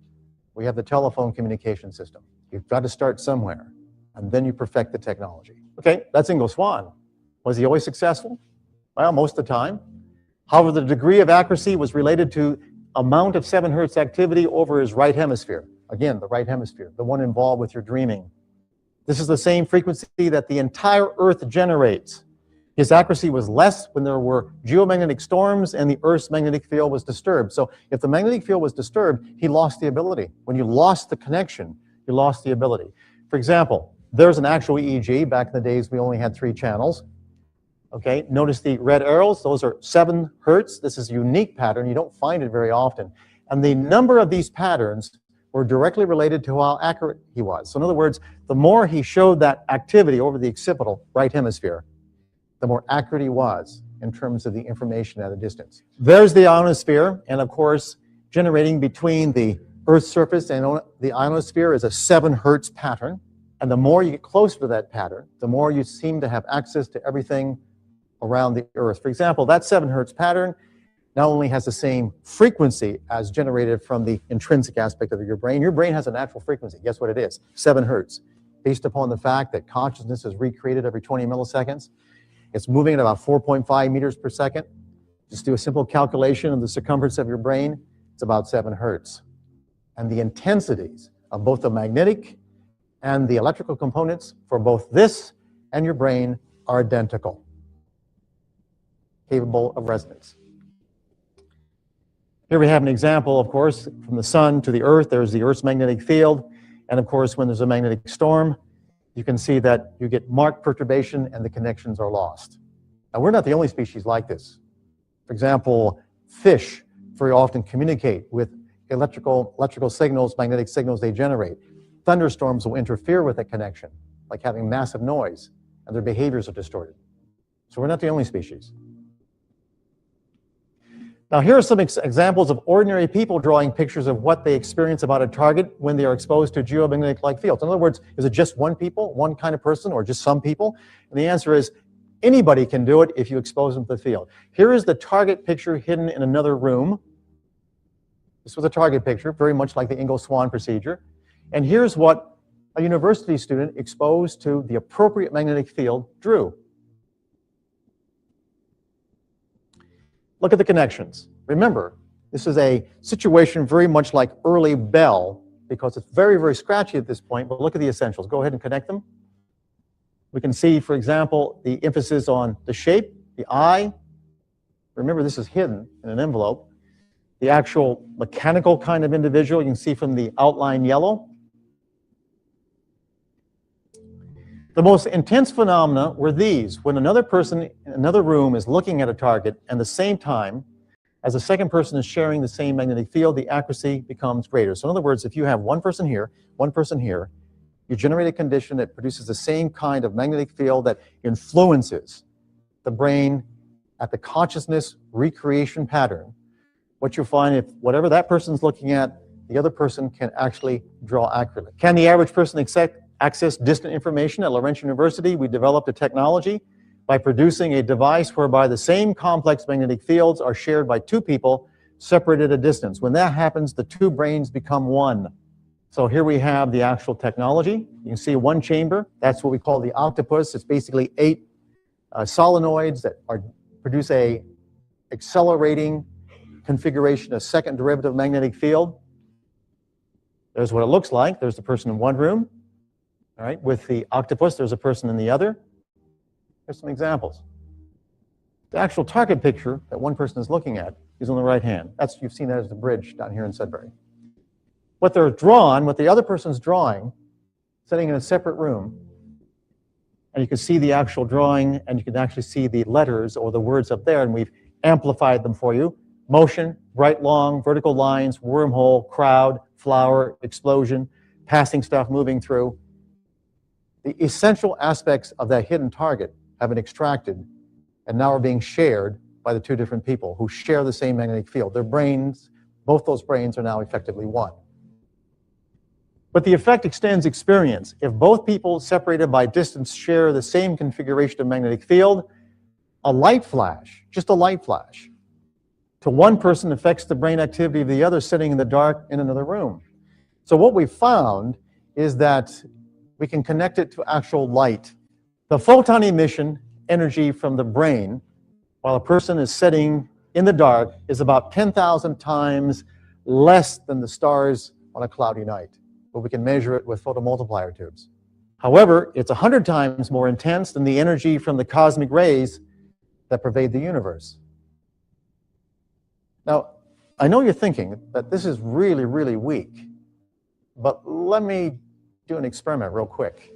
We have the telephone communication system. You've got to start somewhere, and then you perfect the technology. Okay, that's Ingo Swann. Was he always successful? Well, most of the time. However, the degree of accuracy was related to amount of 7 Hertz activity over his right hemisphere. Again, the right hemisphere, the one involved with your dreaming. This is the same frequency that the entire Earth generates. His accuracy was less when there were geomagnetic storms and the Earth's magnetic field was disturbed. So if the magnetic field was disturbed, he lost the ability. When you lost the connection, you lost the ability. For example, there's an actual EEG. Back in the days, we only had 3 channels. Okay, notice the red arrows. Those are 7 Hertz. This is a unique pattern. You don't find it very often. And the number of these patterns were directly related to how accurate he was. So in other words, the more he showed that activity over the occipital right hemisphere, the more accurate he was in terms of the information at a distance. There's the ionosphere, and of course, generating between the Earth's surface and the ionosphere is a 7 Hertz pattern. And the more you get closer to that pattern, the more you seem to have access to everything around the Earth. For example, that 7 Hertz pattern not only has the same frequency as generated from the intrinsic aspect of your brain. Your brain has a natural frequency. Guess what it is? 7 Hertz. Based upon the fact that consciousness is recreated every 20 milliseconds. It's moving at about 4.5 meters per second. Just do a simple calculation of the circumference of your brain. It's about 7 Hertz. And the intensities of both the magnetic and the electrical components for both this and your brain are identical, capable of resonance. Here we have an example, of course, from the sun to the Earth. There's the Earth's magnetic field. And of course, when there's a magnetic storm, you can see that you get marked perturbation and the connections are lost. Now, we're not the only species like this. For example, fish very often communicate with electrical signals, magnetic signals they generate. Thunderstorms will interfere with that connection, like having massive noise, and their behaviors are distorted. So we're not the only species. Now, here are some examples of ordinary people drawing pictures of what they experience about a target when they are exposed to geomagnetic-like fields. In other words, is it just one kind of person, or just some people? And the answer is anybody can do it if you expose them to the field. Here is the target picture hidden in another room. This was a target picture, very much like the Ingo Swann procedure. And here's what a university student exposed to the appropriate magnetic field drew. Look at the connections. Remember, this is a situation very much like early Bell, because it's very, very scratchy at this point, but look at the essentials. Go ahead and connect them. We can see, for example, the emphasis on the shape, the eye. Remember, this is hidden in an envelope. The actual mechanical kind of individual, you can see from the outline yellow. The most intense phenomena were these: when another person in another room is looking at a target, and the same time as the second person is sharing the same magnetic field, the accuracy becomes greater. So in other words, if you have one person here, you generate a condition that produces the same kind of magnetic field that influences the brain at the consciousness recreation pattern. What you'll find, if whatever that person's looking at, the other person can actually draw accurately. Can the average person access distant information? At Laurentian University, we developed a technology by producing a device whereby the same complex magnetic fields are shared by 2 people separated at a distance. When that happens, the two brains become one. So here we have the actual technology. You can see one chamber. That's what we call the octopus. It's basically 8 solenoids that produce a accelerating configuration, a second derivative magnetic field. There's what it looks like. There's the person in one room. All right, with the octopus, there's a person in the other. Here's some examples. The actual target picture that one person is looking at is on the right hand. You've seen that as the bridge down here in Sudbury. What they're drawn, what the other person's drawing, sitting in a separate room, and you can see the actual drawing, and you can actually see the letters or the words up there, and we've amplified them for you. Motion, bright long, vertical lines, wormhole, crowd, flower, explosion, passing stuff moving through. The essential aspects of that hidden target have been extracted and now are being shared by the two different people who share the same magnetic field. Their brains, both those brains are now effectively one. But the effect extends experience. If both people separated by distance share the same configuration of magnetic field, a light flash, just a light flash, to one person affects the brain activity of the other sitting in the dark in another room. So what we found is that we can connect it to actual light. The photon emission energy from the brain while a person is sitting in the dark is about 10,000 times less than the stars on a cloudy night, but we can measure it with photomultiplier tubes. However, it's 100 times more intense than the energy from the cosmic rays that pervade the universe. Now, I know you're thinking that this is really, really weak, but let me do an experiment real quick,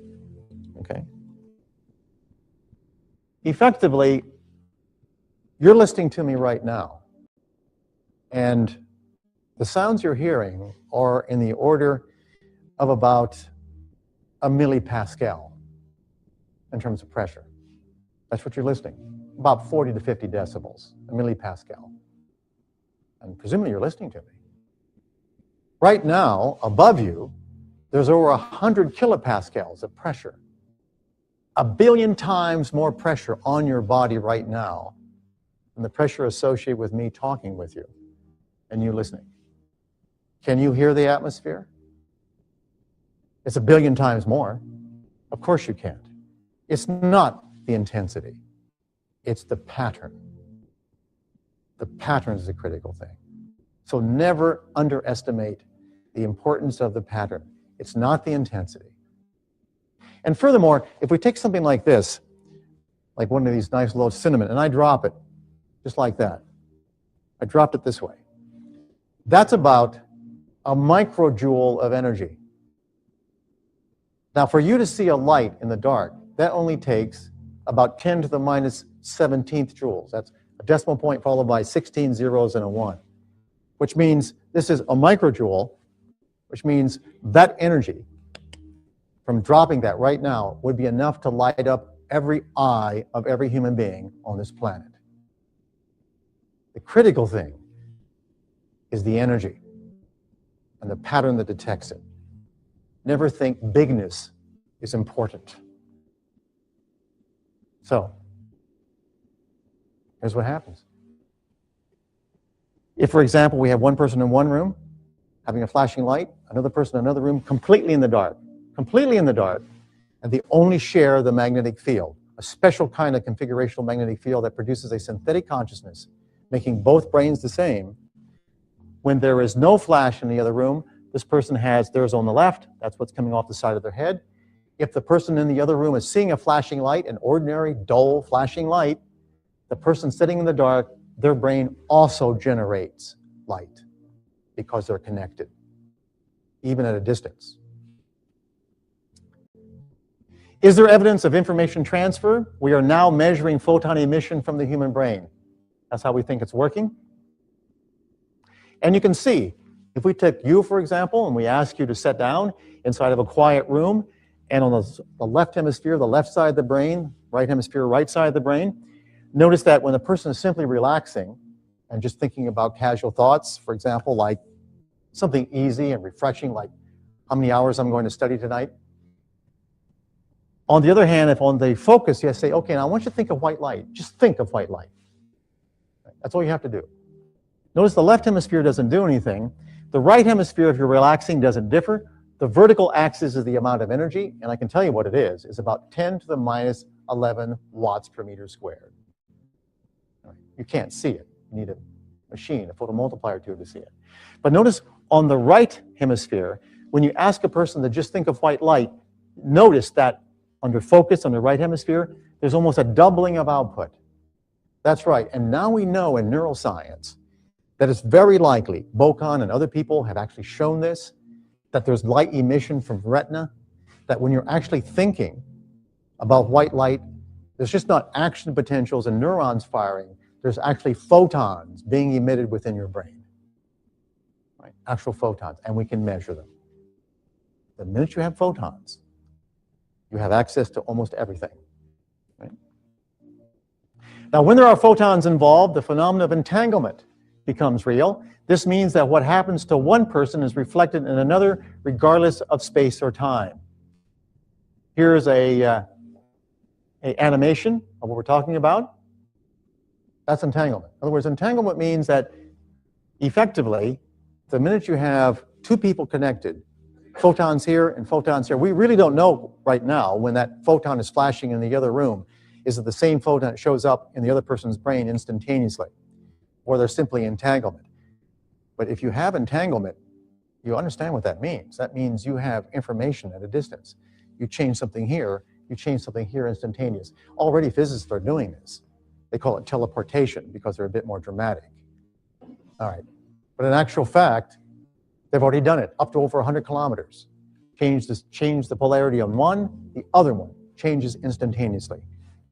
okay? Effectively, you're listening to me right now, and the sounds you're hearing are in the order of about a millipascal in terms of pressure. That's what you're listening, about 40 to 50 decibels, a millipascal. And presumably you're listening to me. Right now, above you, there's over 100 kilopascals of pressure. 1 billion times more pressure on your body right now than the pressure associated with me talking with you and you listening. Can you hear the atmosphere? It's 1 billion times more. Of course you can't. It's not the intensity. It's the pattern. The pattern is the critical thing. So never underestimate the importance of the pattern. It's not the intensity. And furthermore, if we take something like this, like one of these nice loaves of cinnamon, and I drop it, just like that. I dropped it this way. That's about a microjoule of energy. Now, for you to see a light in the dark, that only takes about 10 to the minus 17th joules. That's a decimal point followed by 16 zeros and a 1, which means this is a microjoule, which means that energy from dropping that right now would be enough to light up every eye of every human being on this planet. The critical thing is the energy and the pattern that detects it. Never think bigness is important. So, here's what happens. If, for example, we have one person in one room having a flashing light, another person in another room completely in the dark, and they only share the magnetic field, a special kind of configurational magnetic field that produces a synthetic consciousness, making both brains the same. When there is no flash in the other room, this person has theirs on the left, that's what's coming off the side of their head. If the person in the other room is seeing a flashing light, an ordinary, dull, flashing light, the person sitting in the dark, their brain also generates light because they're connected, even at a distance. Is there evidence of information transfer? We are now measuring photon emission from the human brain. That's how we think it's working. And you can see, if we take you, for example, and we ask you to sit down inside of a quiet room, and on the left hemisphere, the left side of the brain, right hemisphere, right side of the brain, notice that when the person is simply relaxing and just thinking about casual thoughts, for example, like something easy and refreshing, like how many hours I'm going to study tonight. On the other hand, if on the focus, you say, okay, now I want you to think of white light. Just think of white light. That's all you have to do. Notice the left hemisphere doesn't do anything. The right hemisphere, if you're relaxing, doesn't differ. The vertical axis is the amount of energy, and I can tell you what it is about 10 to the minus 11 watts per meter squared. You can't see it. You need a machine, a photomultiplier tube to see it. But notice on the right hemisphere, when you ask a person to just think of white light, notice that under focus on the right hemisphere, there's almost a doubling of output. That's right. And now we know in neuroscience that it's very likely, Bocon and other people have actually shown this, that there's light emission from retina, that when you're actually thinking about white light, there's just not action potentials and neurons firing, there's actually photons being emitted within your brain, right? Actual photons, and we can measure them. The minute you have photons, you have access to almost everything. Right? Now, when there are photons involved, the phenomenon of entanglement becomes real. This means that what happens to one person is reflected in another, regardless of space or time. Here's a animation of what we're talking about. That's entanglement. In other words, entanglement means that effectively, the minute you have two people connected, photons here and photons here, we really don't know right now when that photon is flashing in the other room. Is it the same photon that shows up in the other person's brain instantaneously? Or they're simply entanglement. But if you have entanglement, you understand what that means. That means you have information at a distance. You change something here, you change something here instantaneous. Already physicists are doing this. They call it teleportation because they're a bit more dramatic. All right. But in actual fact, they've already done it up to over 100 kilometers. Change the polarity on one, the other one changes instantaneously.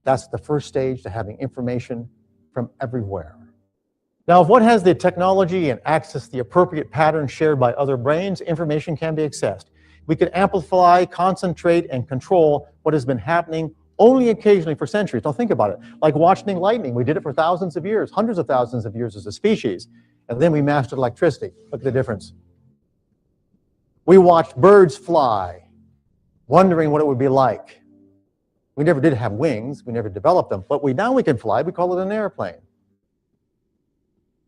That's the first stage to having information from everywhere. Now, if one has the technology and access the appropriate patterns shared by other brains, information can be accessed. We can amplify, concentrate, and control what has been happening only occasionally for centuries. Now think about it. Like watching lightning, we did it for thousands of years, hundreds of thousands of years as a species, and then we mastered electricity. Look at the difference. We watched birds fly, wondering what it would be like. We never did have wings, we never developed them, but now we can fly, we call it an airplane.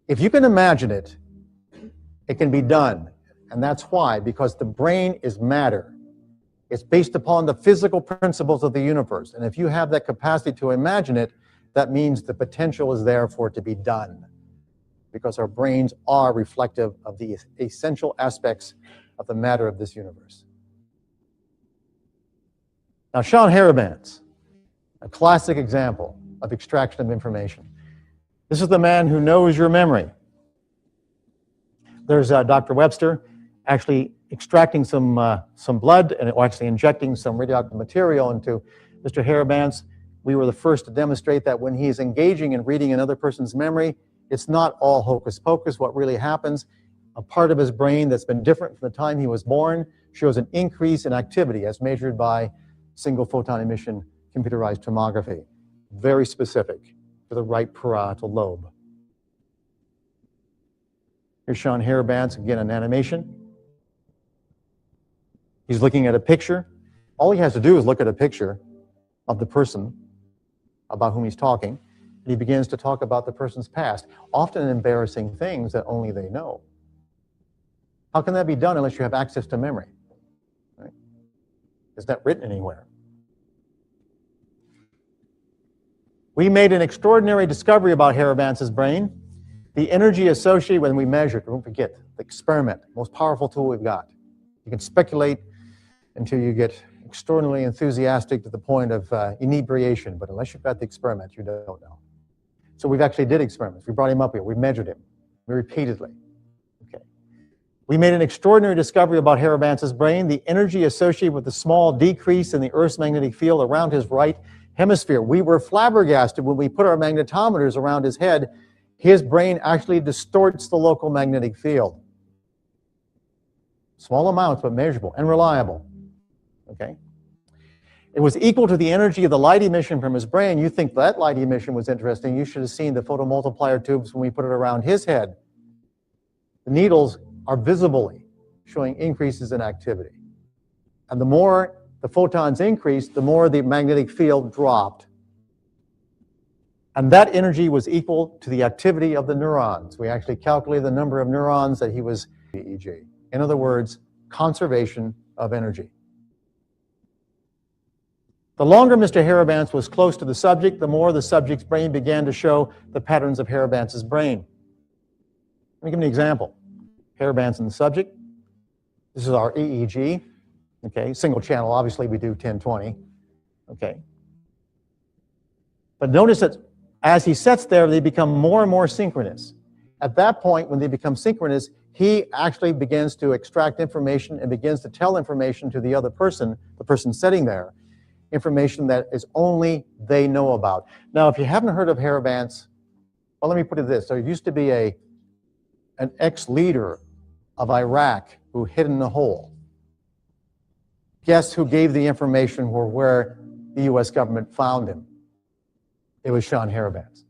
If you can imagine it, it can be done. And that's why, because the brain is matter. It's based upon the physical principles of the universe. And if you have that capacity to imagine it, that means the potential is there for it to be done. Because our brains are reflective of the essential aspects of the matter of this universe. Now, Sean Harabanz, a classic example of extraction of information. This is the man who knows your memory. There's Dr. Webster actually extracting some blood and actually injecting some radioactive material into Mr. Harabanz. We were the first to demonstrate that when he's engaging in reading another person's memory, it's not all hocus pocus. What really happens, a part of his brain that's been different from the time he was born shows an increase in activity as measured by single photon emission computerized tomography. Very specific to the right parietal lobe. Here's Sean Harabanz, again, an animation. He's looking at a picture. All he has to do is look at a picture of the person about whom he's talking, and he begins to talk about the person's past, often embarrassing things that only they know. How can that be done unless you have access to memory? Right? Is that written anywhere? We made an extraordinary discovery about Harabanz's brain. The energy associated when we measured, don't forget, the experiment, most powerful tool we've got. You can speculate until you get extraordinarily enthusiastic to the point of inebriation, but unless you've got the experiment, you don't know. So we've actually did experiments. We brought him up here. We measured him repeatedly. Okay. We made an extraordinary discovery about Harabanz's brain, the energy associated with the small decrease in the Earth's magnetic field around his right hemisphere. We were flabbergasted when we put our magnetometers around his head. His brain actually distorts the local magnetic field. Small amounts, but measurable and reliable. Okay? It was equal to the energy of the light emission from his brain. You think that light emission was interesting. You should have seen the photomultiplier tubes when we put it around his head. The needles are visibly showing increases in activity. And the more the photons increased, the more the magnetic field dropped. And that energy was equal to the activity of the neurons. We actually calculated the number of neurons that he was EEG. In other words, conservation of energy. The longer Mr. Harabanz was close to the subject, the more the subject's brain began to show the patterns of Harabanz's brain. Let me give you an example. Harabanz and the subject. This is our EEG. Okay, single channel. Obviously, we do 1020. Okay. But notice that as he sits there, they become more and more synchronous. At that point, when they become synchronous, he actually begins to extract information and begins to tell information to the other person, the person sitting there, information that is only they know about. Now, if you haven't heard of Harabanz, well, let me put it this. There used to be an ex-leader of Iraq who hid in a hole. Guess who gave the information or where the U.S. government found him? It was Sean Harabanz.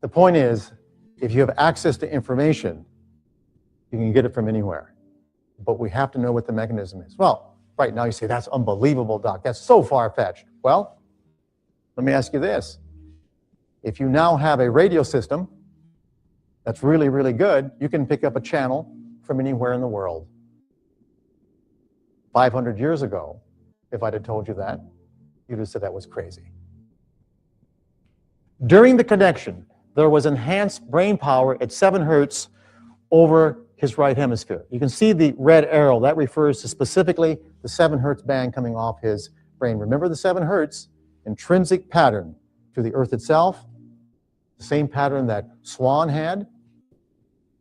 The point is, if you have access to information, you can get it from anywhere. But we have to know what the mechanism is. Well, right now you say, that's unbelievable, Doc. That's so far-fetched. Well, let me ask you this. If you now have a radio system that's really, really good, you can pick up a channel from anywhere in the world. 500 years ago, if I'd have told you that, you'd have said that was crazy. During the connection, there was enhanced brain power at 7 hertz over his right hemisphere. You can see the red arrow. That refers to specifically the 7 hertz band coming off his brain. Remember the 7 hertz, intrinsic pattern to the Earth itself, the same pattern that Swan had,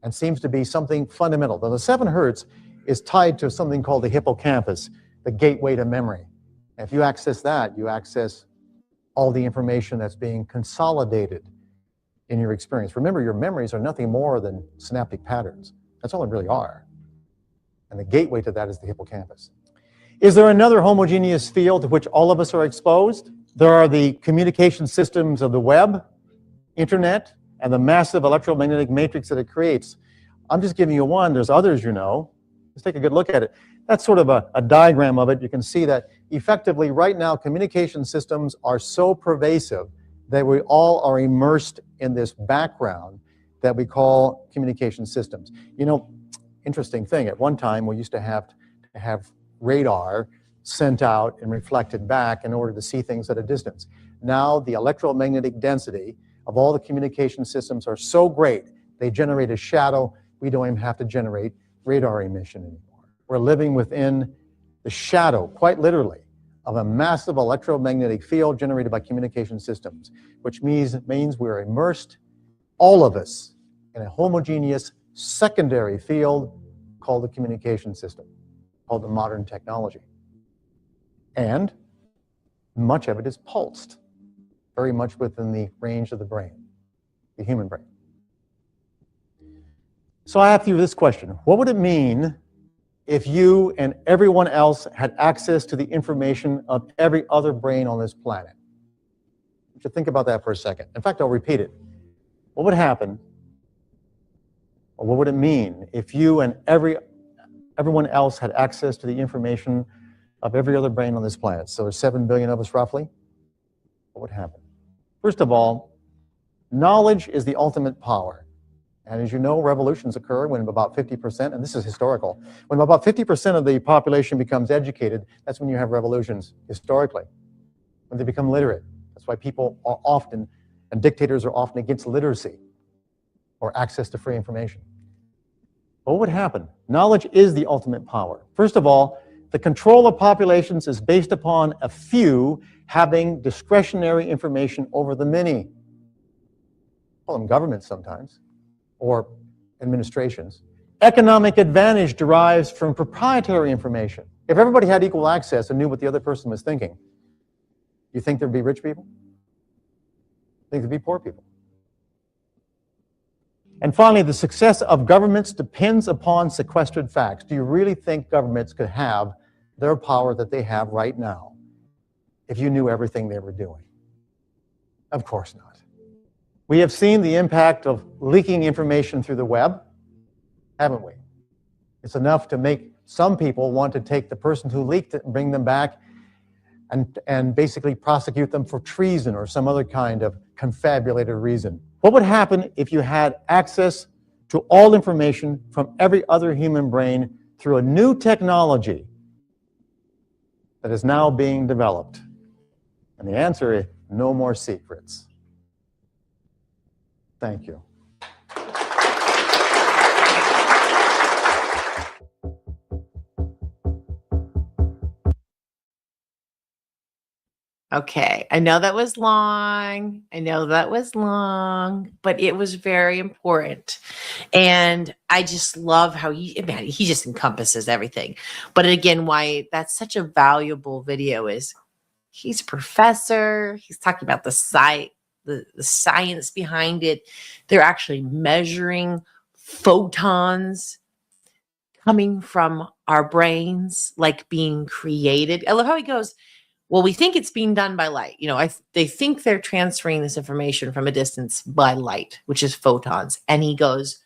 and seems to be something fundamental. Now, the 7 hertz is tied to something called the hippocampus, the gateway to memory. And if you access that, you access all the information that's being consolidated in your experience. Remember, your memories are nothing more than synaptic patterns. That's all they really are. And the gateway to that is the hippocampus. Is there another homogeneous field to which all of us are exposed? There are the communication systems of the web, internet, and the massive electromagnetic matrix that it creates. I'm just giving you one. There's others, you know. Let's take a good look at it. That's sort of a diagram of it. You can see that effectively right now communication systems are so pervasive that we all are immersed in this background that we call communication systems. You know, interesting thing, at one time we used to have radar sent out and reflected back in order to see things at a distance. Now the electromagnetic density of all the communication systems are so great, they generate a shadow. We don't even have to generate radar emission anymore. We're living within the shadow, quite literally, of a massive electromagnetic field generated by communication systems, which means we're immersed, all of us, in a homogeneous secondary field called the communication system, called the modern technology. And much of it is pulsed, very much within the range of the brain, the human brain. So I ask you this question. What would it mean if you and everyone else had access to the information of every other brain on this planet? You should think about that for a second. In fact, I'll repeat it. What would happen, or what would it mean if you and everyone else had access to the information of every other brain on this planet? So there's 7 billion of us roughly. What would happen? First of all, knowledge is the ultimate power. And as you know, revolutions occur when about 50%, and this is historical, when about 50% of the population becomes educated, that's when you have revolutions historically, when they become literate. That's why people are often, and dictators are often against literacy or access to free information. But what would happen? Knowledge is the ultimate power. First of all, the control of populations is based upon a few having discretionary information over the many. Call them governments sometimes, or administrations. Economic advantage derives from proprietary information. If everybody had equal access and knew what the other person was thinking, you think there'd be rich people? You think there'd be poor people? And finally, the success of governments depends upon sequestered facts. Do you really think governments could have their power that they have right now if you knew everything they were doing? Of course not. We have seen the impact of leaking information through the web, haven't we? It's enough to make some people want to take the person who leaked it and bring them back and basically prosecute them for treason or some other kind of confabulated reason. What would happen if you had access to all information from every other human brain through a new technology that is now being developed? And the answer is no more secrets. Thank you. Okay, I know that was long. I know that was long, but it was very important. And I just love how he just encompasses everything. But again, why that's such a valuable video is he's a professor. He's talking about the science behind it. They're actually measuring photons coming from our brains, like being created. I love how he goes, well, we think it's being done by light. They think they're transferring this information from a distance by light, which is photons. And he goes,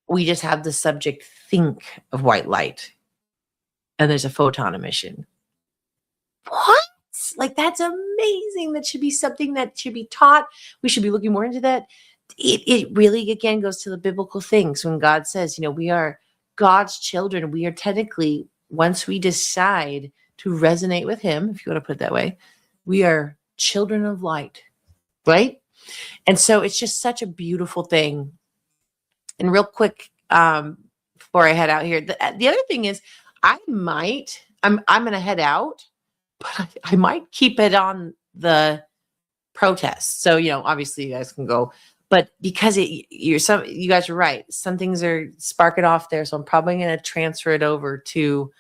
we just have the subject think of white light, and there's a photon emission. What? Like, that's amazing. That should be something that should be taught. We should be looking more into that. It really, again, goes to the biblical things when God says, we are God's children. We are technically, once we decide to resonate with him, if you want to put it that way, we are children of light, right? And so it's just such a beautiful thing. And real quick, before I head out here, the other thing is I'm going to head out, but I might keep it on the protest. So, obviously you guys can go, but because you guys are right. Some things are sparking off there. So I'm probably going to transfer it over to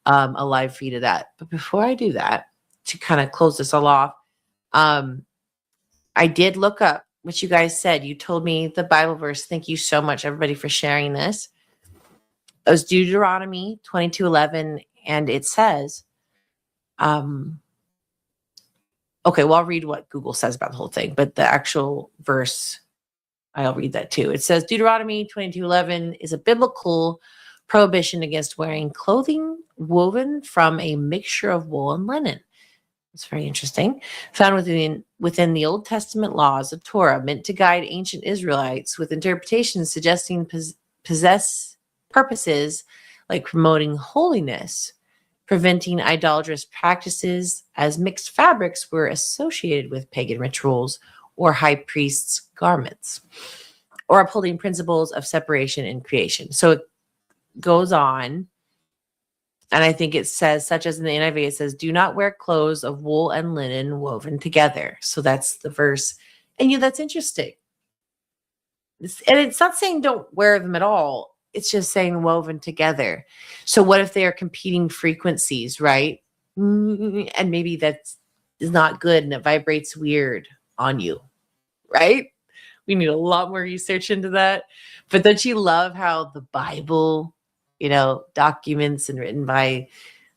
a live feed of that. But before I do that, to kind of close this all off, I did look up what you guys said. You told me the Bible verse. Thank you so much, everybody, for sharing this. It was Deuteronomy 22:11, and it says, okay, well, I'll read what Google says about the whole thing, but the actual verse, I'll read that too. It says, Deuteronomy 22:11 is a biblical prohibition against wearing clothing woven from a mixture of wool and linen. It's very interesting. Found within the Old Testament laws of Torah, meant to guide ancient Israelites with interpretations suggesting possess purposes like promoting holiness, preventing idolatrous practices, as mixed fabrics were associated with pagan rituals or high priests' garments, or upholding principles of separation and creation. So it goes on, and I think it says, such as in the NIV, it says, do not wear clothes of wool and linen woven together. So that's the verse. And that's interesting. And it's not saying don't wear them at all. It's just saying woven together. So what if they are competing frequencies, right? And maybe that's not good and it vibrates weird on you, right? We need a lot more research into that. But don't you love how the Bible, documents and written by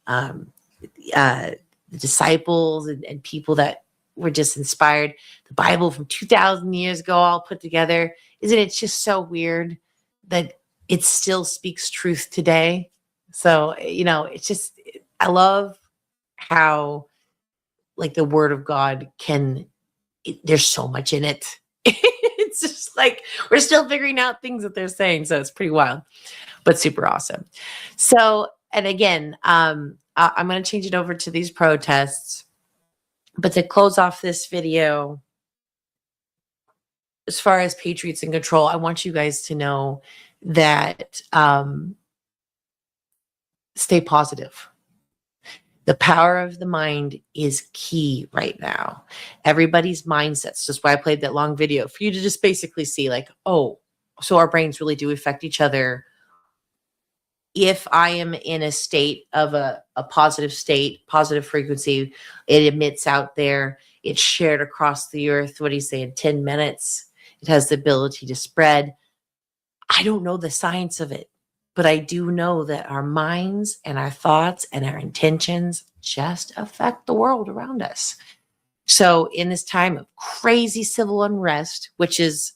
the disciples and people that were just inspired, the Bible from 2,000 years ago all put together? Isn't it just so weird that it still speaks truth today? So, it's just, I love how, like, the word of God there's so much in it. It's just like, we're still figuring out things that they're saying. So it's pretty wild, but super awesome. So, and again, I'm going to change it over to these protests, but to close off this video, as far as Patriots in control, I want you guys to know that stay positive. The power of the mind is key right now. Everybody's mindsets. That's why I played that long video, for you to just basically see, like, oh, so our brains really do affect each other. If I am in a state of a positive state, positive frequency, it emits out there. It's shared across the earth. What do you say, in 10 minutes? It has the ability to spread. I don't know the science of it, but I do know that our minds and our thoughts and our intentions just affect the world around us. So in this time of crazy civil unrest, which is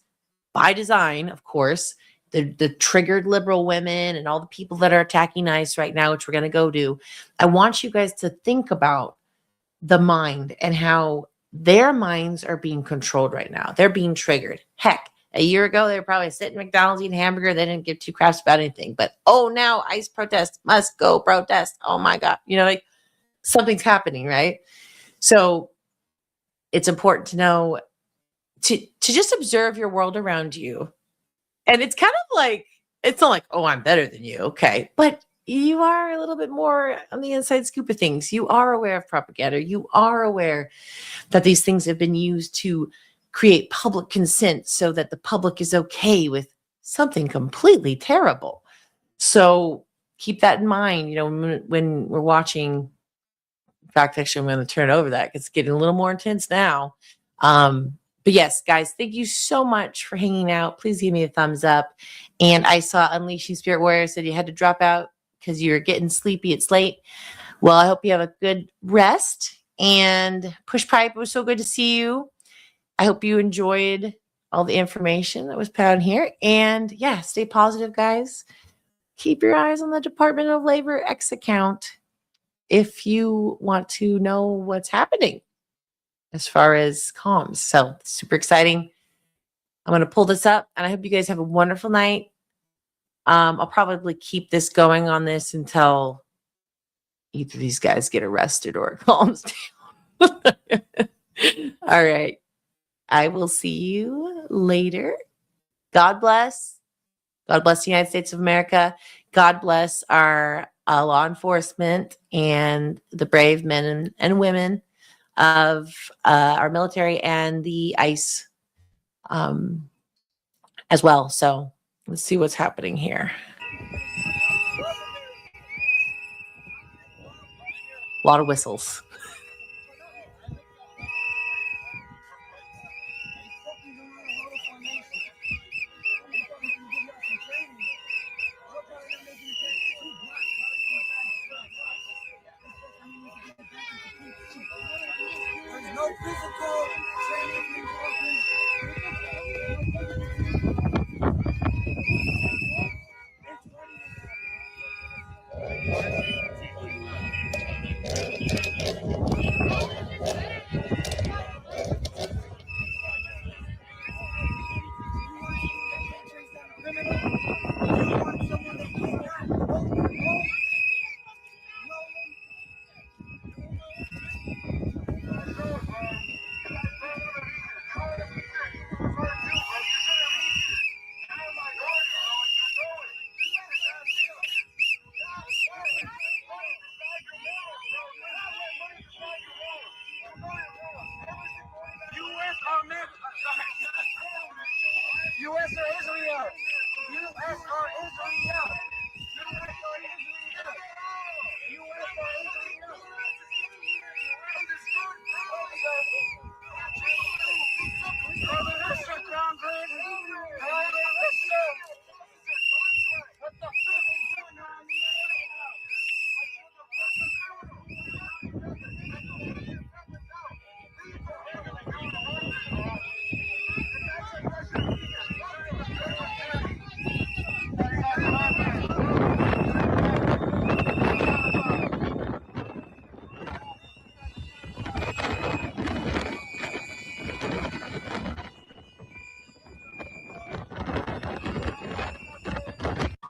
by design, of course, the triggered liberal women and all the people that are attacking ICE right now, which we're going to go to, I want you guys to think about the mind and how their minds are being controlled right now. They're being triggered. Heck, a year ago, they were probably sitting at McDonald's eating hamburger. They didn't give two craps about anything. But, oh, now ICE protest, must go protest. Oh, my God. You know, like something's happening, right? So it's important to know to just observe your world around you. And it's kind of like, it's not like, oh, I'm better than you. Okay. But you are a little bit more on the inside scoop of things. You are aware of propaganda. You are aware that these things have been used to create public consent so that the public is okay with something completely terrible. So keep that in mind, you know, when we're watching. In fact, actually, I'm going to turn over that. It's getting a little more intense now. But yes, guys, thank you so much for hanging out. Please give me a thumbs up. And I saw Unleashing Spirit Warrior said you had to drop out because you're getting sleepy. It's late. Well, I hope you have a good rest. And Push Pipe, it was so good to see you. I hope you enjoyed all the information that was put on here. And yeah, stay positive, guys. Keep your eyes on the Department of Labor X account if you want to know what's happening as far as comms. So super exciting. I'm going to pull this up and I hope you guys have a wonderful night. I'll probably keep this going on this until either of these guys get arrested or it calms down. All right. I will see you later. God bless. God bless the United States of America. God bless our law enforcement and the brave men and women of our military and the ICE as well. So let's see what's happening here. A lot of whistles.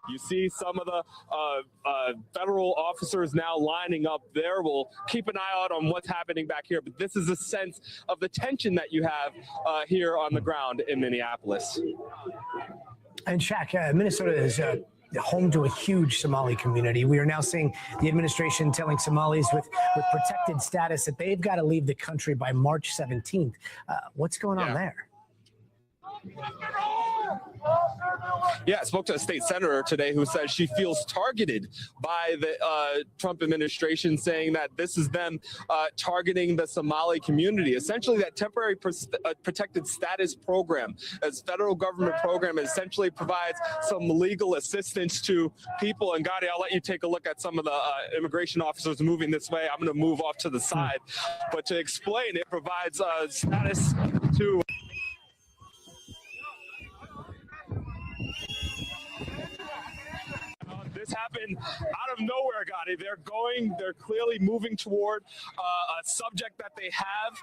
You see some of the federal officers now lining up there. We'll keep an eye out on what's happening back here, but this is a sense of the tension that you have here on the ground in Minneapolis. And Shaq, Minnesota is home to a huge Somali community. We are now seeing the administration telling Somalis with protected status that they've got to leave the country by March 17th. What's going on there? Yeah, I spoke to a state senator today who says she feels targeted by the Trump administration, saying that this is them targeting the Somali community. Essentially, that temporary protected status program, as federal government program, essentially provides some legal assistance to people. And Gotti, I'll let you take a look at some of the immigration officers moving this way. I'm going to move off to the side. But to explain, it provides status to... This happen out of nowhere, Gotti. They're clearly moving toward a subject that they have.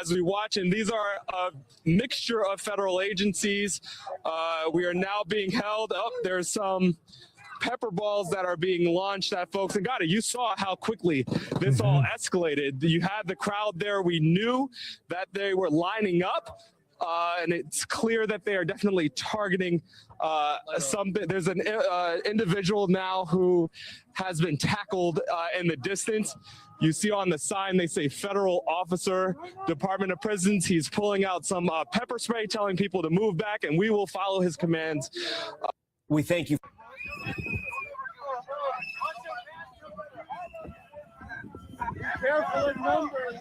As we watch, and these are a mixture of federal agencies. We are now being held up. There's some pepper balls that are being launched at folks. And Gotti, you saw how quickly this all escalated. You had the crowd there. We knew that they were lining up. And it's clear that they are definitely targeting something. There's an individual now who has been tackled in the distance. You see on the sign, they say federal officer, Department of Prisons. He's pulling out some pepper spray, telling people to move back, and we will follow his commands. We thank you. Be careful in numbers.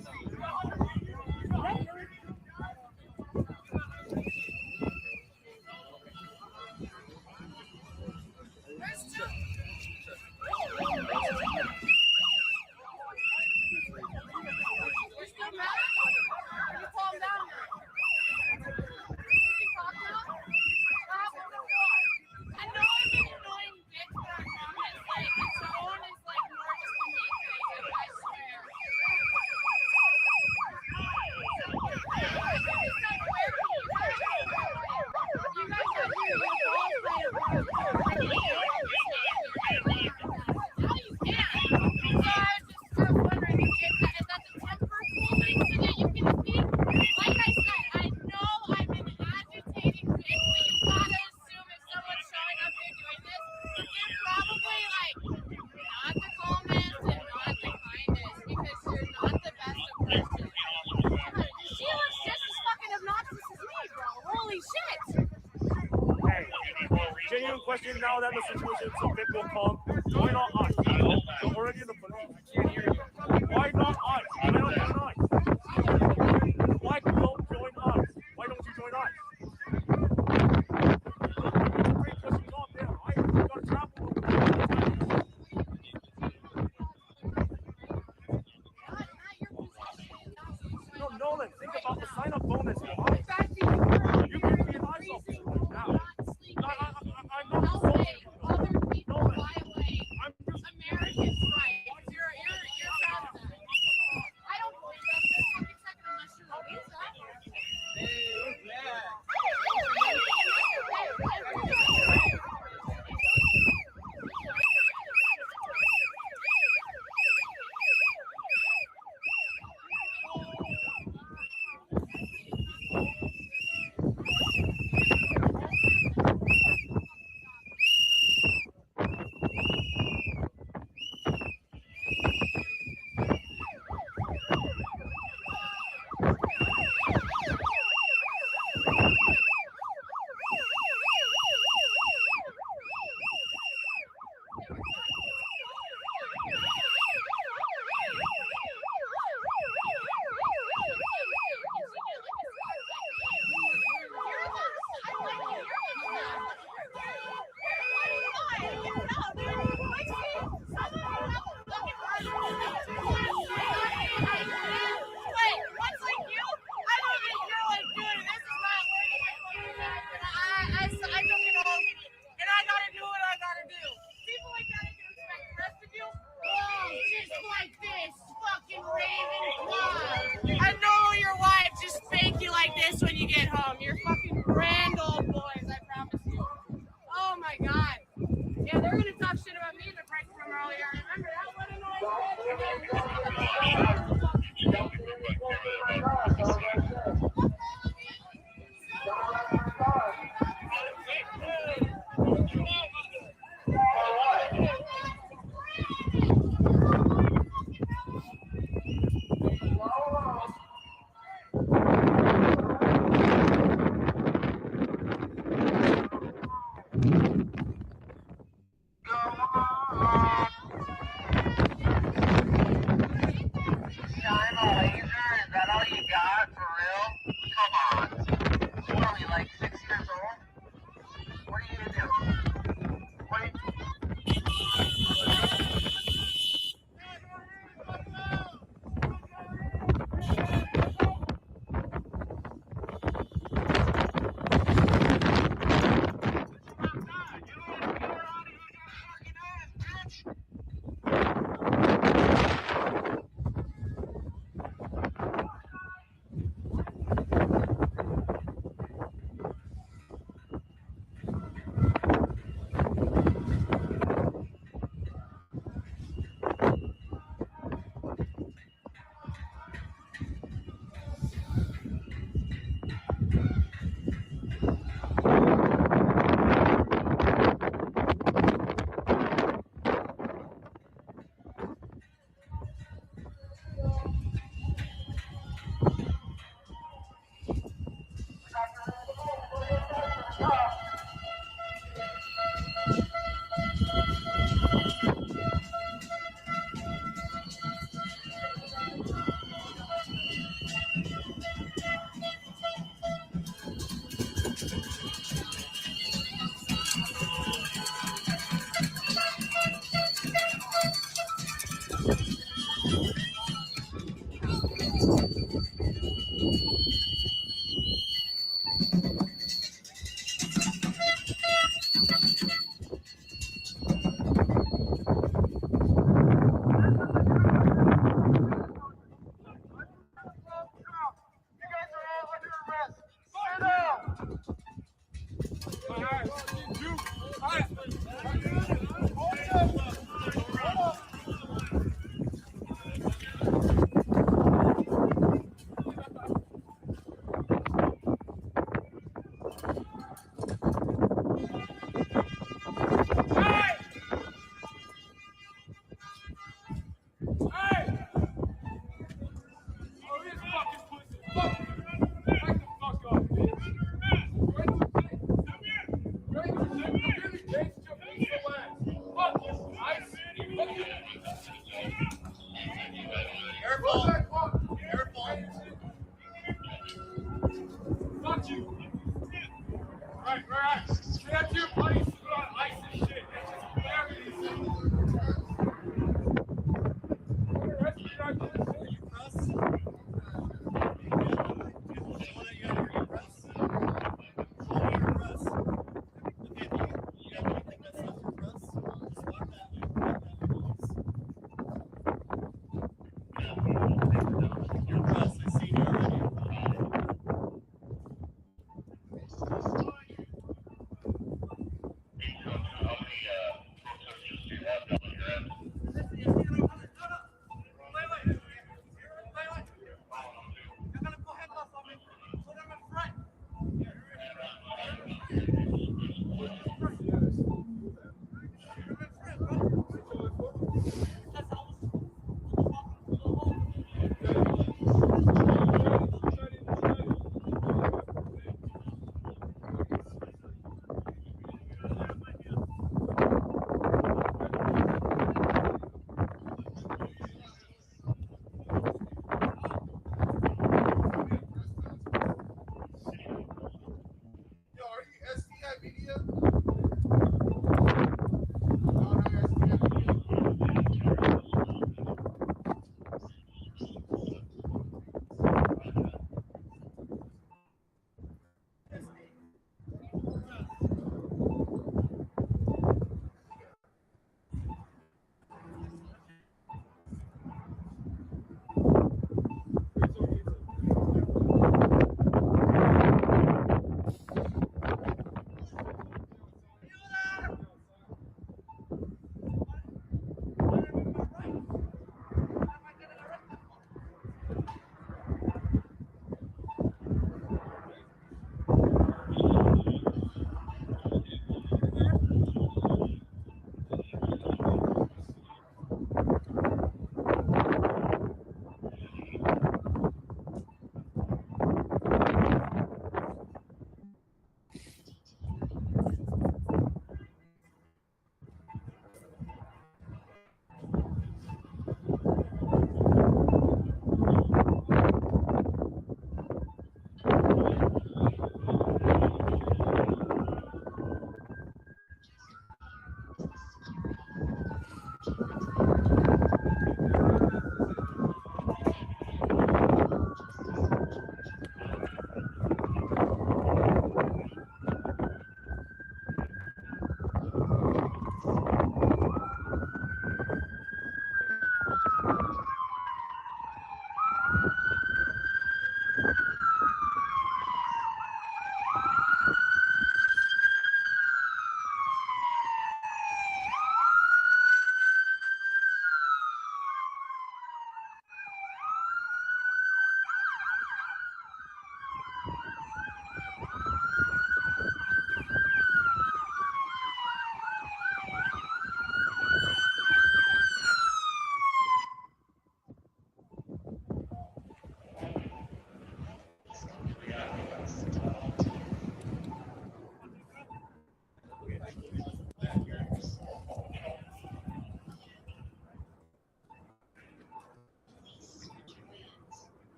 Genuine question now that the situation is a bit more calm. Why not us? You're already in the police. I can't hear you. Why not us? Why not join us? Why don't join us? Why don't you join us? No, Nolan, think about the sign-up bonus. You can be an ice officer now. I'm not insulting you. Nolan, I'm just Americans, right? You're proud of that. I don't believe that's the fucking second unless you're Louisa. I know your wife just spank you like this when you get home. You're fucking grand old boys, I promise you. Oh my god. Yeah, they're gonna talk shit about me in the break room earlier. Remember that one